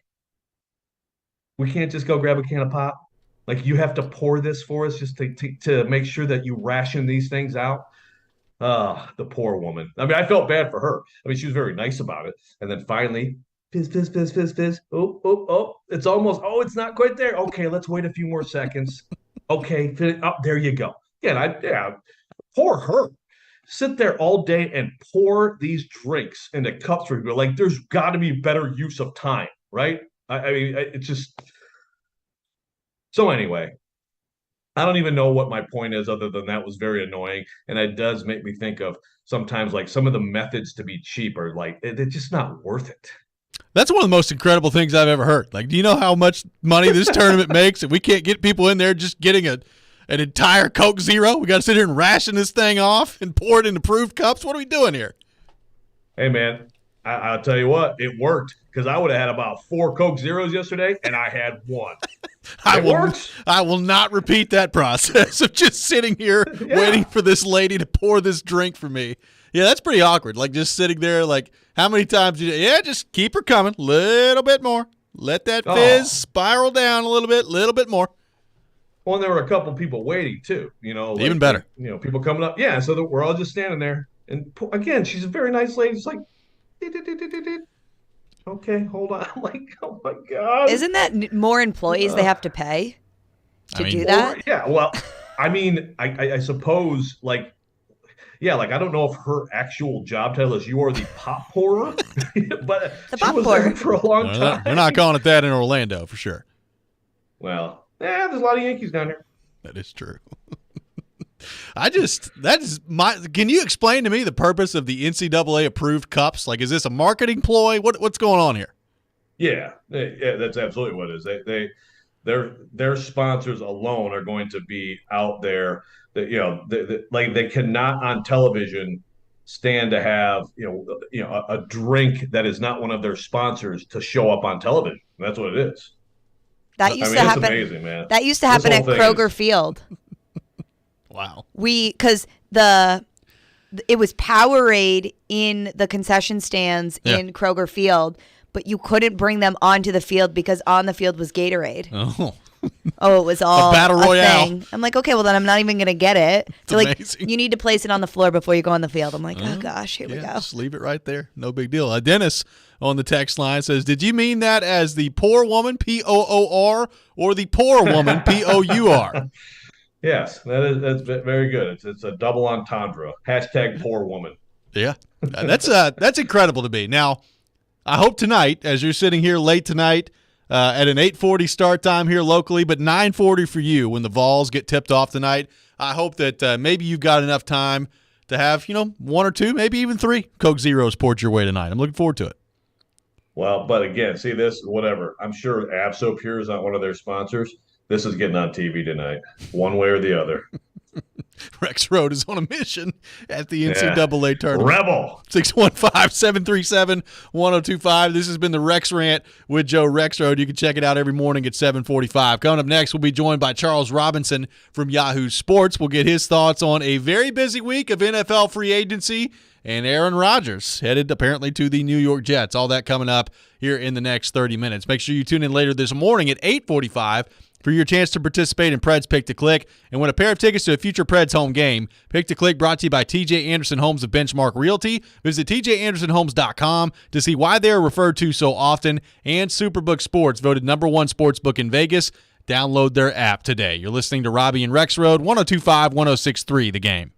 we can't just go grab a can of pop. Like, you have to pour this for us just to make sure that you ration these things out. The poor woman. I mean, I felt bad for her. I mean, she was very nice about it. And then finally, fizz, fizz, fizz, fizz, fizz. Oh, it's almost, it's not quite there. Okay, let's wait a few more seconds. Okay, there you go. Yeah, poor her. Sit there all day and pour these drinks into cups for people. Like, there's got to be better use of time, right? I mean, it's just. So anyway, I don't even know what my point is other than that was very annoying. And it does make me think of sometimes, like, some of the methods to be cheap are like, they're just not worth it. That's one of the most incredible things I've ever heard. Like, do you know how much money this tournament makes? If we can't get people in there just getting an entire Coke Zero, we got to sit here and ration this thing off and pour it in approved cups. What are we doing here? Hey, man, I'll tell you what, it worked because I would have had about 4 Coke Zeros yesterday, and I had 1. I will not repeat that process of just sitting here waiting for this lady to pour this drink for me. Yeah, that's pretty awkward. Like, just sitting there, like, how many times just keep her coming. Little bit more. Let that fizz spiral down a little bit more. Well, and there were a couple people waiting, too. Even better. People coming up. Yeah, so we're all just standing there. And, again, she's a very nice lady. It's like, okay, hold on. I'm like, oh, my God. Isn't that more employees they have to pay to do that? Yeah, well, I mean, I suppose, like, yeah, like, I don't know if her actual job title is you are the pop pourer, but she was there for a long time. They're not calling it that in Orlando for sure. Well, there's a lot of Yankees down there. That is true. Can you explain to me the purpose of the NCAA approved cups? Like, is this a marketing ploy? What's going on here? Yeah, that's absolutely what it is. their sponsors alone are going to be out there. That like they cannot on television stand to have a drink that is not one of their sponsors to show up on television. That's what it is. That used to happen. It's amazing, man. That used to happen at Kroger Field. Wow. Because it was Powerade in the concession stands in Kroger Field, but you couldn't bring them onto the field because on the field was Gatorade. Oh, it was all a battle royale. Thing. I'm like, okay, well then I'm not even gonna get it. So amazing. You need to place it on the floor before you go on the field. I'm like, oh gosh, here we go. Just leave it right there. No big deal. Dennis on the text line says, "Did you mean that as the poor woman P-O-O-R or the poor woman P-O-U-R?" Yes, that's very good. It's a double entendre. # poor woman. Yeah, that's incredible to me. Now, I hope tonight, as you're sitting here late tonight at an 8:40 start time here locally, but 9:40 for you when the Vols get tipped off tonight, I hope that maybe you've got enough time to have, one or two, maybe even 3 Coke Zeros poured your way tonight. I'm looking forward to it. Well, but again, see this, whatever. I'm sure AbsoPure is not one of their sponsors. This is getting on TV tonight, one way or the other. Rexrode is on a mission at the NCAA tournament. Rebel. 615-737-1025. This has been the Rex Rant with Joe Rexrode. You can check it out every morning at 7:45. Coming up next, we'll be joined by Charles Robinson from Yahoo Sports. We'll get his thoughts on a very busy week of NFL free agency and Aaron Rodgers headed apparently to the New York Jets. All that coming up here in the next 30 minutes. Make sure you tune in later this morning at 8:45 for your chance to participate in Preds Pick to Click and win a pair of tickets to a future Preds home game. Pick to Click brought to you by TJ Anderson Homes of Benchmark Realty. Visit tjandersonhomes.com to see why they are referred to so often. And Superbook Sports, voted #1 sportsbook in Vegas. Download their app today. You're listening to Robby and Rexrode, 102.5, 106.3 The Game.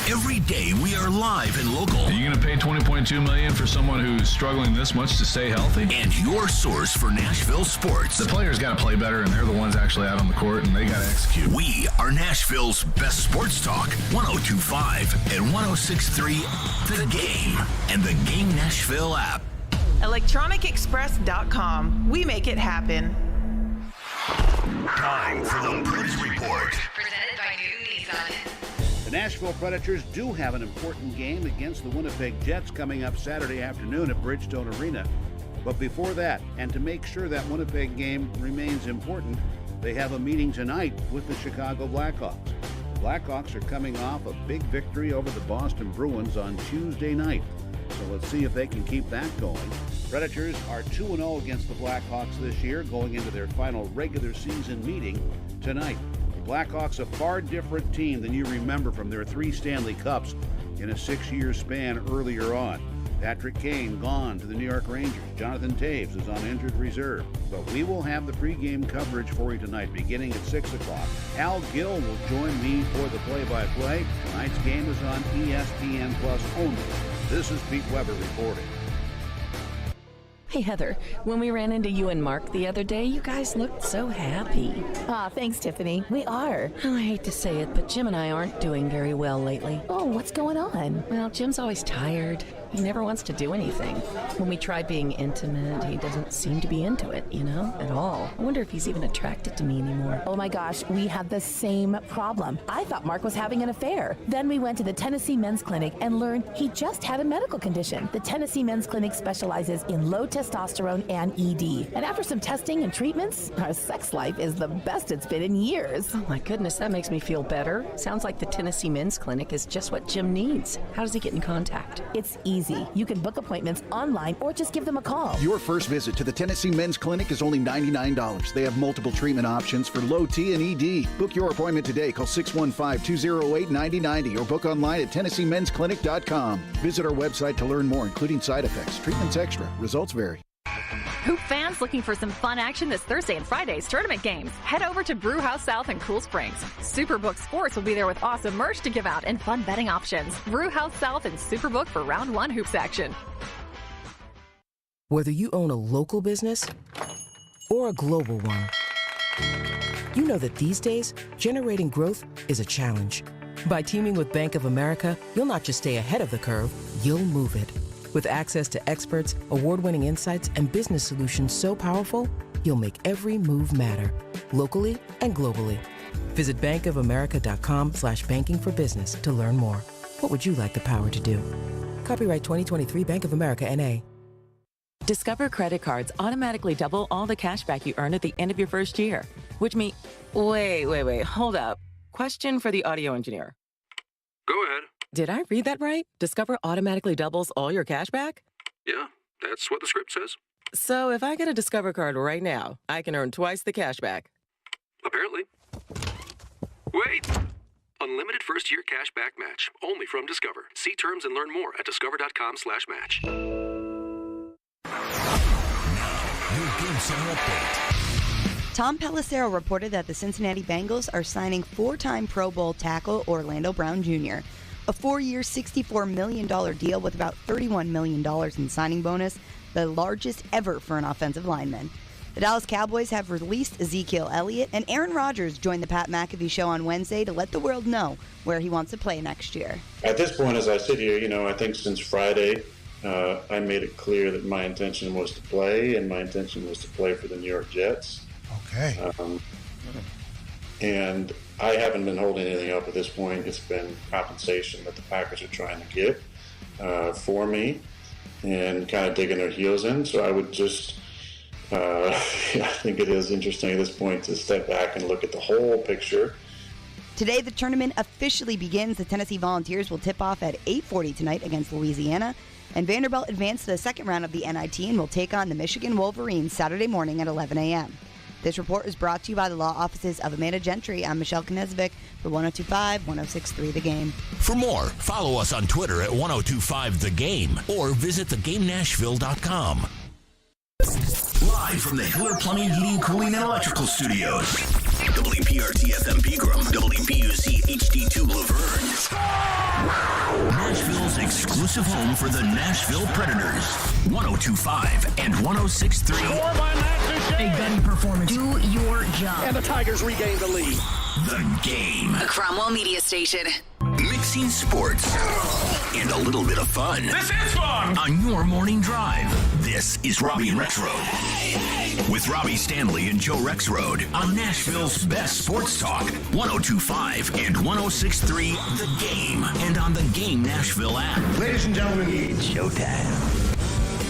Every day we are live and local. Are you going to pay $20.2 million for someone who's struggling this much to stay healthy? And your source for Nashville sports. The players got to play better, and they're the ones actually out on the court, and they got to execute. We are Nashville's best sports talk. 102.5 and 106.3 The Game and the Game Nashville app. ElectronicExpress.com. We make it happen. Time for the Preds Report. Presented by New Nissan. The Nashville Predators do have an important game against the Winnipeg Jets coming up Saturday afternoon at Bridgestone Arena. But before that, and to make sure that Winnipeg game remains important, they have a meeting tonight with the Chicago Blackhawks. The Blackhawks are coming off a big victory over the Boston Bruins on Tuesday night. So let's see if they can keep that going. Predators are 2-0 against the Blackhawks this year, going into their final regular season meeting tonight. Blackhawks a far different team than you remember from their 3 Stanley Cups in a 6-year span earlier on. Patrick Kane gone to the New York Rangers. Jonathan Taves is on injured reserve. But we will have the pregame coverage for you tonight beginning at 6 o'clock. Al Gill will join me for the play-by-play. Tonight's game is on ESPN Plus only. This is Pete Weber reporting. Hey, Heather, when we ran into you and Mark the other day, you guys looked so happy. Aw, thanks, Tiffany. We are. Oh, I hate to say it, but Jim and I aren't doing very well lately. Oh, what's going on? Well, Jim's always tired. He never wants to do anything. When we try being intimate, he doesn't seem to be into it, at all. I wonder if he's even attracted to me anymore. Oh my gosh, we had the same problem. I thought Mark was having an affair. Then we went to the Tennessee Men's Clinic and learned he just had a medical condition. The Tennessee Men's Clinic specializes in low testosterone and ED. And after some testing and treatments, our sex life is the best it's been in years. Oh my goodness, that makes me feel better. Sounds like the Tennessee Men's Clinic is just what Jim needs. How does he get in contact? It's easy. You can book appointments online or just give them a call. Your first visit to the Tennessee Men's Clinic is only $99. They have multiple treatment options for low T and ED. Book your appointment today. Call 615-208-9090 or book online at TennesseeMen'sClinic.com. Visit our website to learn more, including side effects. Treatments extra. Results vary. Hoop fans looking for some fun action this Thursday and Friday's tournament games? Head over to Brewhouse South in Cool Springs. Superbook Sports will be there with awesome merch to give out and fun betting options. Brewhouse South and Superbook for round 1 hoops action. Whether you own a local business or a global one, you know that these days, generating growth is a challenge. By teaming with Bank of America, you'll not just stay ahead of the curve, you'll move it. With access to experts, award-winning insights, and business solutions so powerful, you'll make every move matter, locally and globally. Visit bankofamerica.com/banking for business to learn more. What would you like the power to do? Copyright 2023 Bank of America N.A. Discover credit cards automatically double all the cash back you earn at the end of your first year, which means... Wait, hold up. Question for the audio engineer. Go ahead. Did I read that right? Discover automatically doubles all your cash back? Yeah, that's what the script says. So if I get a Discover card right now, I can earn twice the cash back. Apparently. Wait! Unlimited first-year cash back match. Only from Discover. See terms and learn more at discover.com/match. Your Game Center update. Tom Pelissero reported that the Cincinnati Bengals are signing four-time Pro Bowl tackle Orlando Brown Jr., a 4-year, $64 million deal with about $31 million in signing bonus, the largest ever for an offensive lineman. The Dallas Cowboys have released Ezekiel Elliott, and Aaron Rodgers joined the Pat McAfee Show on Wednesday to let the world know where he wants to play next year. At this point, as I sit here, I think since Friday, I made it clear that my intention was to play, and my intention was to play for the New York Jets. Okay. And I haven't been holding anything up at this point. It's been compensation that the Packers are trying to get for me and kind of digging their heels in. So I would just, I think it is interesting at this point to step back and look at the whole picture. Today, the tournament officially begins. The Tennessee Volunteers will tip off at 8:40 tonight against Louisiana. And Vanderbilt advanced to the second round of the NIT and will take on the Michigan Wolverines Saturday morning at 11 a.m. This report is brought to you by the law offices of Amanda Gentry. I'm Michelle Knezvik for 102.5, 106.3 The Game. For more, follow us on Twitter at 102.5 The Game or visit thegamenashville.com. Live from the Hiller Plumbing, Heating, Cooling, and Electrical Studios. WPRT FM Pegram, WPUC HD2 Laverne. Nashville's exclusive home for the Nashville Predators. 102.5 and 106.3. A gun performance. Do your job. And the Tigers regain the lead. The Game. A Cromwell Media Station. Mixing sports and a little bit of fun. This is fun! On your morning drive. This is Robby and Rexrode. With Robby Stanley and Joe Rexrode on Nashville's best sports talk. 102.5 and 106.3 The Game. And on the Game Nashville app. Ladies and gentlemen, it's showtime.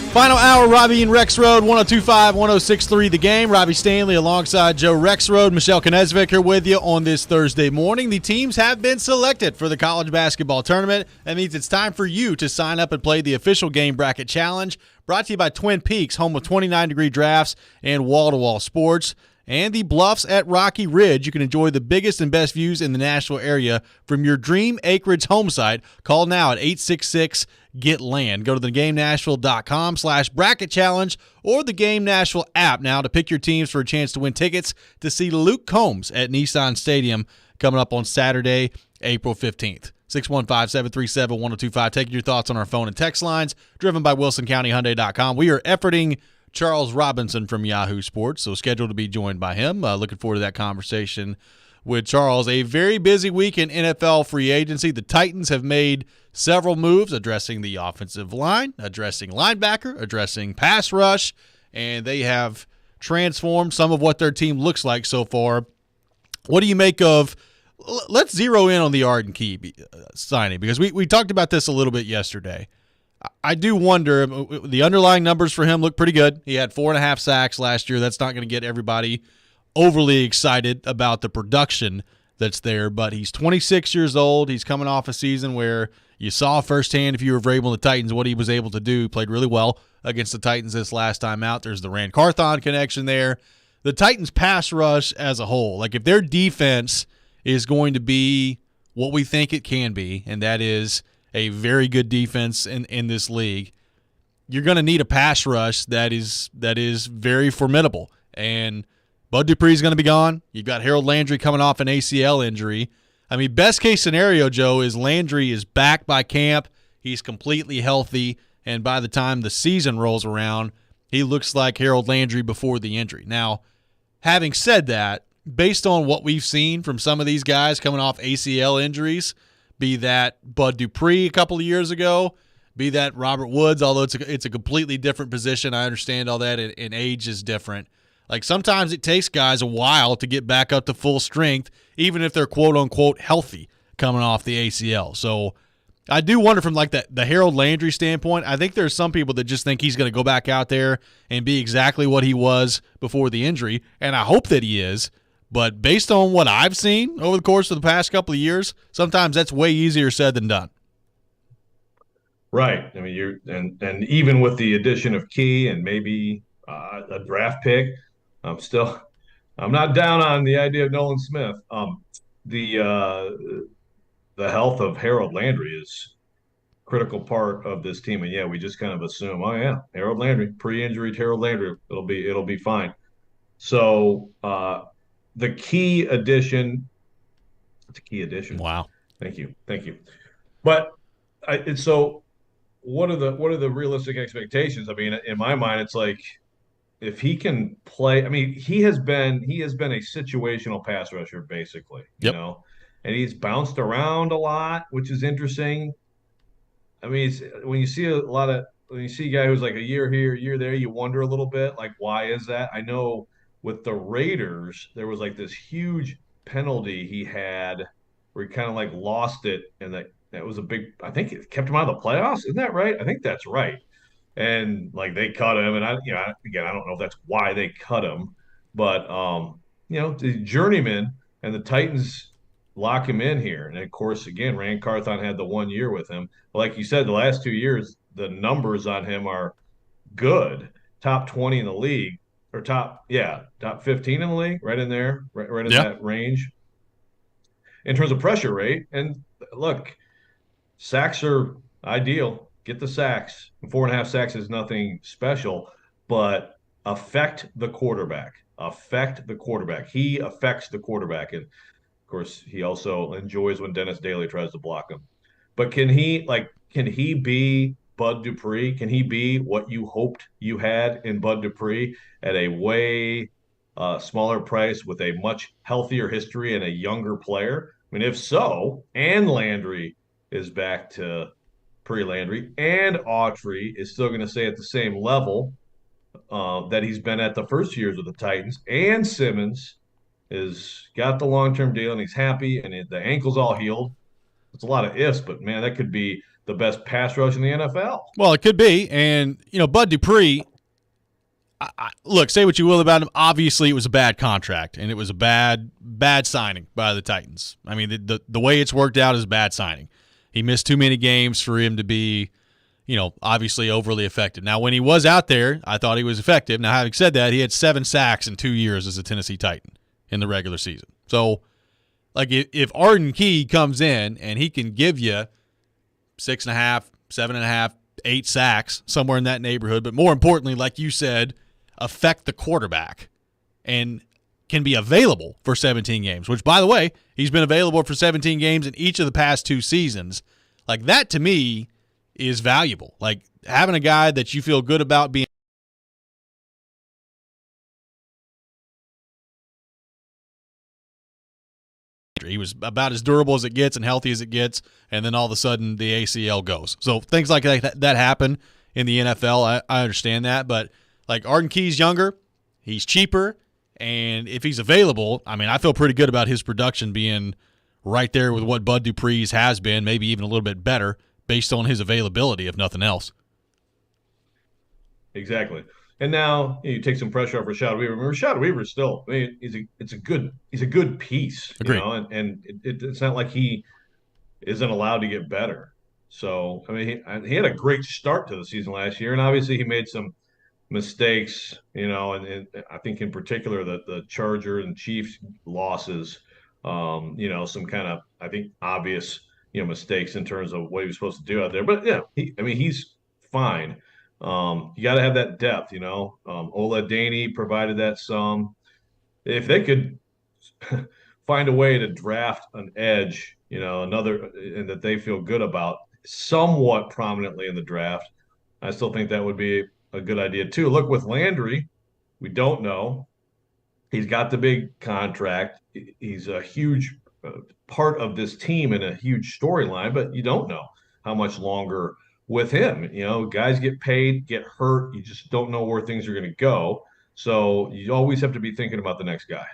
Final hour, Robby and Rexrode, 102.5, 106.3 The Game. Robby Stanley alongside Joe Rexrode. Michelle Knezvik here with you on this Thursday morning. The teams have been selected for the college basketball tournament. That means it's time for you to sign up and play the official Game Bracket Challenge, brought to you by Twin Peaks, home of 29-degree drafts and wall-to-wall sports. And the Bluffs at Rocky Ridge. You can enjoy the biggest and best views in the Nashville area from your dream acreage home site. Call now at 866-GET-LAND. Go to theGameNashville.com/bracket challenge or the Game Nashville app now to pick your teams for a chance to win tickets to see Luke Combs at Nissan Stadium coming up on Saturday, April 15th. 615-737-1025. Taking your thoughts on our phone and text lines, driven by WilsonCountyHyundai.com. We are efforting Charles Robinson from Yahoo Sports, so scheduled to be joined by him. Looking forward to that conversation with Charles. A very busy week in NFL free agency. The Titans have made several moves addressing the offensive line, addressing linebacker, addressing pass rush, and they have transformed some of what their team looks like so far. What do you make of – let's zero in on the Arden Key signing, because we talked about this a little bit yesterday. I do wonder, the underlying numbers for him look pretty good. He had 4.5 sacks last year. That's not going to get everybody overly excited about the production that's there, but he's 26 years old. He's coming off a season where you saw firsthand, if you were able the Titans, what he was able to do. He played really well against the Titans this last time out. There's the Rand Carthon connection there. The Titans pass rush as a whole, like if their defense is going to be what we think it can be, and that is a very good defense in this league, you're going to need a pass rush that is very formidable. And Bud Dupree's going to be gone. You've got Harold Landry coming off an ACL injury. I mean, best case scenario, Joe, is Landry is back by camp. He's completely healthy, and by the time the season rolls around, he looks like Harold Landry before the injury. Now, having said that, based on what we've seen from some of these guys coming off ACL injuries, be that Bud Dupree a couple of years ago, be that Robert Woods, although it's a completely different position. I understand all that, and age is different. Like sometimes it takes guys a while to get back up to full strength, even if they're quote unquote healthy coming off the ACL. So I do wonder from like the Harold Landry standpoint, I think there's some people that just think he's going to go back out there and be exactly what he was before the injury, and I hope that he is. But based on what I've seen over the course of the past couple of years, sometimes that's way easier said than done. Right. I mean, and even with the addition of Key and maybe a draft pick, I'm not down on the idea of Nolan Smith. The health of Harold Landry is critical part of this team, and yeah, we just kind of assume, oh yeah, Harold Landry, pre-injury Harold Landry, it'll be fine. So the key addition, it's a key addition. Wow. Thank you. But so what are the realistic expectations? I mean, in my mind, it's like if he can play. I mean, he has been a situational pass rusher basically, you know, and he's bounced around a lot, which is interesting. I mean, when you see a guy who's like a year here, a year there, you wonder a little bit, like, why is that? I know with the Raiders, there was like this huge penalty he had where he kind of like lost it, and that was a big. I think it kept him out of the playoffs. Isn't that right? I think that's right. And like they cut him, and again, I don't know if that's why they cut him, but the journeyman, and the Titans lock him in here. And of course, again, Rand Carthon had the 1 year with him. Like you said, the last 2 years, the numbers on him are good. Top 20 in the league, or top 15 in the league, right in there, right in that range. In terms of pressure rate, and look, sacks are ideal. Get the sacks. 4.5 sacks is nothing special, but affect the quarterback. He affects the quarterback. And of course, he also enjoys when Dennis Daly tries to block him. But can he be Bud Dupree? Can he be what you hoped you had in Bud Dupree at a way smaller price with a much healthier history and a younger player? I mean, if so, and Landry is back to pre-Landry, and Autry is still going to stay at the same level that he's been at the first years with the Titans, and Simmons is got the long-term deal and he's happy and the ankle's all healed. It's a lot of ifs, but man, that could be the best pass rush in the NFL. Well, it could be. And, Bud Dupree, look, say what you will about him. Obviously, it was a bad contract, and it was a bad signing by the Titans. I mean, the way it's worked out is a bad signing. He missed too many games for him to be, obviously overly effective. Now, when he was out there, I thought he was effective. Now, having said that, he had 7 sacks in 2 years as a Tennessee Titan in the regular season. So, like, if Arden Key comes in and he can give you 6.5, 7.5, 8 sacks, somewhere in that neighborhood, but more importantly, like you said, affect the quarterback and can be available for 17 games, which, by the way, he's been available for 17 games in each of the past 2 seasons. Like, that to me is valuable. Like, having a guy that you feel good about being he was about as durable as it gets and healthy as it gets, and then all of a sudden the ACL goes. So things like that happen in the NFL. I understand that, but like Arden Key's younger, he's cheaper, and if he's available, I mean, I feel pretty good about his production being right there with what Bud Dupree's has been, maybe even a little bit better based on his availability, if nothing else. Exactly. And now you take some pressure off Rashad Weaver. I mean, Rashad Weaver still, I mean, he's a good piece, Agreed. And it's not like he isn't allowed to get better. So I mean, he had a great start to the season last year, and obviously he made some mistakes, and I think in particular the Charger and Chiefs losses, some kind of, I think, obvious mistakes in terms of what he was supposed to do out there. But yeah, he's fine. You got to have that depth, Ola Daney provided that some. If they could find a way to draft an edge, another, and that they feel good about somewhat prominently in the draft, I still think that would be a good idea too. Look, with Landry, we don't know. He's got the big contract. He's a huge part of this team and a huge storyline, but you don't know how much longer with him. Guys get paid, get hurt. You just don't know where things are going to go. So you always have to be thinking about the next guy.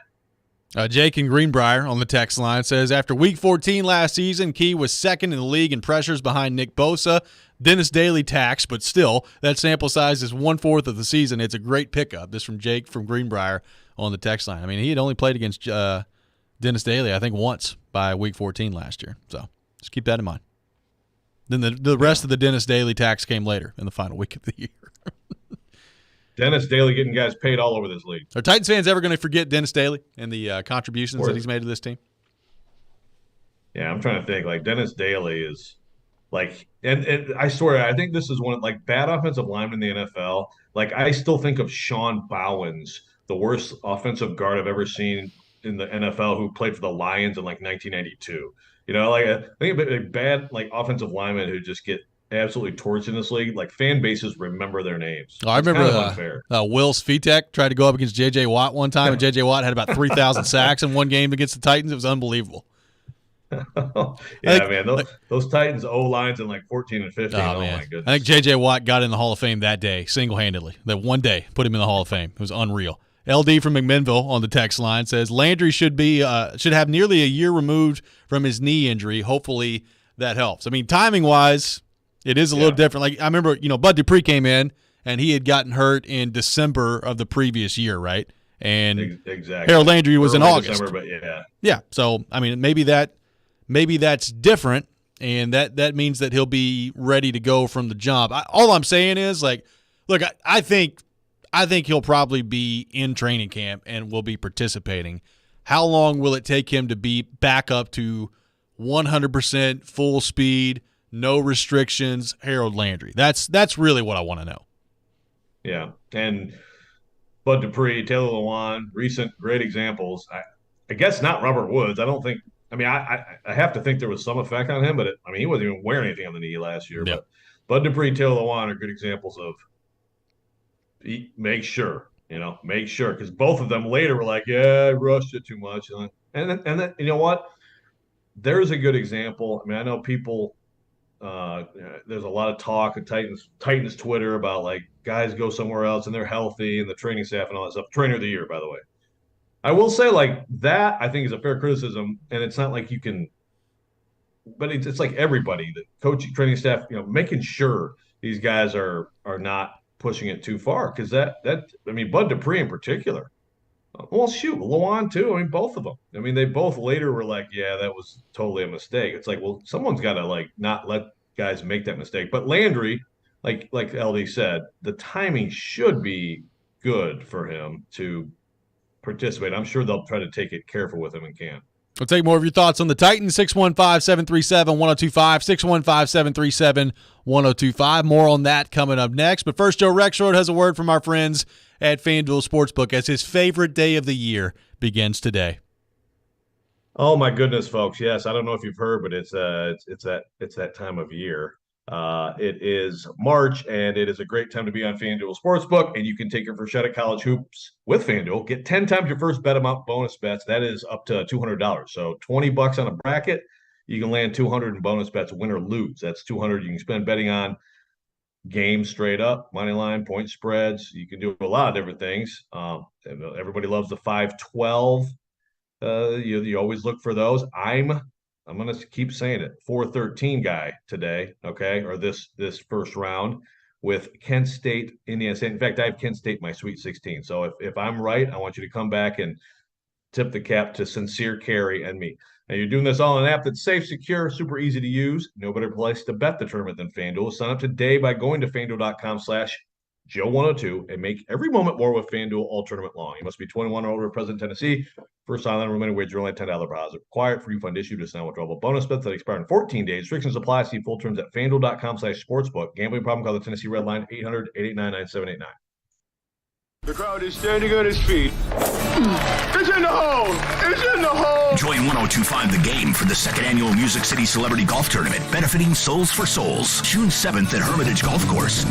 Jake in Greenbrier on the text line says, after Week 14 last season, Key was second in the league in pressures behind Nick Bosa. Dennis Daly taxed, but still, that sample size is 1/4 of the season. It's a great pickup. This from Jake from Greenbrier on the text line. I mean, he had only played against Dennis Daly, I think, once by Week 14 last year. So just keep that in mind. Then the rest of the Dennis Daly tax came later in the final week of the year. Dennis Daly getting guys paid all over this league. Are Titans fans ever going to forget Dennis Daly and the contributions that he's made to this team? Yeah, I'm trying to think. Like, Dennis Daly is like, and I swear, I think this is one of, like, bad offensive linemen in the NFL. Like, I still think of Sean Bowens, the worst offensive guard I've ever seen in the NFL, who played for the Lions in like 1992. You know, like, I think a bad like offensive linemen who just get absolutely torched in this league. Like, fan bases remember their names. Oh, I remember Will Svitek tried to go up against J.J. Watt one time, and J.J. Watt had about 3,000 sacks in one game against the Titans. It was unbelievable. Man, those Titans O-lines in like 14 and 15. Oh my goodness. I think J.J. Watt got in the Hall of Fame that day, single-handedly. That one day put him in the Hall of Fame. It was unreal. LD from McMinnville on the text line says Landry should have nearly a year removed from his knee injury. Hopefully that helps. I mean, timing-wise, it is a little different. Like, I remember, Bud Dupree came in, and he had gotten hurt in December of the previous year, right? And exactly. Harold Landry was early in August. December, but yeah. So, I mean, maybe that's different, and that means that he'll be ready to go from the jump. All I'm saying is, like, look, I think he'll probably be in training camp and will be participating. How long will it take him to be back up to 100% full speed, no restrictions, Harold Landry? That's really what I want to know. Yeah, and Bud Dupree, Taylor Lewan, recent great examples. I guess not Robert Woods. I don't think. I mean, I have to think there was some effect on him, but he wasn't even wearing anything on the knee last year. Yep. But Bud Dupree, Taylor Lewan are good examples of make sure, because both of them later were like, yeah, I rushed it too much. And then you know what? There's a good example. I mean, I know people, there's a lot of talk at Titans Twitter about, like, guys go somewhere else and they're healthy and the training staff and all that stuff. Trainer of the year, by the way. I will say, like, that I think is a fair criticism, and it's not like you can, but it's like everybody, the coaching, training staff, making sure these guys are not pushing it too far, because Bud Dupree in particular. Well, shoot, Lewan too. I mean, both of them. I mean, they both later were like, yeah, that was totally a mistake. It's like, well, someone's got to, like, not let guys make that mistake. But Landry, like LD said, the timing should be good for him to participate. I'm sure they'll try to take it careful with him and can. We'll take more of your thoughts on the Titans, 615-737-1025, 615-737-1025. More on that coming up next. But first, Joe Rexrode has a word from our friends at FanDuel Sportsbook as his favorite day of the year begins today. Oh my goodness, folks! Yes, I don't know if you've heard, but it's that time of year. It is March, and it is a great time to be on FanDuel Sportsbook, and you can take your first shot at college hoops with FanDuel. Get 10 times your first bet amount bonus bets. That is up to $200. So $20 on a bracket, you can land $200 in bonus bets, win or lose. That's $200 you can spend betting on games straight up, money line, point spreads. You can do a lot of different things. Everybody loves the 5-12. You always look for those. I'm going to keep saying it. 4-13 guy today, okay, or this first round with Kent State, Indiana State. In fact, I have Kent State in my Sweet 16. So if I'm right, I want you to come back and tip the cap to Sincere Carey and me. Now, you're doing this all in an app that's safe, secure, super easy to use. No better place to bet the tournament than FanDuel. Sign up today by going to FanDuel.com/Joe102 and make every moment more with FanDuel all tournament long. You must be 21 or older, present in Tennessee. First island remaining wager only $10 deposit required. Free fund issued to sign withdrawable bonus bets that expire in 14 days. Restrictions apply. See full terms at FanDuel.com/sportsbook. Gambling problem? Call the Tennessee Red Line 800-889-9789. The crowd is standing on its feet. It's in the hole! It's in the hole! Join 102.5 The Game for the second annual Music City Celebrity Golf Tournament, benefiting Souls for Souls, June 7th at Hermitage Golf Course.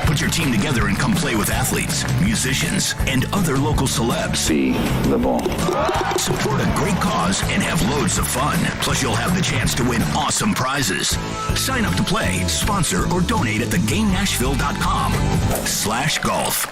Put your team together and come play with athletes, musicians, and other local celebs. See the ball. Support a great cause and have loads of fun. Plus, you'll have the chance to win awesome prizes. Sign up to play, sponsor, or donate at thegamenashville.com/golf.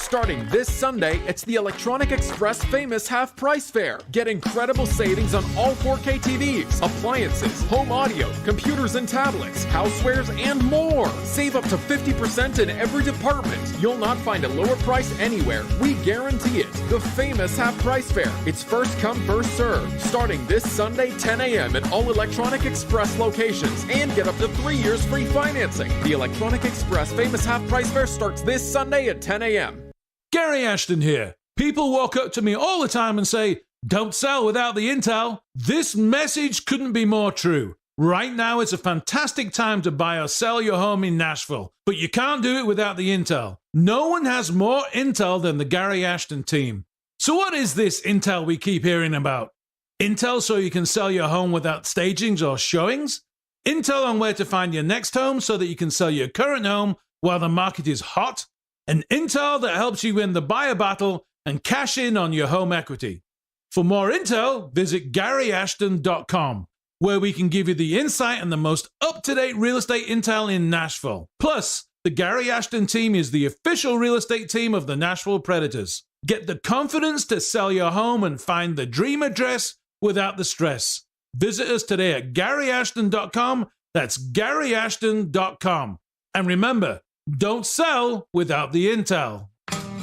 Starting this Sunday, it's the Electronic Express Famous Half Price Fair. Get incredible savings on all 4K TVs, appliances, home audio, computers and tablets, housewares, and more. Save up to 50% in every department. You'll not find a lower price anywhere. We guarantee it. The Famous Half Price Fair. It's first come, first served. Starting this Sunday, 10 a.m. at all Electronic Express locations. And get up to 3 years free financing. The Electronic Express Famous Half Price Fair starts this Sunday at 10 a.m. Gary Ashton here. People walk up to me all the time and say, don't sell without the intel. This message couldn't be more true. Right now, it's a fantastic time to buy or sell your home in Nashville, but you can't do it without the intel. No one has more intel than the Gary Ashton team. So what is this intel we keep hearing about? Intel so you can sell your home without stagings or showings? Intel on where to find your next home so that you can sell your current home while the market is hot? And intel that helps you win the buyer battle and cash in on your home equity. For more intel, visit GaryAshton.com, where we can give you the insight and the most up-to-date real estate intel in Nashville. Plus, the Gary Ashton team is the official real estate team of the Nashville Predators. Get the confidence to sell your home and find the dream address without the stress. Visit us today at GaryAshton.com. That's GaryAshton.com. And remember, don't sell without the intel.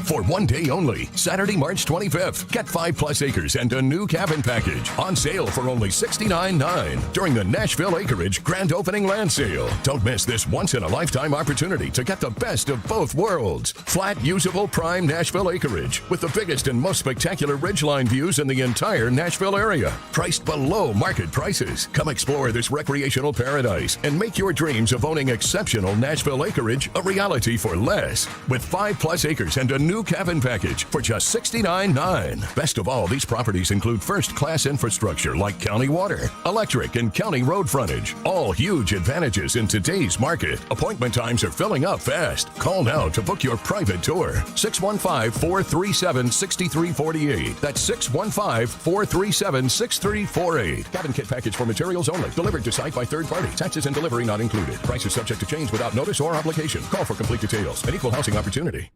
For one day only, Saturday, March 25th, get 5+ acres and a new cabin package on sale for only $69.9 during the Nashville Acreage Grand Opening Land Sale. Don't miss this once-in-a-lifetime opportunity to get the best of both worlds. Flat, usable, prime Nashville acreage with the biggest and most spectacular ridgeline views in the entire Nashville area. Priced below market prices. Come explore this recreational paradise and make your dreams of owning exceptional Nashville acreage a reality for less. With 5+ acres and a new cabin package for just $69.9. Best of all, these properties include first-class infrastructure like county water, electric, and county road frontage. All huge advantages in today's market. Appointment times are filling up fast. Call now to book your private tour. 615-437-6348. That's 615-437-6348. Cabin kit package for materials only. Delivered to site by third party. Taxes and delivery not included. Price is subject to change without notice or obligation. Call for complete details. An equal housing opportunity.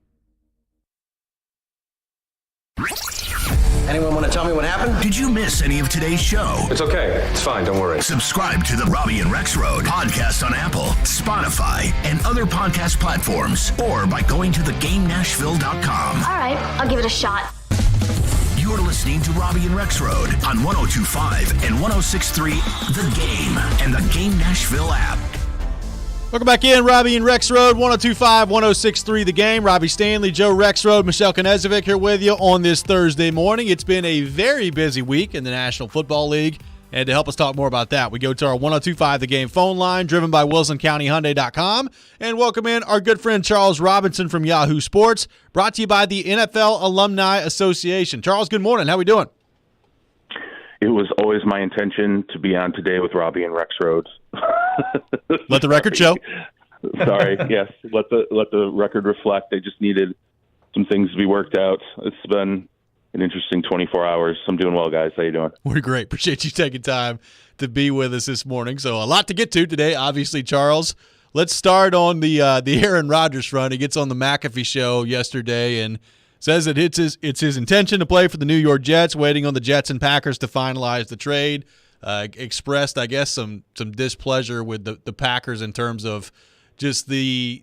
Anyone want to tell me what happened? Did you miss any of today's show? It's okay. It's fine. Don't worry. Subscribe to the Robby and Rexrode podcast on Apple, Spotify, and other podcast platforms, or by going to thegamenashville.com. All right, I'll give it a shot. You're listening to Robby and Rexrode on 102.5 and 106.3 The Game and the Game Nashville app. Welcome back in, Robby and Rexrode, 102.5, 106.3 The Game. Robbie Stanley, Joe Rexrode, Michelle Knezovic here with you on this Thursday morning. It's been a very busy week in the National Football League, and to help us talk more about that, we go to our 102.5 The Game phone line, driven by WilsonCountyHyundai.com, and welcome in our good friend Charles Robinson from Yahoo Sports, brought to you by the NFL Alumni Association. Charles, good morning. How we doing? It was always my intention to be on today with Robby and Rexrode. Let the record show. Sorry. Yes. Let the record reflect. They just needed some things to be worked out. It's been an interesting 24 hours. I'm doing well, guys. How you doing? We're great. Appreciate you taking time to be with us this morning. So a lot to get to today, obviously, Charles. Let's start on the Aaron Rodgers front. He gets on the McAfee show yesterday and says that it's his intention to play for the New York Jets, waiting on the Jets and Packers to finalize the trade. Expressed, I guess, some displeasure with the Packers in terms of just the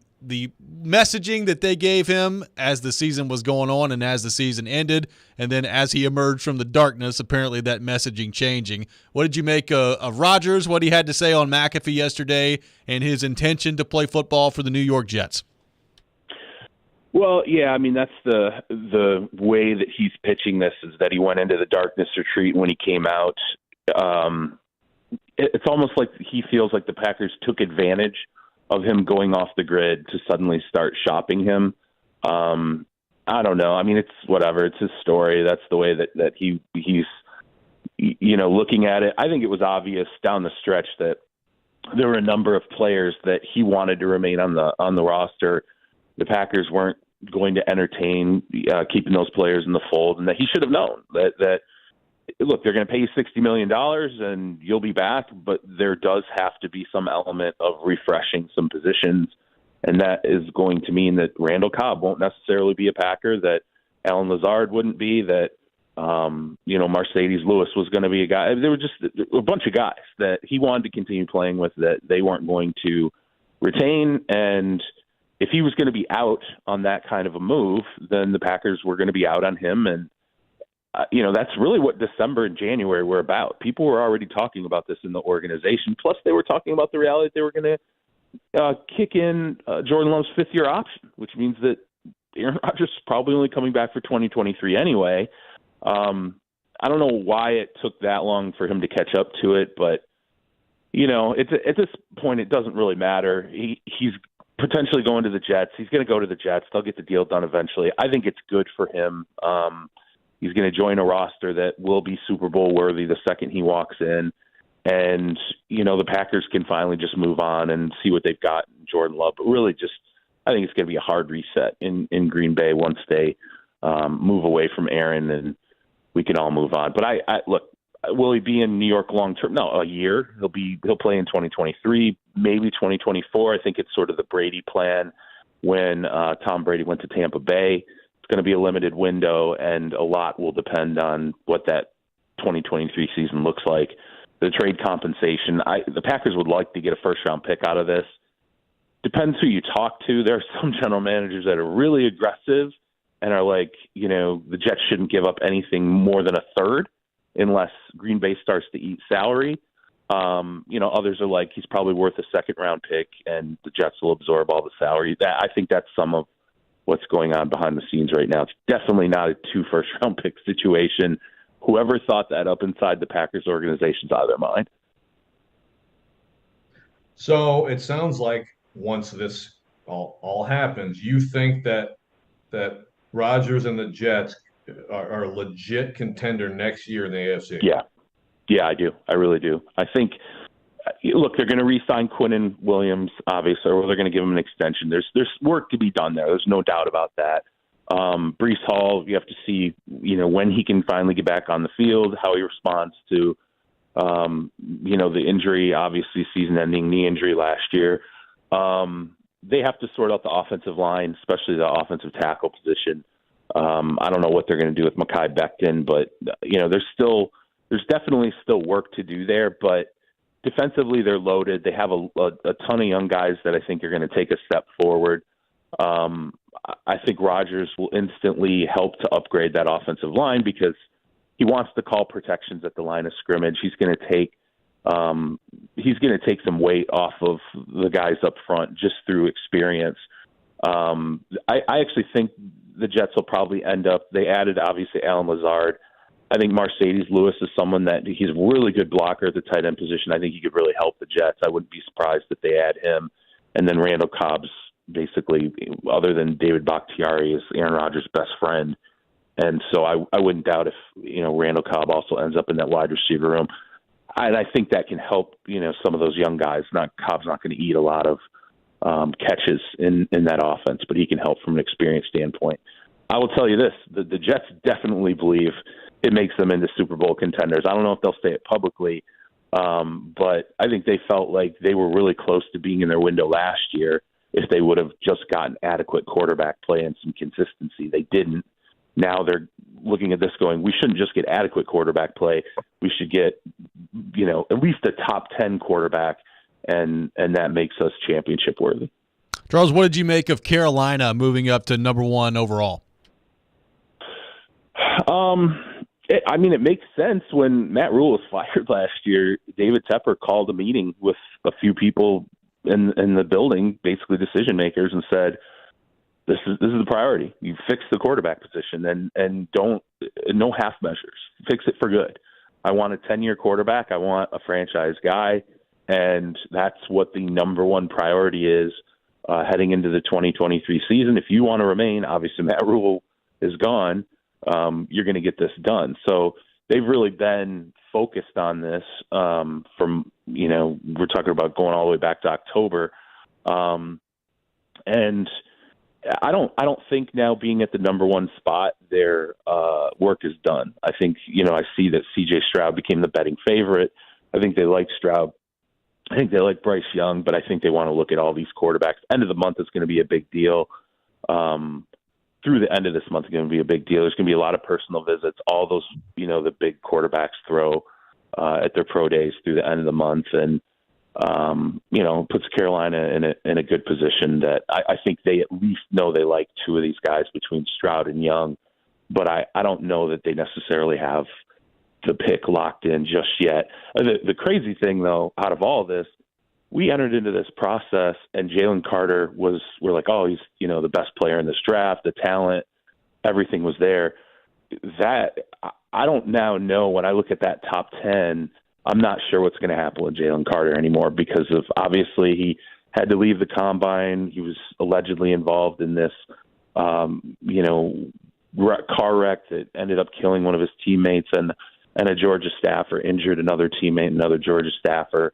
messaging that they gave him as the season was going on and as the season ended, and then as he emerged from the darkness, apparently that messaging changing. What did you make of Rodgers, what he had to say on McAfee yesterday, and his intention to play football for the New York Jets? Well, yeah, I mean, that's the way that he's pitching this, is that he went into the darkness retreat when he came out. It's almost like he feels like the Packers took advantage of him going off the grid to suddenly start shopping him. I don't know. I mean, it's whatever. It's his story. That's the way that he's looking at it. I think it was obvious down the stretch that there were a number of players that he wanted to remain on the roster. The Packers weren't going to entertain keeping those players in the fold, and that he should have known that look, they're going to pay you $60 million and you'll be back, but there does have to be some element of refreshing some positions And that is going to mean that Randall Cobb won't necessarily be a Packer, that Alan Lazard wouldn't be, that, Mercedes Lewis was going to be a guy. There were just a bunch of guys that he wanted to continue playing with that they weren't going to retain. And if he was going to be out on that kind of a move, then the Packers were going to be out on him. And, that's really what December and January were about. People were already talking about this in the organization. Plus, they were talking about the reality that they were going to kick in Jordan Love's fifth-year option, which means that Aaron Rodgers is probably only coming back for 2023 anyway. I don't know why it took that long for him to catch up to it, but, at this point, it doesn't really matter. He's potentially going to the Jets. He's going to go to the Jets. They'll get the deal done eventually. I think it's good for him. He's going to join a roster that will be Super Bowl worthy the second he walks in. And, the Packers can finally just move on and see what they've got in Jordan Love. But really I think it's going to be a hard reset in Green Bay once they move away from Aaron and we can all move on. But I look, will he be in New York long term? No, a year. He'll play in 2023, maybe 2024. I think it's sort of the Brady plan when Tom Brady went to Tampa Bay. It's going to be a limited window, and a lot will depend on what that 2023 season looks like. The trade compensation, the Packers would like to get a first-round pick out of this. Depends who you talk to. There are some general managers that are really aggressive and are like, the Jets shouldn't give up anything more than a third unless Green Bay starts to eat salary. Others are like, he's probably worth a second-round pick, and the Jets will absorb all the salary. I think that's some of what's going on behind the scenes right now. It's definitely not a 2 first-round pick situation. Whoever thought that up inside the Packers organization's out of their mind. So it sounds like once this all happens, you think that Rodgers and the Jets are a legit contender next year in the AFC? Yeah, I do. I really do. I think, look, they're going to re-sign Quinnen Williams, obviously, or they're going to give him an extension. There's work to be done there. There's no doubt about that. Breece Hall, you have to see, when he can finally get back on the field, how he responds to, the injury, obviously season-ending knee injury last year. They have to sort out the offensive line, especially the offensive tackle position. I don't know what they're going to do with Mekhi Becton, but, there's definitely still work to do there, but defensively they're loaded. They have a ton of young guys that I think are going to take a step forward. I think Rodgers will instantly help to upgrade that offensive line because he wants to call protections at the line of scrimmage. He's going to take some weight off of the guys up front just through experience. I actually think the Jets will probably end up. They added obviously Alan Lazard. I think Mercedes Lewis is someone that he's a really good blocker at the tight end position. I think he could really help the Jets. I wouldn't be surprised if they add him. And then Randall Cobb's basically, other than David Bakhtiari, is Aaron Rodgers' best friend. And so I wouldn't doubt if, Randall Cobb also ends up in that wide receiver room. And I think that can help, some of those young guys. Cobb's not going to eat a lot of catches in that offense, but he can help from an experience standpoint. I will tell you this, the Jets definitely believe it makes them into Super Bowl contenders. I don't know if they'll say it publicly, but I think they felt like they were really close to being in their window last year if they would have just gotten adequate quarterback play and some consistency. They didn't. Now they're looking at this going, we shouldn't just get adequate quarterback play. We should get, at least a top 10 quarterback, and that makes us championship worthy. Charles, what did you make of Carolina moving up to number 1 overall? It makes sense. When Matt Rule was fired last year, David Tepper called a meeting with a few people in the building, basically decision makers, and said, this is the priority. You fix the quarterback position and no half measures. Fix it for good. I want a 10-year quarterback. I want a franchise guy, and that's what the number 1 priority is heading into the 2023 season. If you want to remain, obviously Matt Rule is gone. You're going to get this done. So they've really been focused on this from, we're talking about going all the way back to October. And I don't think now being at the number 1 spot, their work is done. I think, I see that C.J. Stroud became the betting favorite. I think they like Stroud I think they like Bryce Young, but I think they want to look at all these quarterbacks. End of the month is going to be a big deal. Through the end of this month is going to be a big deal. There's going to be a lot of personal visits. All those, the big quarterbacks throw at their pro days through the end of the month, and puts Carolina in a good position that I think they at least know they like two of these guys between Stroud and Young, but I don't know that they necessarily have the pick locked in just yet. The crazy thing, though, out of all this, we entered into this process, and Jalen Carter we're like, oh, he's the best player in this draft, the talent, everything was there. That I don't now know when I look at that top 10, I'm not sure what's going to happen with Jalen Carter anymore because of obviously he had to leave the combine. He was allegedly involved in this, car wreck that ended up killing one of his teammates, and a Georgia staffer injured another teammate, another Georgia staffer.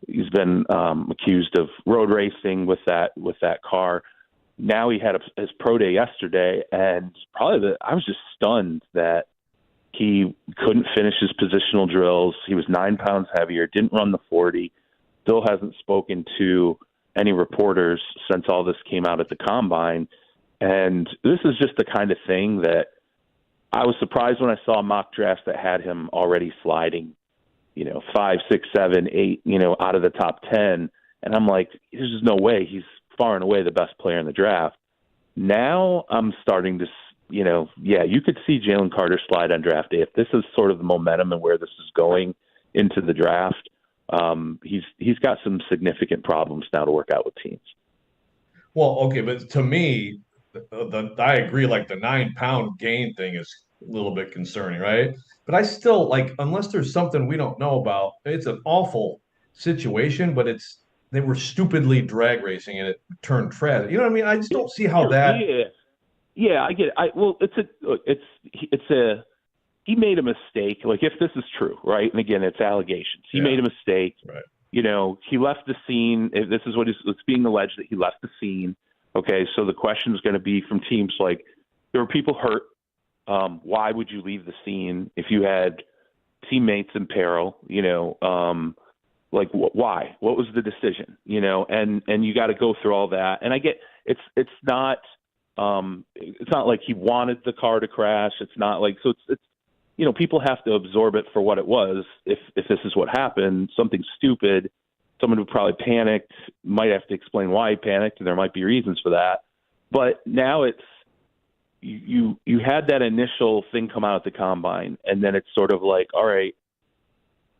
He's been accused of road racing with that car. Now he had his pro day yesterday, and I was just stunned that he couldn't finish his positional drills. He was 9 pounds heavier, didn't run the 40, still hasn't spoken to any reporters since all this came out at the combine. And this is just the kind of thing that I was surprised when I saw a mock draft that had him already sliding, 5, 6, 7, 8, out of the top 10. And I'm like, there's just no way. He's far and away the best player in the draft. Now I'm starting to, you could see Jalen Carter slide on draft day. If this is sort of the momentum and where this is going into the draft, he's got some significant problems now to work out with teams. Well, okay, but to me, I agree. Like the 9 pound gain thing is a little bit concerning, right? But I still unless there's something we don't know about, it's an awful situation. But they were stupidly drag racing and it turned tragic. You know what I mean? I just don't see how that. Yeah, I get it. He made a mistake. Like if this is true, right? And again, it's allegations. He made a mistake. Right. He left the scene. If this is it's being alleged that he left the scene. Okay, so the question is going to be from teams like there were people hurt. Why would you leave the scene if you had teammates in peril? Why? What was the decision? And you got to go through all that. And I get it's not like he wanted the car to crash. It's not like it's people have to absorb it for what it was. If this is what happened, something stupid. Someone who probably panicked might have to explain why he panicked, and there might be reasons for that. But now it's you had that initial thing come out at the combine, and then it's sort of like, all right,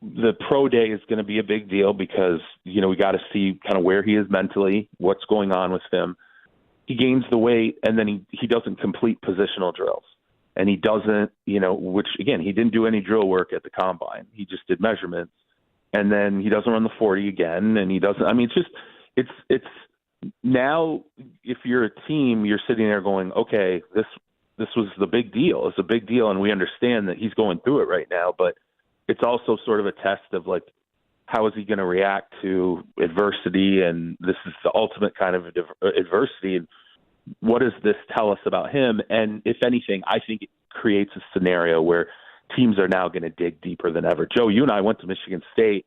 the pro day is going to be a big deal because we got to see kind of where he is mentally, what's going on with him. He gains the weight, and then he doesn't complete positional drills, and he doesn't, which again he didn't do any drill work at the combine. He just did measurements. And then he doesn't run the 40 again, and he doesn't. I mean, it's now. If you're a team, you're sitting there going, okay, this was the big deal. It's a big deal, and we understand that he's going through it right now. But it's also sort of a test of like, how is he going to react to adversity? And this is the ultimate kind of adversity. And what does this tell us about him? And if anything, I think it creates a scenario where teams are now going to dig deeper than ever. Joe, you and I went to Michigan State,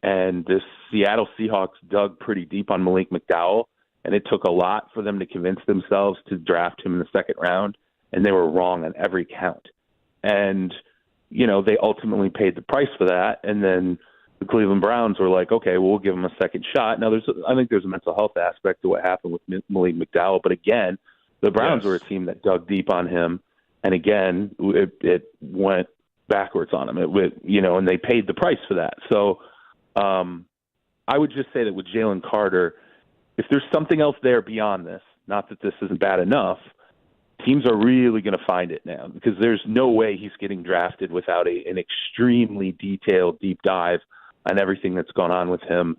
and the Seattle Seahawks dug pretty deep on Malik McDowell, and it took a lot for them to convince themselves to draft him in the second round, and they were wrong on every count. And, they ultimately paid the price for that, and then the Cleveland Browns were like, okay, well, we'll give him a second shot. Now, I think there's a mental health aspect to what happened with Malik McDowell, but again, the Browns were a team that dug deep on him, and again, it went backwards on him. And they paid the price for that. So I would just say that with Jalen Carter, if there's something else there beyond this, not that this isn't bad enough, teams are really going to find it now because there's no way he's getting drafted without an extremely detailed deep dive on everything that's gone on with him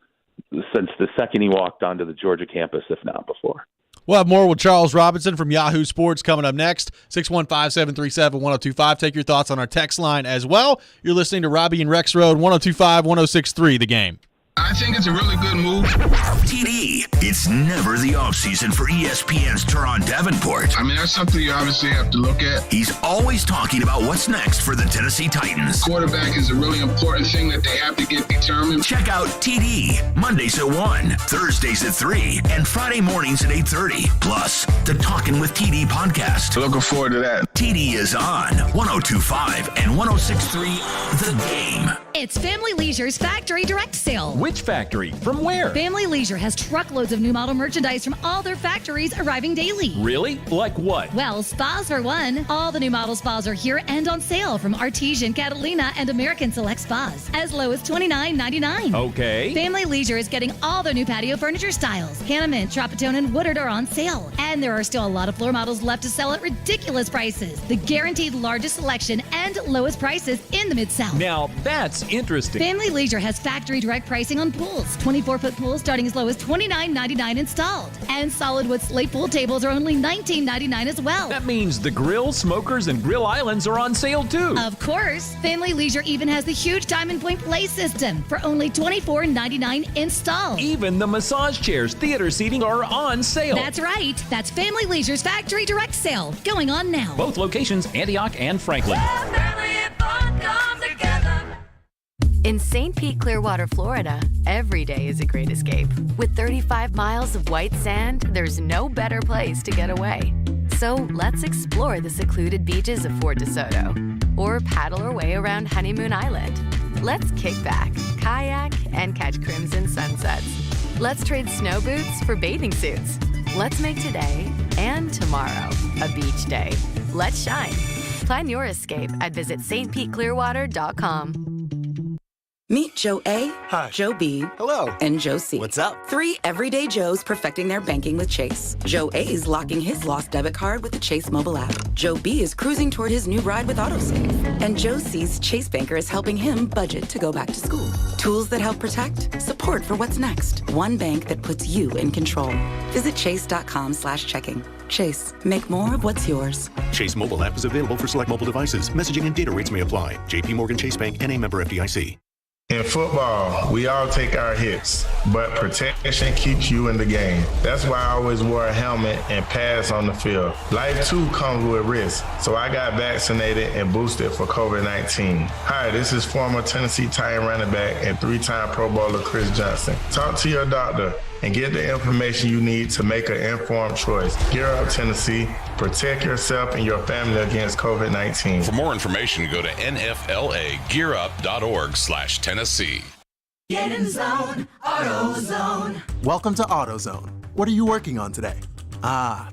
since the second he walked onto the Georgia campus, if not before. We'll have more with Charles Robinson from Yahoo Sports coming up next. 615-737-1025. Take your thoughts on our text line as well. You're listening to Robby and Rexrode, 1025-1063, The Game. I think it's a really good move. TD, it's never the offseason for ESPN's Teron Davenport. I mean, that's something you obviously have to look at. He's always talking about what's next for the Tennessee Titans. Quarterback is a really important thing that they have to get determined. Check out TD, Mondays at 1, Thursdays at 3, and Friday mornings at 8:30. Plus, the Talkin' with TD podcast. Looking forward to that. TD is on 102.5 and 106.3 The Game. It's Family Leisure's Factory Direct Sale. Which factory? From where? Family Leisure has truckloads of new model merchandise from all their factories arriving daily. Really? Like what? Well, spas for one. All the new model spas are here and on sale from Artesian, Catalina, and American Select Spas. As low as $29.99. Okay. Family Leisure is getting all their new patio furniture styles. Hanneman, Tropitone, and Woodard are on sale. And there are still a lot of floor models left to sell at ridiculous prices. The guaranteed largest selection and lowest prices in the Mid-South. Now, that's interesting. Family Leisure has factory direct pricing on pools. 24-foot pools starting as low as $29.99 installed. And solid wood slate pool tables are only $19.99 as well. That means the grills, smokers, and grill islands are on sale too. Of course. Family Leisure even has the huge Diamond Point Play system for only $24.99 installed. Even the massage chairs, theater seating are on sale. That's right. That's Family Leisure's factory direct sale going on now. Both locations, Antioch and Franklin. In St. Pete, Clearwater, Florida, every day is a great escape. With 35 miles of white sand, there's no better place to get away. So let's explore the secluded beaches of Fort DeSoto or paddle our way around Honeymoon Island. Let's kick back, kayak, and catch crimson sunsets. Let's trade snow boots for bathing suits. Let's make today and tomorrow a beach day. Let's shine. Plan your escape at visitstpeteclearwater.com. Meet Joe A, Hi. Joe B, Hello. and Joe C. What's up? 3 everyday Joes perfecting their banking with Chase. Joe A is locking his lost debit card with the Chase mobile app. Joe B is cruising toward his new ride with AutoSave. And Joe C's Chase banker is helping him budget to go back to school. Tools that help protect, support for what's next. One bank that puts you in control. Visit chase.com/checking. Chase, make more of what's yours. Chase mobile app is available for select mobile devices. Messaging and data rates may apply. JP Morgan Chase Bank, N.A. member FDIC. In football, we all take our hits, but protection keeps you in the game. That's why I always wore a helmet and pads on the field. Life too comes with risk, so I got vaccinated and boosted for COVID-19. Hi, this is former Tennessee Titan running back and 3-time Pro Bowler Chris Johnson. Talk to your doctor and get the information you need to make an informed choice. Gear up, Tennessee. Protect yourself and your family against COVID-19. For more information, go to nflagearup.org/Tennessee. Get in zone, AutoZone. Welcome to AutoZone. What are you working on today?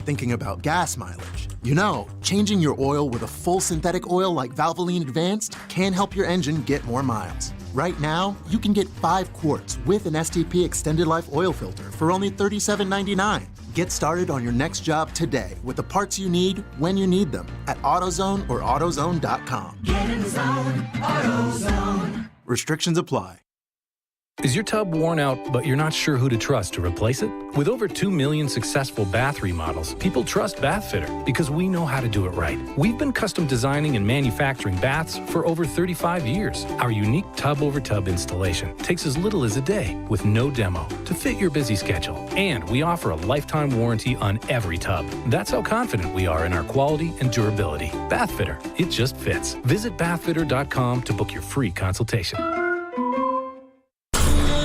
Thinking about gas mileage. You know, changing your oil with a full synthetic oil like Valvoline Advanced can help your engine get more miles. Right now, you can get 5 quarts with an STP Extended Life oil filter for only $37.99. Get started on your next job today with the parts you need when you need them at AutoZone or AutoZone.com. Get in zone, AutoZone. Restrictions apply. Is your tub worn out, but you're not sure who to trust to replace it? With over 2 million successful bath remodels, people trust Bathfitter because we know how to do it right. We've been custom designing and manufacturing baths for over 35 years. Our unique tub-over-tub installation takes as little as a day with no demo to fit your busy schedule. And we offer a lifetime warranty on every tub. That's how confident we are in our quality and durability. Bathfitter, it just fits. Visit bathfitter.com to book your free consultation.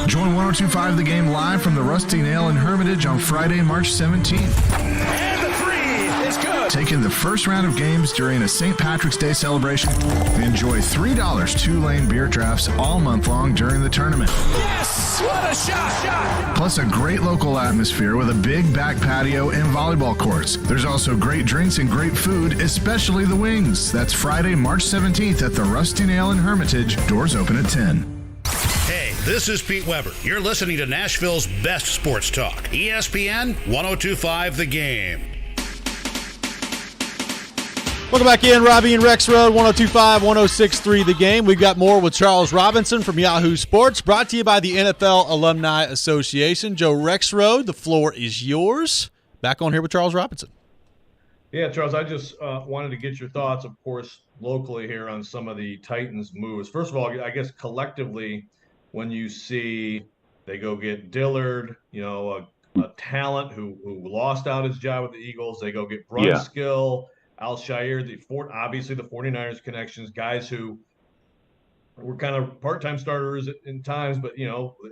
Join 102.5 The Game live from the Rusty Nail in Hermitage on Friday, March 17th. And the 3 is good. Taking the first round of games during a St. Patrick's Day celebration. Enjoy $3 2-lane beer drafts all month long during the tournament. Yes! What a shot! Plus a great local atmosphere with a big back patio and volleyball courts. There's also great drinks and great food, especially the wings. That's Friday, March 17th at the Rusty Nail in Hermitage. Doors open at 10. Hey, this is Pete Weber. You're listening to Nashville's best sports talk. ESPN 102.5 The Game. Welcome back in, Robby and Rexrode, 102.5, 106.3 The Game. We've got more with Charles Robinson from Yahoo Sports, brought to you by the NFL Alumni Association. Joe Rexrode, the floor is yours. Back on here with Charles Robinson. Yeah, Charles, I just wanted to get your thoughts, of course, locally here on some of the Titans moves. First of all, I guess collectively, when you see They go get Dillard, a talent who lost out his job with the Eagles. They go get Brunskill, Alshire, obviously the 49ers connections, guys who were kind of part-time starters in times, but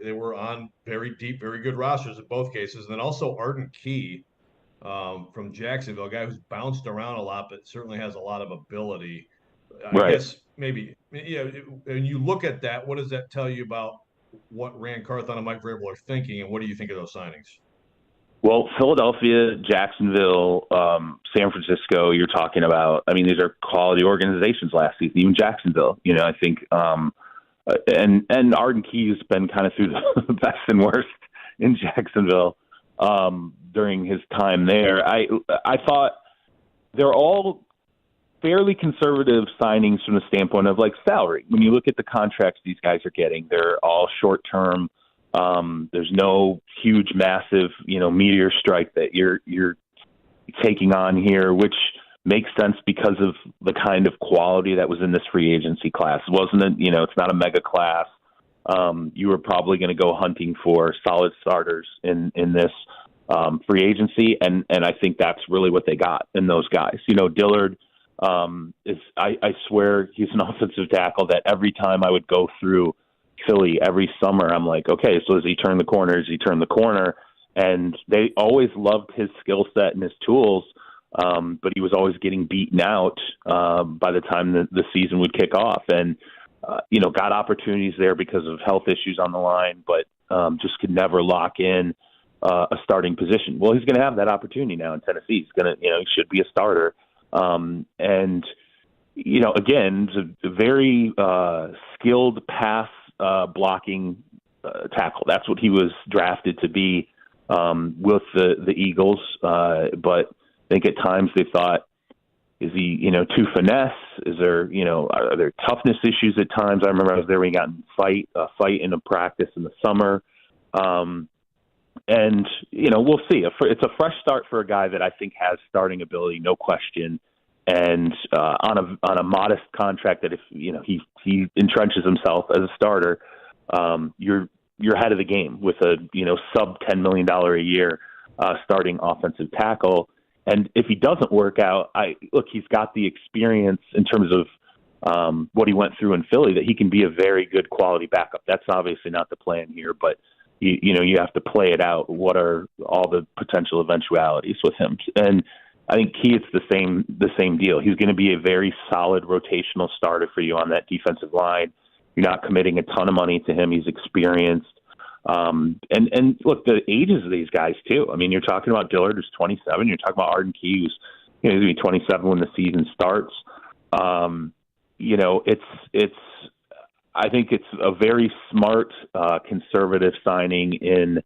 they were on very deep, very good rosters in both cases. And then also Arden Key from Jacksonville, a guy who's bounced around a lot, but certainly has a lot of ability. I guess maybe, and you look at that, what does that tell you about what Rand Carthon and Mike Vrabel are thinking, and what do you think of those signings? Well, Philadelphia, Jacksonville, San Francisco, you're talking about, I mean, these are quality organizations last season, even Jacksonville, I think, and Arden Key's been kind of through the best and worst in Jacksonville during his time there. I thought they're all fairly conservative signings from the standpoint of like salary. When you look at the contracts these guys are getting, they're all short term. There's no huge, massive, meteor strike that you're taking on here, which makes sense because of the kind of quality that was in this free agency class. It wasn't it's not a mega class. You were probably going to go hunting for solid starters in this free agency, and I think that's really what they got in those guys. Dillard I swear he's an offensive tackle that every time I would go through Philly every summer, I'm like, okay, so as he turned the corner, and they always loved his skill set and his tools, but he was always getting beaten out by the time the season would kick off, and got opportunities there because of health issues on the line, but just could never lock in a starting position. Well, he's going to have that opportunity now in Tennessee. He's going to, he should be a starter. Again, it's a very skilled pass blocking tackle. That's what he was drafted to be with the Eagles. But I think at times they thought, is he, too finesse? Is there, are there toughness issues at times? I remember I was there when he got in a fight in a practice in the summer. We'll see. It's a fresh start for a guy that I think has starting ability, no question. And on a modest contract that if he entrenches himself as a starter, you're ahead of the game with a sub $10 million a year starting offensive tackle. And if he doesn't work out, he's got the experience in terms of what he went through in Philly that he can be a very good quality backup. That's obviously not the plan here, but you have to play it out. What are all the potential eventualities with him? And I think it's the same deal. He's going to be a very solid rotational starter for you on that defensive line. You're not committing a ton of money to him. He's experienced. And look, the ages of these guys too. I mean, you're talking about Dillard, who's 27. You're talking about Arden Key, who's he's going to be 27 when the season starts. I think it's a very smart, conservative signing in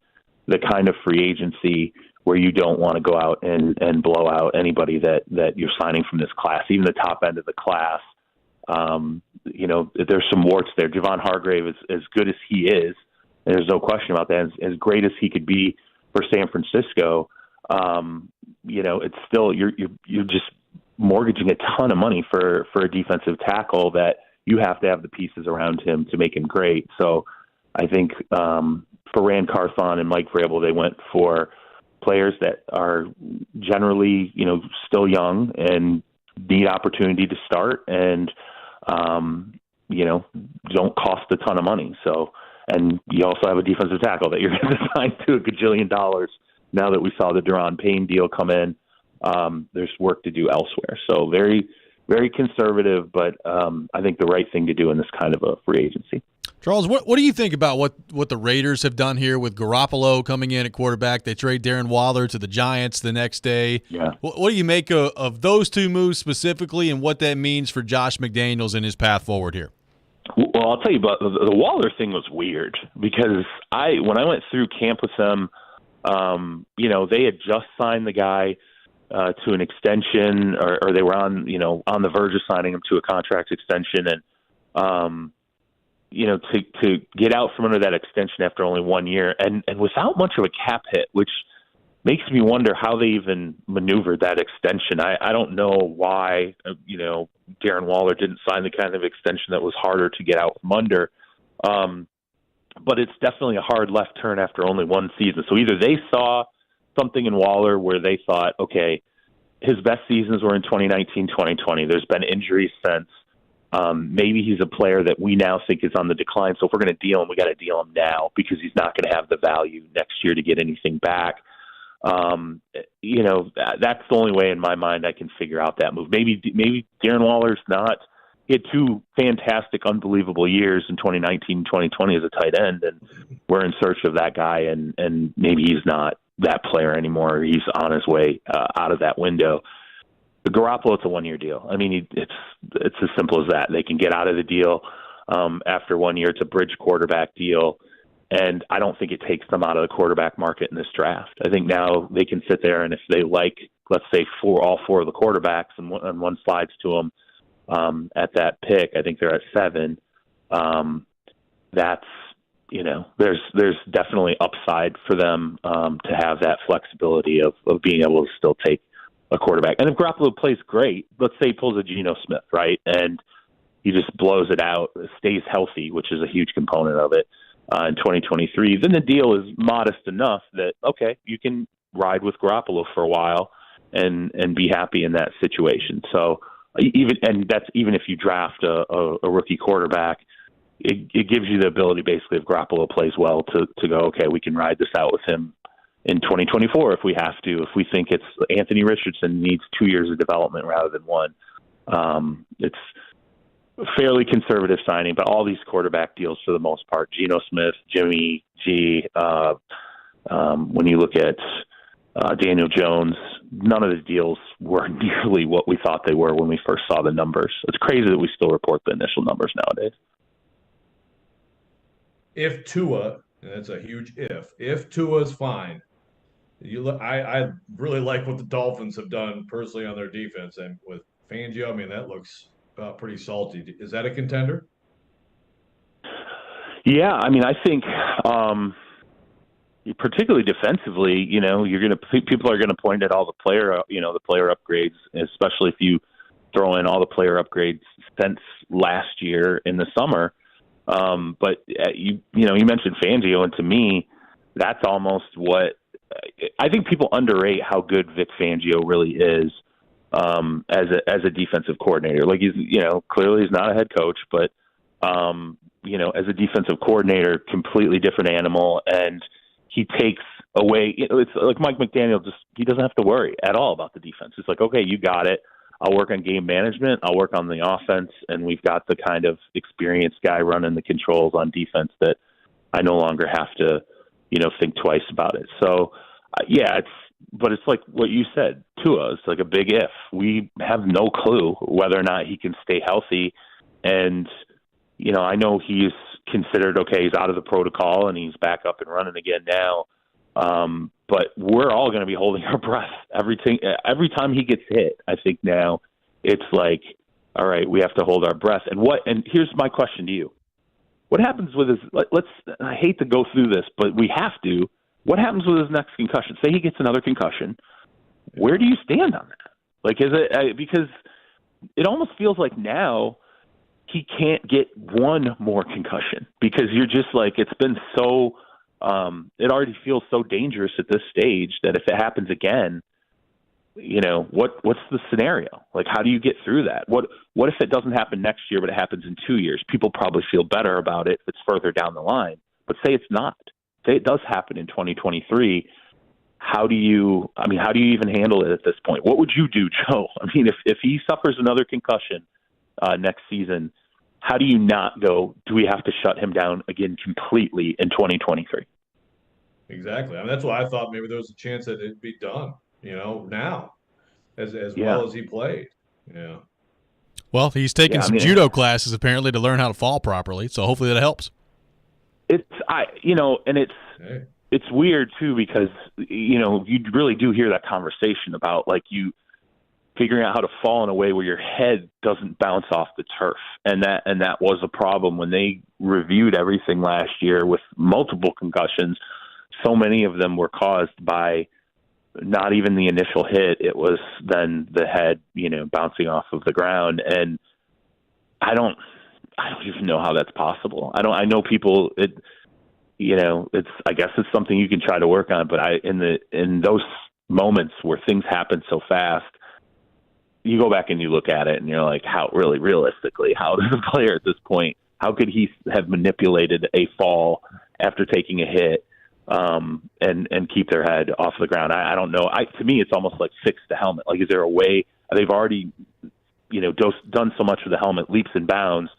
the kind of free agency where you don't want to go out and blow out anybody that you're signing from this class, even the top end of the class. There's some warts there. Javon Hargrave is as good as he is. And there's no question about that. As great as he could be for San Francisco, it's still you're just mortgaging a ton of money for a defensive tackle that you have to have the pieces around him to make him great. So I think for Rand Carthon and Mike Vrabel, they went for players that are generally, still young and need opportunity to start and, don't cost a ton of money. So, and you also have a defensive tackle that you're going to sign to $1 gajillion. Now that we saw the Deron Payne deal come in, there's work to do elsewhere. So very, very conservative, but I think the right thing to do in this kind of a free agency. Charles, what do you think about what the Raiders have done here with Garoppolo coming in at quarterback? They trade Darren Waller to the Giants the next day. Yeah. What do you make of those two moves specifically and what that means for Josh McDaniels and his path forward here? Well, I'll tell you about the Waller thing was weird because when I went through camp with them, they had just signed the guy to an extension or they were on the verge of signing him to a contract extension. And, to get out from under that extension after only 1 year and without much of a cap hit, which makes me wonder how they even maneuvered that extension. I don't know why, Darren Waller didn't sign the kind of extension that was harder to get out from under. but it's definitely a hard left turn after only one season. So either they saw something in Waller where they thought, okay, his best seasons were in 2019, 2020. There's been injuries since. Maybe he's a player that we now think is on the decline. So if we're going to deal him, we got to deal him now because he's not going to have the value next year to get anything back. You know, that's the only way in my mind I can figure out that move. Maybe Darren Waller's not. He had two fantastic, unbelievable years in 2019 and 2020 as a tight end, and we're in search of that guy, and maybe he's not that player anymore. He's on his way out of that window. The Garoppolo, it's a one-year deal. I mean, it's as simple as that. They can get out of the deal after 1 year. It's a bridge quarterback deal, and I don't think it takes them out of the quarterback market in this draft. I think now they can sit there, and if they like, let's say, all four of the quarterbacks, and one slides to them at that pick, I think they're at 7. That's, you know, there's definitely upside for them to have that flexibility of being able to still take a quarterback. And if Garoppolo plays great, let's say he pulls a Geno Smith, right, and he just blows it out, stays healthy, which is a huge component of it in 2023, then the deal is modest enough that, okay, you can ride with Garoppolo for a while and be happy in that situation. So that's even if you draft a rookie quarterback, it gives you the ability basically if Garoppolo plays well to go, okay, we can ride this out with him in 2024 if we have to. If we think it's Anthony Richardson needs 2 years of development rather than 1. It's a fairly conservative signing, but all these quarterback deals for the most part, Geno Smith, Jimmy G, when you look at Daniel Jones, none of the deals were nearly what we thought they were when we first saw the numbers. It's crazy that we still report the initial numbers nowadays. If Tua, and that's a huge if Tua's fine, I really like what the Dolphins have done personally on their defense, and with Fangio, I mean that looks pretty salty. Is that a contender? Yeah, I mean I think particularly defensively, you know, people are gonna point at all the player upgrades, especially if you throw in all the player upgrades since last year in the summer. But you mentioned Fangio, and to me, that's almost what I think people underrate how good Vic Fangio really is as a defensive coordinator. Like clearly he's not a head coach, but as a defensive coordinator, completely different animal, and he takes away. It's like Mike McDaniel; he doesn't have to worry at all about the defense. It's like, okay, you got it. I'll work on game management. I'll work on the offense, and we've got the kind of experienced guy running the controls on defense that I no longer have to, think twice about it. So, but it's like what you said, Tua. It's like a big if. We have no clue whether or not he can stay healthy, and I know he's considered okay. He's out of the protocol and he's back up and running again now. But we're all going to be holding our breath every time he gets hit. I think now it's like, all right, we have to hold our breath. And here's my question to you. What happens with his, I hate to go through this, but we have to. What happens with his next concussion? Say he gets another concussion. Where do you stand on that? Like, is it, because it almost feels like now he can't get one more concussion because you're just like, it's been so, it already feels so dangerous at this stage that if it happens again, what's the scenario? Like, how do you get through that? What if it doesn't happen next year, but it happens in 2 years? People probably feel better about it if it's further down the line. But say it's not. Say it does happen in 2023. How do you even handle it at this point? What would you do, Joe? I mean, if he suffers another concussion next season, how do you not go, do we have to shut him down again completely in 2023? Exactly. I mean, that's why I thought maybe there was a chance that it'd be done, now, as well as he played. Yeah. Well, he's taking some judo classes apparently to learn how to fall properly, so hopefully that helps. It's weird too because you really do hear that conversation about like you figuring out how to fall in a way where your head doesn't bounce off the turf, and that was a problem when they reviewed everything last year with multiple concussions. So many of them were caused by not even the initial hit; it was then the head, bouncing off of the ground, and I don't even know how that's possible. I know people. I guess it's something you can try to work on. But in those moments where things happen so fast, you go back and you look at it and you're like, how really realistically, how does a player at this point, how could he have manipulated a fall after taking a hit and keep their head off the ground? I don't know. To me, it's almost like fix the helmet. Like, is there a way? They've already, done so much for the helmet, leaps and bounds,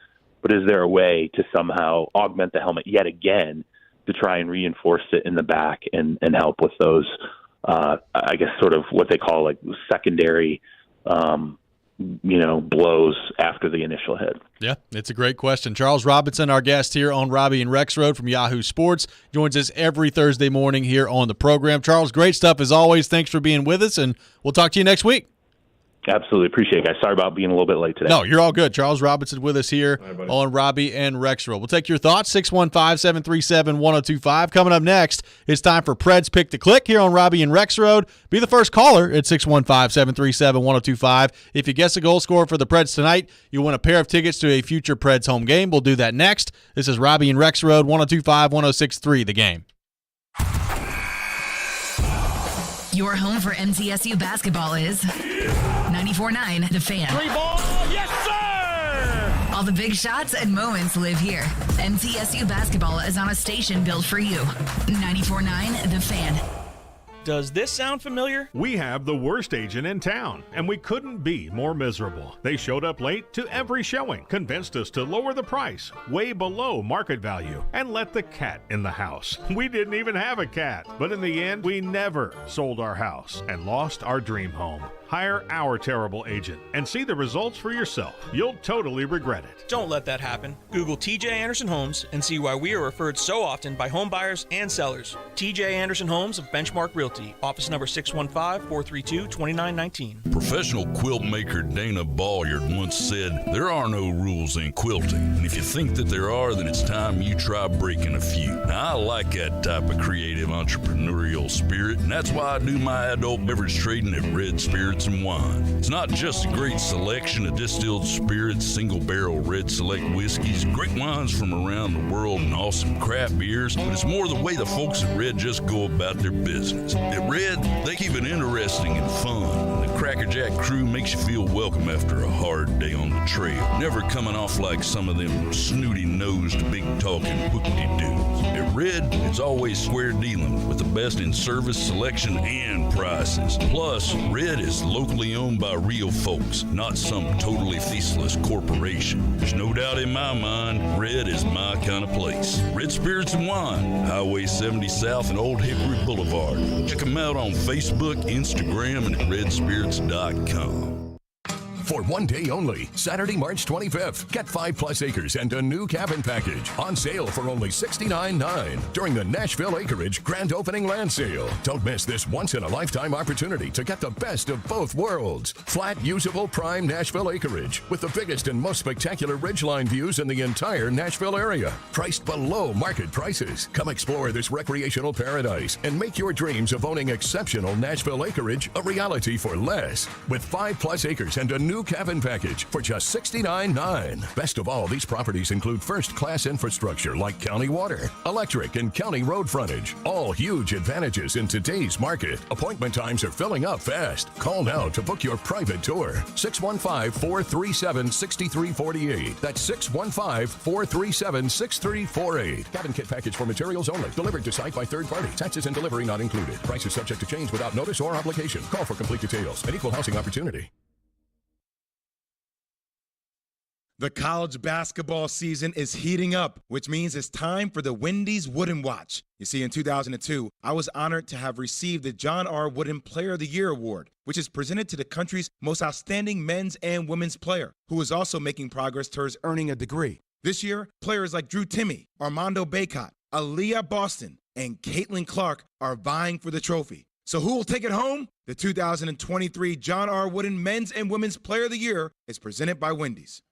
but is there a way to somehow augment the helmet yet again to try and reinforce it in the back and help with those, I guess, sort of what they call like secondary, blows after the initial hit? Yeah, it's a great question. Charles Robinson, our guest here on Robby and Rexrode from Yahoo Sports, joins us every Thursday morning here on the program. Charles, great stuff as always. Thanks for being with us, and we'll talk to you next week. Absolutely. Appreciate it, guys. Sorry about being a little bit late today. No, you're all good. Charles Robinson with us here on Robby and Rexrode. We'll take your thoughts, 615-737-1025. Coming up next, it's time for Preds Pick the Click here on Robby and Rexrode. Be the first caller at 615-737-1025. If you guess a goal scorer for the Preds tonight, you'll win a pair of tickets to a future Preds home game. We'll do that next. This is Robby and Rexrode, 102.5-106.3 The Game. Your home for MTSU basketball is 94.9 The Fan. Three ball, yes sir! All the big shots and moments live here. MTSU basketball is on a station built for you. 94.9 The Fan. Does this sound familiar? We have the worst agent in town, and we couldn't be more miserable. They showed up late to every showing, convinced us to lower the price way below market value, and let the cat in the house. We didn't even have a cat, but in the end, we never sold our house and lost our dream home. Hire our terrible agent and see the results for yourself. You'll totally regret it. Don't let that happen. Google TJ Anderson Homes and see why we are referred so often by home buyers and sellers. TJ Anderson Homes of Benchmark Realty, office number 615-432-2919. Professional quilt maker Dana Balliard once said, "There are no rules in quilting, and if you think that there are, then it's time you try breaking a few." Now, I like that type of creative entrepreneurial spirit, and that's why I do my adult beverage trading at Red Spirits and Wine. It's not just a great selection of distilled spirits, single barrel red select whiskeys, great wines from around the world, and awesome craft beers, but it's more the way the folks at Red just go about their business. At Red, they keep it interesting and fun, and the Cracker Jack crew makes you feel welcome after a hard day on the trail, never coming off like some of them snooty-nosed, big-talking whoop-de-doos. At Red, it's always square dealing with the best in service, selection, and prices. Plus, Red is locally owned by real folks, not some totally faceless corporation. There's no doubt in my mind, Red is my kind of place. Red Spirits and Wine, Highway 70 South and Old Hickory Boulevard. Check them out on Facebook, Instagram, and at redspirits.com. For one day only, Saturday, March 25th, get 5+ acres and a new cabin package on sale for only $69.9 during the Nashville Acreage Grand Opening Land Sale. Don't miss this once-in-a-lifetime opportunity to get the best of both worlds. Flat, usable, prime Nashville acreage with the biggest and most spectacular ridgeline views in the entire Nashville area. Priced below market prices. Come explore this recreational paradise and make your dreams of owning exceptional Nashville acreage a reality for less. With 5+ acres and a new cabin package for just $69.9. Best of all, these properties include first-class infrastructure like county water, electric, and county road frontage. All huge advantages in today's market. Appointment times are filling up fast. Call now to book your private tour. 615-437-6348. That's 615-437-6348. Cabin kit package for materials only. Delivered to site by third party. Taxes and delivery not included. Price is subject to change without notice or obligation. Call for complete details. An equal housing opportunity. The college basketball season is heating up, which means it's time for the Wendy's Wooden Watch. You see, in 2002, I was honored to have received the John R. Wooden Player of the Year Award, which is presented to the country's most outstanding men's and women's player, who is also making progress towards earning a degree. This year, players like Drew Timme, Armando Bacot, Aaliyah Boston, and Caitlin Clark are vying for the trophy. So who will take it home? The 2023 John R. Wooden Men's and Women's Player of the Year is presented by Wendy's.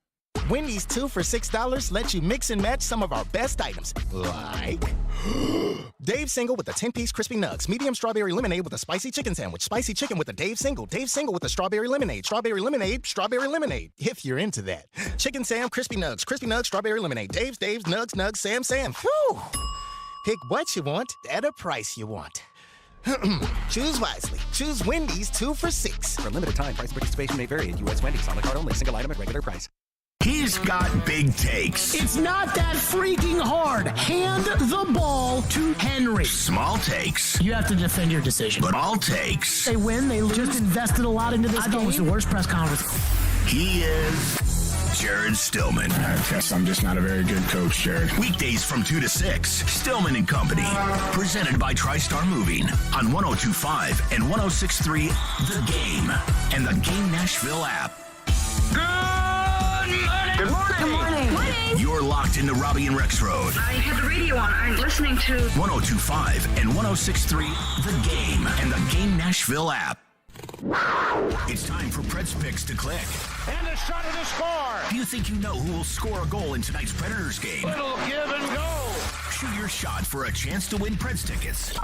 Wendy's 2 for $6 lets you mix and match some of our best items, like Dave Single with a 10-piece crispy nugs, medium strawberry lemonade with a spicy chicken sandwich, spicy chicken with a Dave Single with a strawberry lemonade, strawberry lemonade, if you're into that. Chicken Sam, crispy nugs, strawberry lemonade, Dave's, nugs, Sam. Whew. Pick what you want at a price you want. Choose wisely. Choose Wendy's 2 for $6. For a limited time, price participation may vary at U.S. Wendy's. On the card only. Single item at regular price. He's got big takes. It's not that freaking hard. Hand the ball to Henry. Small takes. You have to defend your decision. But all takes. They win, they lose. Just invested a lot into this game. I thought it was the worst press conference. He is Jared Stillman. I guess I'm just not a very good coach, Jared. Weekdays from 2 to 6. Stillman and Company. Presented by TriStar Moving on 102.5 and 106.3 The Game and the Game Nashville app. Good morning. Good morning. Morning. You're locked into Robby and Rexrode. I had the radio on. I'm listening to 102.5 and 106.3 The Game and the Game Nashville app. It's time for Preds Picks to click. And a shot of the score. Do you think you know who will score a goal in tonight's Predators game? Little give and go. Shoot your shot for a chance to win Preds tickets.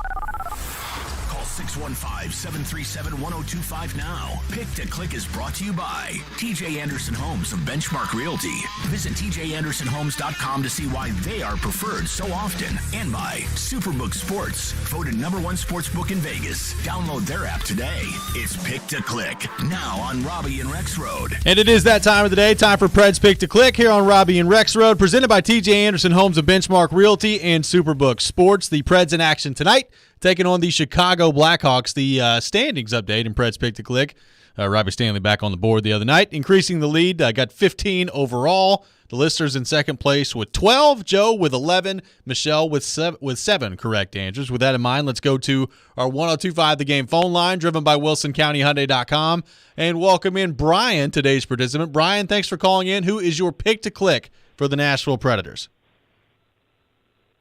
Call 615-737-1025 now. Pick to Click is brought to you by TJ Anderson Homes of Benchmark Realty. Visit tjandersonhomes.com to see why they are preferred so often. And by Superbook Sports, voted #1 sports book in Vegas. Download their app today. It's Pick to Click, now on Robby and Rexrode. And it is that time of the day, time for Preds Pick to Click here on Robby and Rexrode, presented by TJ Anderson Homes of Benchmark Realty and Superbook Sports. The Preds in action tonight, taking on the Chicago Blackhawks. The standings update in Preds Pick to Click. Robbie Stanley back on the board the other night, increasing the lead. Got 15 overall. The listeners in second place with 12, Joe with 11, Michelle with 7 correct answers. With that in mind, let's go to our 102.5 The Game phone line, driven by WilsonCountyHyundai.com, and welcome in Brian, today's participant. Brian, thanks for calling in. Who is your pick to click for the Nashville Predators?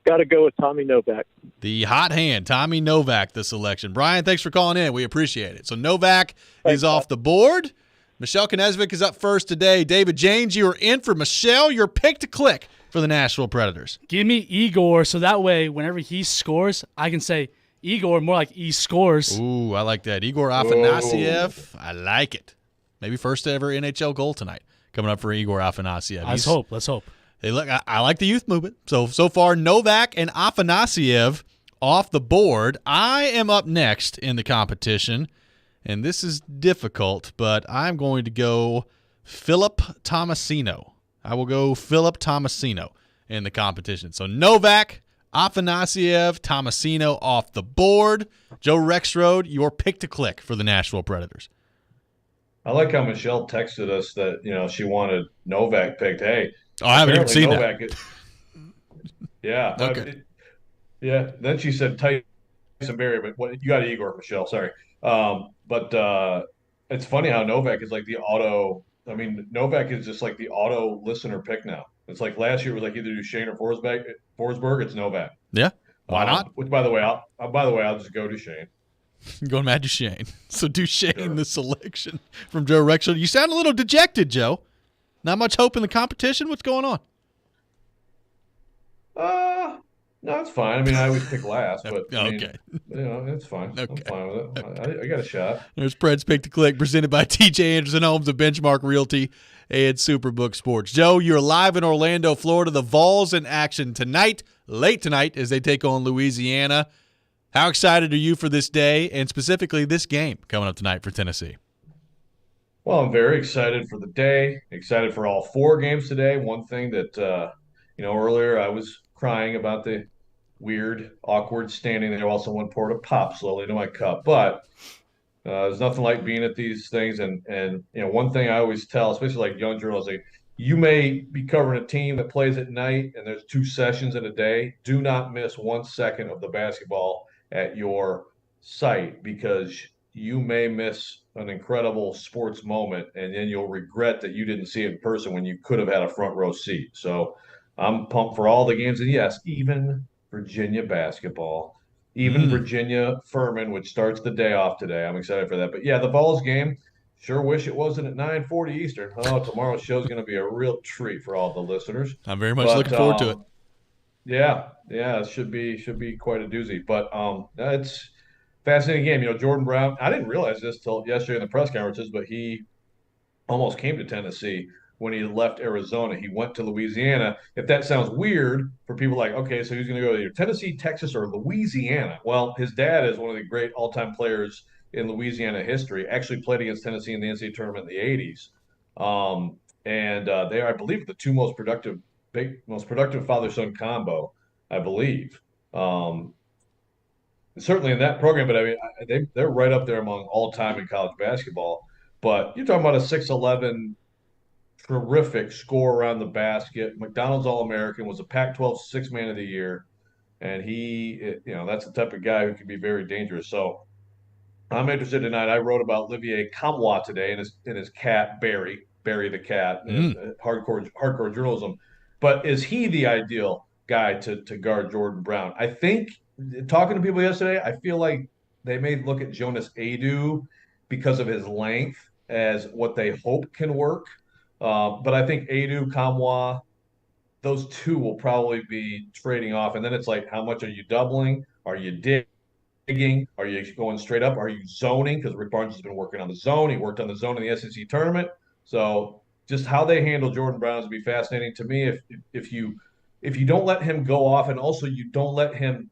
Got to go with Tommy Novak. The hot hand, Tommy Novak, the selection. Brian, thanks for calling in. We appreciate it. So Novak is off the board. Michelle Knezvik is up first today. David James, you are in for Michelle. Your pick to click for the Nashville Predators. Give me Igor, so that way whenever he scores, I can say Igor, more like he scores. Ooh, I like that. Igor Afanasyev. I like it. Maybe first ever NHL goal tonight coming up for Igor Afanasyev. Let's hope. Hey, look, I like the youth movement. So far, Novak and Afanasyev off the board. I am up next in the competition, and this is difficult, but I'm going to go Philip Tomasino. I will go Philip Tomasino in the competition. So Novak, Afanasyev, Tomasino off the board. Joe Rexrode, your pick to click for the Nashville Predators. I like how Michelle texted us that, she wanted Novak picked. Hey, I haven't even seen Novak that. Yeah. Okay. Yeah. Then she said Tyson Berry, but you got Igor, Michelle. Sorry. But it's funny how Novak is like the auto. I mean, Novak is just like the auto listener pick now. It's like last year it was like either Duchesne or Forsberg. It's Novak. Yeah. Why not? Which, by the way, I'll just go Duchesne. Going Matt Duchesne. So Duchesne, the selection from Joe Rexrode. You sound a little dejected, Joe. Not much hope in the competition? What's going on? No, it's fine. I mean, I always pick last, but okay. It's fine. Okay. I'm fine with it. Okay. I got a shot. There's Preds Pick to Click, presented by TJ Anderson Homes of Benchmark Realty and Superbook Sports. Joe, you're live in Orlando, Florida. The Vols in action tonight, late tonight, as they take on Louisiana. How excited are you for this day and specifically this game coming up tonight for Tennessee? Well, I'm very excited for the day, excited for all 4 games today. One thing that, earlier I was crying about the weird, awkward standing there while someone poured a pop slowly into my cup. But there's nothing like being at these things. And one thing I always tell, especially like young journalists, like, you may be covering a team that plays at night and there's 2 sessions in a day. Do not miss 1 second of the basketball at your site, because you may miss an incredible sports moment, and then you'll regret that you didn't see it in person when you could have had a front row seat. So I'm pumped for all the games. And yes, even Virginia basketball, even Virginia Furman, which starts the day off today. I'm excited for that. But yeah, the Vols game, sure wish it wasn't at 9:40 Eastern. Oh, tomorrow's show is going to be a real treat for all the listeners. I'm very much looking forward to it. Yeah, it should be quite a doozy. But it's fascinating game. Jordan Brown, I didn't realize this till yesterday in the press conferences, but he almost came to Tennessee when he left Arizona. He went to Louisiana. If that sounds weird for people like, okay, so he's going to go to either Tennessee, Texas, or Louisiana. Well, his dad is one of the great all-time players in Louisiana history, actually played against Tennessee in the NCAA tournament in the 80s. They are, I believe, the two most productive father-son combo, I believe. Certainly in that program, but I mean, they're right up there among all-time in college basketball. But you're talking about a 6'11", terrific score around the basket. McDonald's All-American, was a Pac-12 Sixth Man of the Year, and that's the type of guy who can be very dangerous. So I'm interested tonight. I wrote about Olivier Kamwa today and his cat Barry the cat, hardcore journalism. But is he the ideal guy to guard Jordan Brown? I think, talking to people yesterday, I feel like they may look at Jonas Adu because of his length as what they hope can work. But I think Adu, Kamwa, those two will probably be trading off. And then it's like, how much are you doubling? Are you digging? Are you going straight up? Are you zoning? Because Rick Barnes has been working on the zone. He worked on the zone in the SEC tournament. So just how they handle Jordan Brown is going to be fascinating to me. If you don't let him go off, and also you don't let him,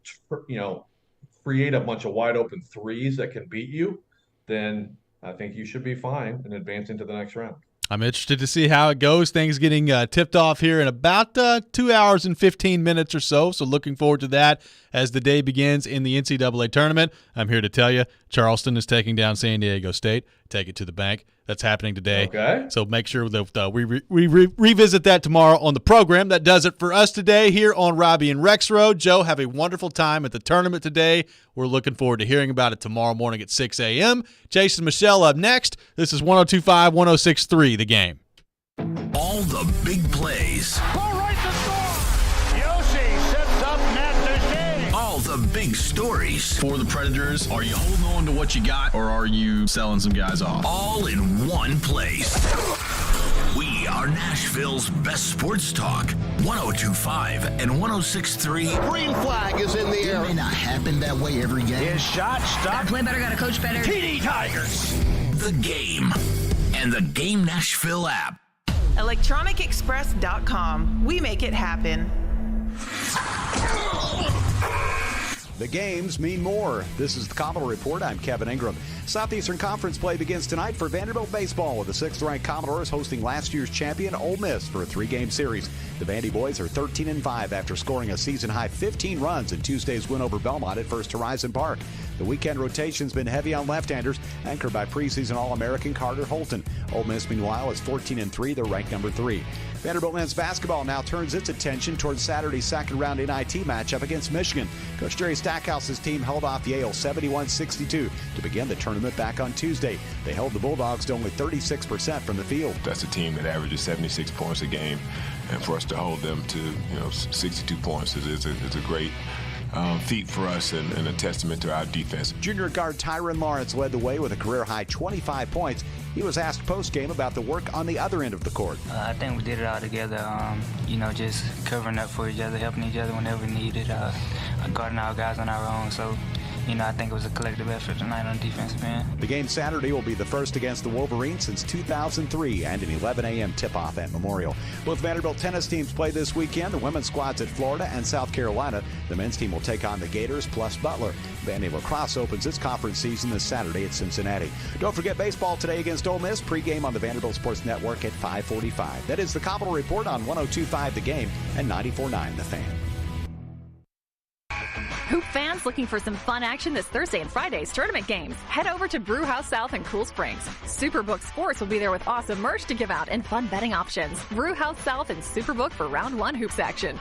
create a bunch of wide open threes that can beat you, then I think you should be fine and advance into the next round. I'm interested to see how it goes. Things getting tipped off here in about 2 hours and 15 minutes or so. So looking forward to that as the day begins in the NCAA tournament. I'm here to tell you, Charleston is taking down San Diego State. Take it to the bank. That's happening today. Okay. So make sure that we revisit that tomorrow on the program. That does it for us today here on Robby and Rexrode. Joe, have a wonderful time at the tournament today. We're looking forward to hearing about it tomorrow morning at 6 a.m. Jason Michelle up next. This is 102.5, 106.3, The Game. All the big plays. Ball right to score. Yoshi sets up Matt Duchesne. All the big stories. For the Predators, are you holding on to what you got, or are you selling some guys off? All in one place. We are Nashville's best sports talk. 102.5 and 106.3. Green flag is in the air. It may not happen that way every game. His shot stopped. Play better, gotta coach better. TD Tigers. The Game and the Game Nashville app. ElectronicExpress.com. We make it happen. The games mean more. This is the Commodore Report. I'm Kevin Ingram. Southeastern Conference play begins tonight for Vanderbilt baseball, with the 6th-ranked Commodores hosting last year's champion Ole Miss for a 3-game series. The Vandy boys are 13-5 after scoring a season-high 15 runs in Tuesday's win over Belmont at First Horizon Park. The weekend rotation's been heavy on left-handers, anchored by preseason All-American Carter Holton. Ole Miss, meanwhile, is 14-3. They're ranked number 3. Vanderbilt men's basketball now turns its attention towards Saturday's second-round NIT matchup against Michigan. Coach Jerry Stackhouse's team held off Yale 71-62 to begin the tournament back on Tuesday. They held the Bulldogs to only 36% from the field. That's a team that averages 76 points a game, and for us to hold them to 62 points is a great feat for us and a testament to our defense. Junior guard Tyron Lawrence led the way with a career-high 25 points. He was asked post-game about the work on the other end of the court. I think we did it all together, just covering up for each other, helping each other whenever needed, guarding our guys on our own. So, I think it was a collective effort tonight on defensive end. The game Saturday will be the first against the Wolverines since 2003 and an 11 a.m. tip-off at Memorial. Both Vanderbilt tennis teams play this weekend. The women's squad's at Florida and South Carolina. The men's team will take on the Gators plus Butler. Vandy Lacrosse opens its conference season this Saturday at Cincinnati. Don't forget baseball today against Ole Miss. Pre-game on the Vanderbilt Sports Network at 5:45. That is the Commodore Report on 102.5 The Game and 94.9 The Fan. Hoop fans looking for some fun action this Thursday and Friday's tournament games? Head over to Brewhouse South in Cool Springs. Superbook Sports will be there with awesome merch to give out and fun betting options. Brewhouse South and Superbook for round 1 hoops action.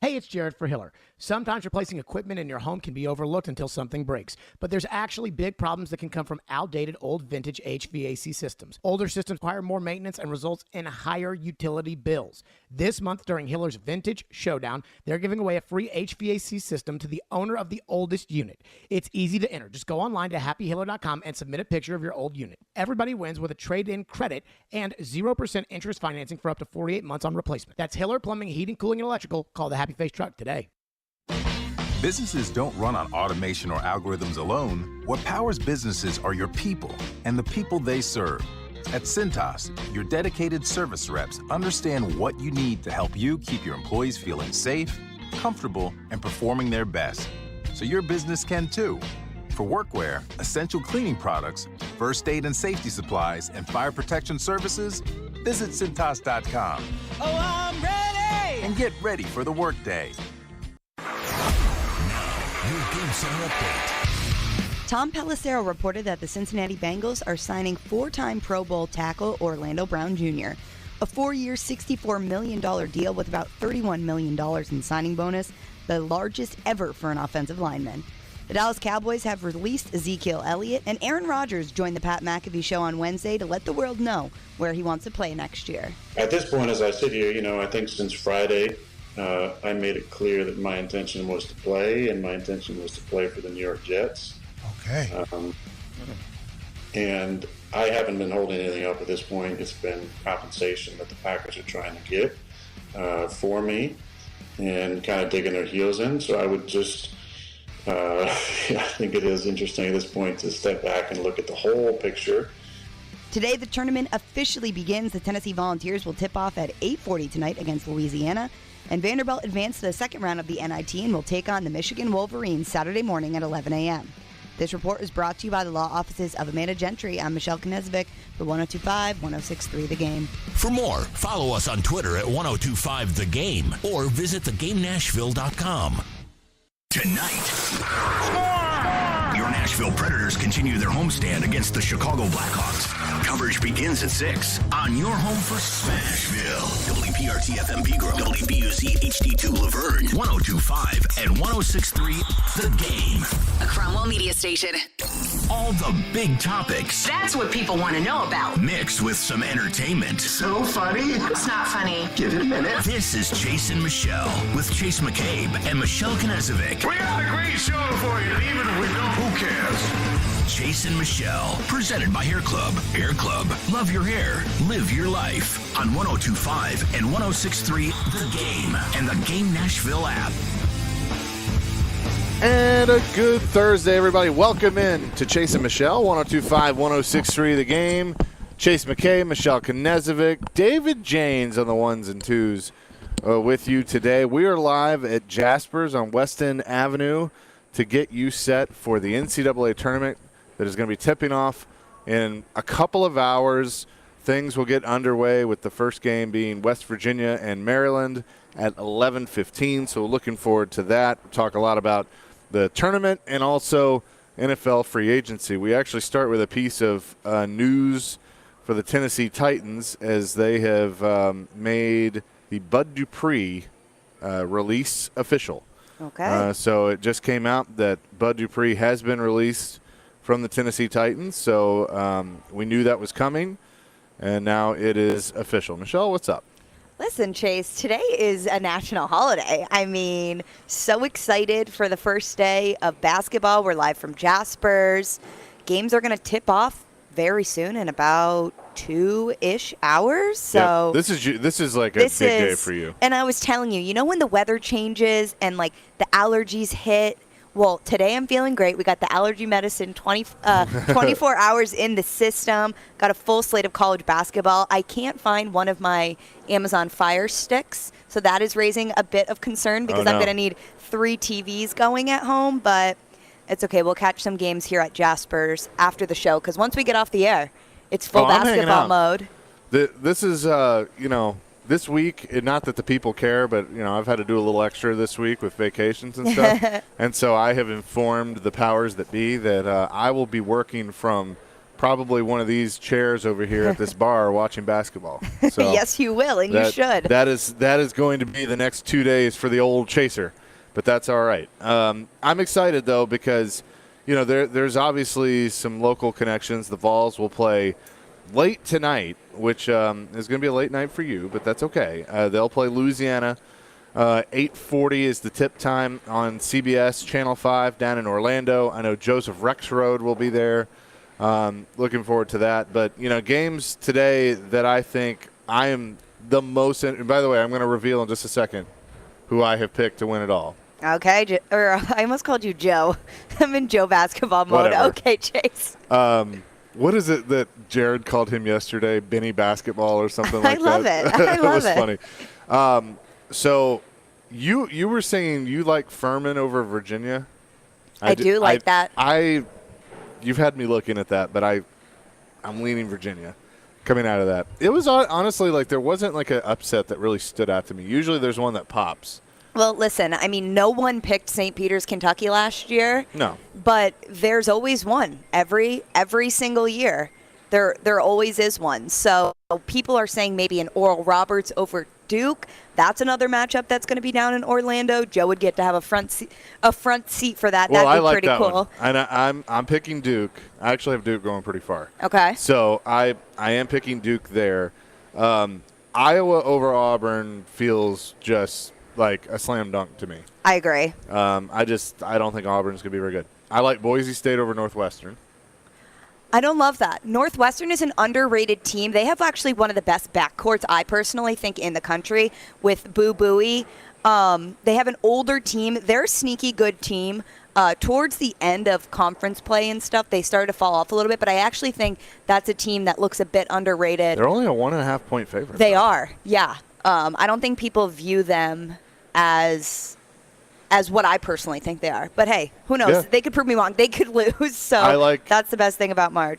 Hey, it's Jared for Hiller. Sometimes replacing equipment in your home can be overlooked until something breaks, but there's actually big problems that can come from outdated old vintage HVAC systems. Older systems require more maintenance and results in higher utility bills. This month during Hiller's Vintage Showdown, they're giving away a free HVAC system to the owner of the oldest unit. It's easy to enter. Just go online to happyhiller.com and submit a picture of your old unit. Everybody wins with a trade-in credit and 0% interest financing for up to 48 months on replacement. That's Hiller Plumbing, Heating, Cooling, and Electrical. Call the Happy Face Truck today. Businesses don't run on automation or algorithms alone. What powers businesses are your people and the people they serve. At Cintas, your dedicated service reps understand what you need to help you keep your employees feeling safe, comfortable, and performing their best. So your business can too. For workwear, essential cleaning products, first aid and safety supplies, and fire protection services, visit Cintas.com. Oh, I'm ready! And get ready for the workday. Your Game Center update. Tom Pelissero reported that the Cincinnati Bengals are signing four-time Pro Bowl tackle Orlando Brown Jr., a 4-year, $64 million deal with about $31 million in signing bonus, the largest ever for an offensive lineman. The Dallas Cowboys have released Ezekiel Elliott, and Aaron Rodgers joined the Pat McAfee Show on Wednesday to let the world know where he wants to play next year. At this point, as I sit here, I think since Friday, I made it clear that my intention was to play, and my intention was to play for the New York Jets. Okay. And I haven't been holding anything up at this point. It's been compensation that the Packers are trying to get for me and kind of digging their heels in. So I would just, I think it is interesting at this point to step back and look at the whole picture. Today, the tournament officially begins. The Tennessee Volunteers will tip off at 8:40 tonight against Louisiana. And Vanderbilt advanced to the second round of the NIT and will take on the Michigan Wolverines Saturday morning at 11 a.m. This report is brought to you by the law offices of Amanda Gentry. I'm Michelle Knezvik for 102.5, 106.3 The Game. For more, follow us on Twitter at 102.5 The Game or visit thegamenashville.com. Tonight, your Nashville Predators continue their homestand against the Chicago Blackhawks. Coverage begins at 6 on your home for Smashville. WPRT FM Pegram, WBUZ HD2 Laverne, 102.5 and 106.3 The Game. A Cromwell media station. All the big topics. That's what people want to know about. Mixed with some entertainment. So funny. It's not funny. Give it a minute. This is Chase and Michelle with Chase McCabe and Michelle Knezovic. We got a great show for you, and even if we don't, who cares? Chase and Michelle, presented by Hair Club. Hair Club, love your hair, live your life. On 102.5 and 106.3 The Game and the Game Nashville app. And a good Thursday, everybody. Welcome in to Chase and Michelle, 102.5, 106.3 The Game. Chase McKay, Michelle Knezovic, David Janes on the ones and twos with you today. We are live at Jasper's on West End Avenue to get you set for the NCAA tournament that is going to be tipping off in a couple of hours. Things will get underway with the first game being West Virginia and Maryland at 11:15. So looking forward to that. We'll talk a lot about the tournament and also NFL free agency. We actually start with a piece of news for the Tennessee Titans as they have made the Bud Dupree release official. Okay. So it just came out that Bud Dupree has been released from the Tennessee Titans. So we knew that was coming, and now it is official. Michelle, what's up? Listen, Chase, today is a national holiday. I mean, so excited for the first day of basketball. We're live from Jasper's. Games are going to tip off very soon in about 2-ish hours. So yep. This is like a big day for you. And I was telling you, when the weather changes and like the allergies hit. Well, today I'm feeling great. We got the allergy medicine 24 hours in the system. Got a full slate of college basketball. I can't find one of my Amazon Fire Sticks, so that is raising a bit of concern because I'm going to need 3 TVs going at home, but it's okay. We'll catch some games here at Jasper's after the show because once we get off the air, it's full basketball mode. This is, this week, not that the people care, but, I've had to do a little extra this week with vacations and stuff. And so I have informed the powers that be that I will be working from probably one of these chairs over here at this bar watching basketball. So yes, you will, and you should. That is going to be the next 2 days for the old chaser, but that's all right. I'm excited, though, because, there's obviously some local connections. The Vols will play late tonight, which is going to be a late night for you, but that's okay. They'll play Louisiana. 8:40 is the tip time on CBS Channel 5 down in Orlando. I know Joseph Rexrode will be there. Looking forward to that. But, games today that I think I am the most – and by the way, I'm going to reveal in just a second who I have picked to win it all. Okay. I almost called you Joe. I'm in Joe basketball mode. Whatever. Okay, Chase. What is it that Jared called him yesterday? Benny basketball or something like that? I love it. I It love was it. funny. So you were saying you like Furman over Virginia? I do like that. You've had me looking at that, but I'm leaning Virginia coming out of that. It was honestly like there wasn't like an upset that really stood out to me. Usually there's one that pops. Well, listen, I mean, no one picked St. Peter's, Kentucky last year. No. But there's always one every single year. There always is one. So people are saying maybe an Oral Roberts over Duke. That's another matchup that's going to be down in Orlando. Joe would get to have a front seat for that. Well, That'd be I like pretty that cool. one. And I'm picking Duke. I actually have Duke going pretty far. Okay. So I am picking Duke there. Iowa over Auburn feels just like a slam dunk to me. I agree. I don't think Auburn's going to be very good. I like Boise State over Northwestern. I don't love that. Northwestern is an underrated team. They have actually one of the best backcourts, I personally think, in the country with Boo Buie. They have an older team. They're a sneaky good team. Towards the end of conference play and stuff, they started to fall off a little bit, but I actually think that's a team that looks a bit underrated. They're only a 1.5 point favorite. They are, yeah. I don't think people view them as what I personally think they are. But hey, who knows? Yeah. They could prove me wrong. They could lose. So that's the best thing about March.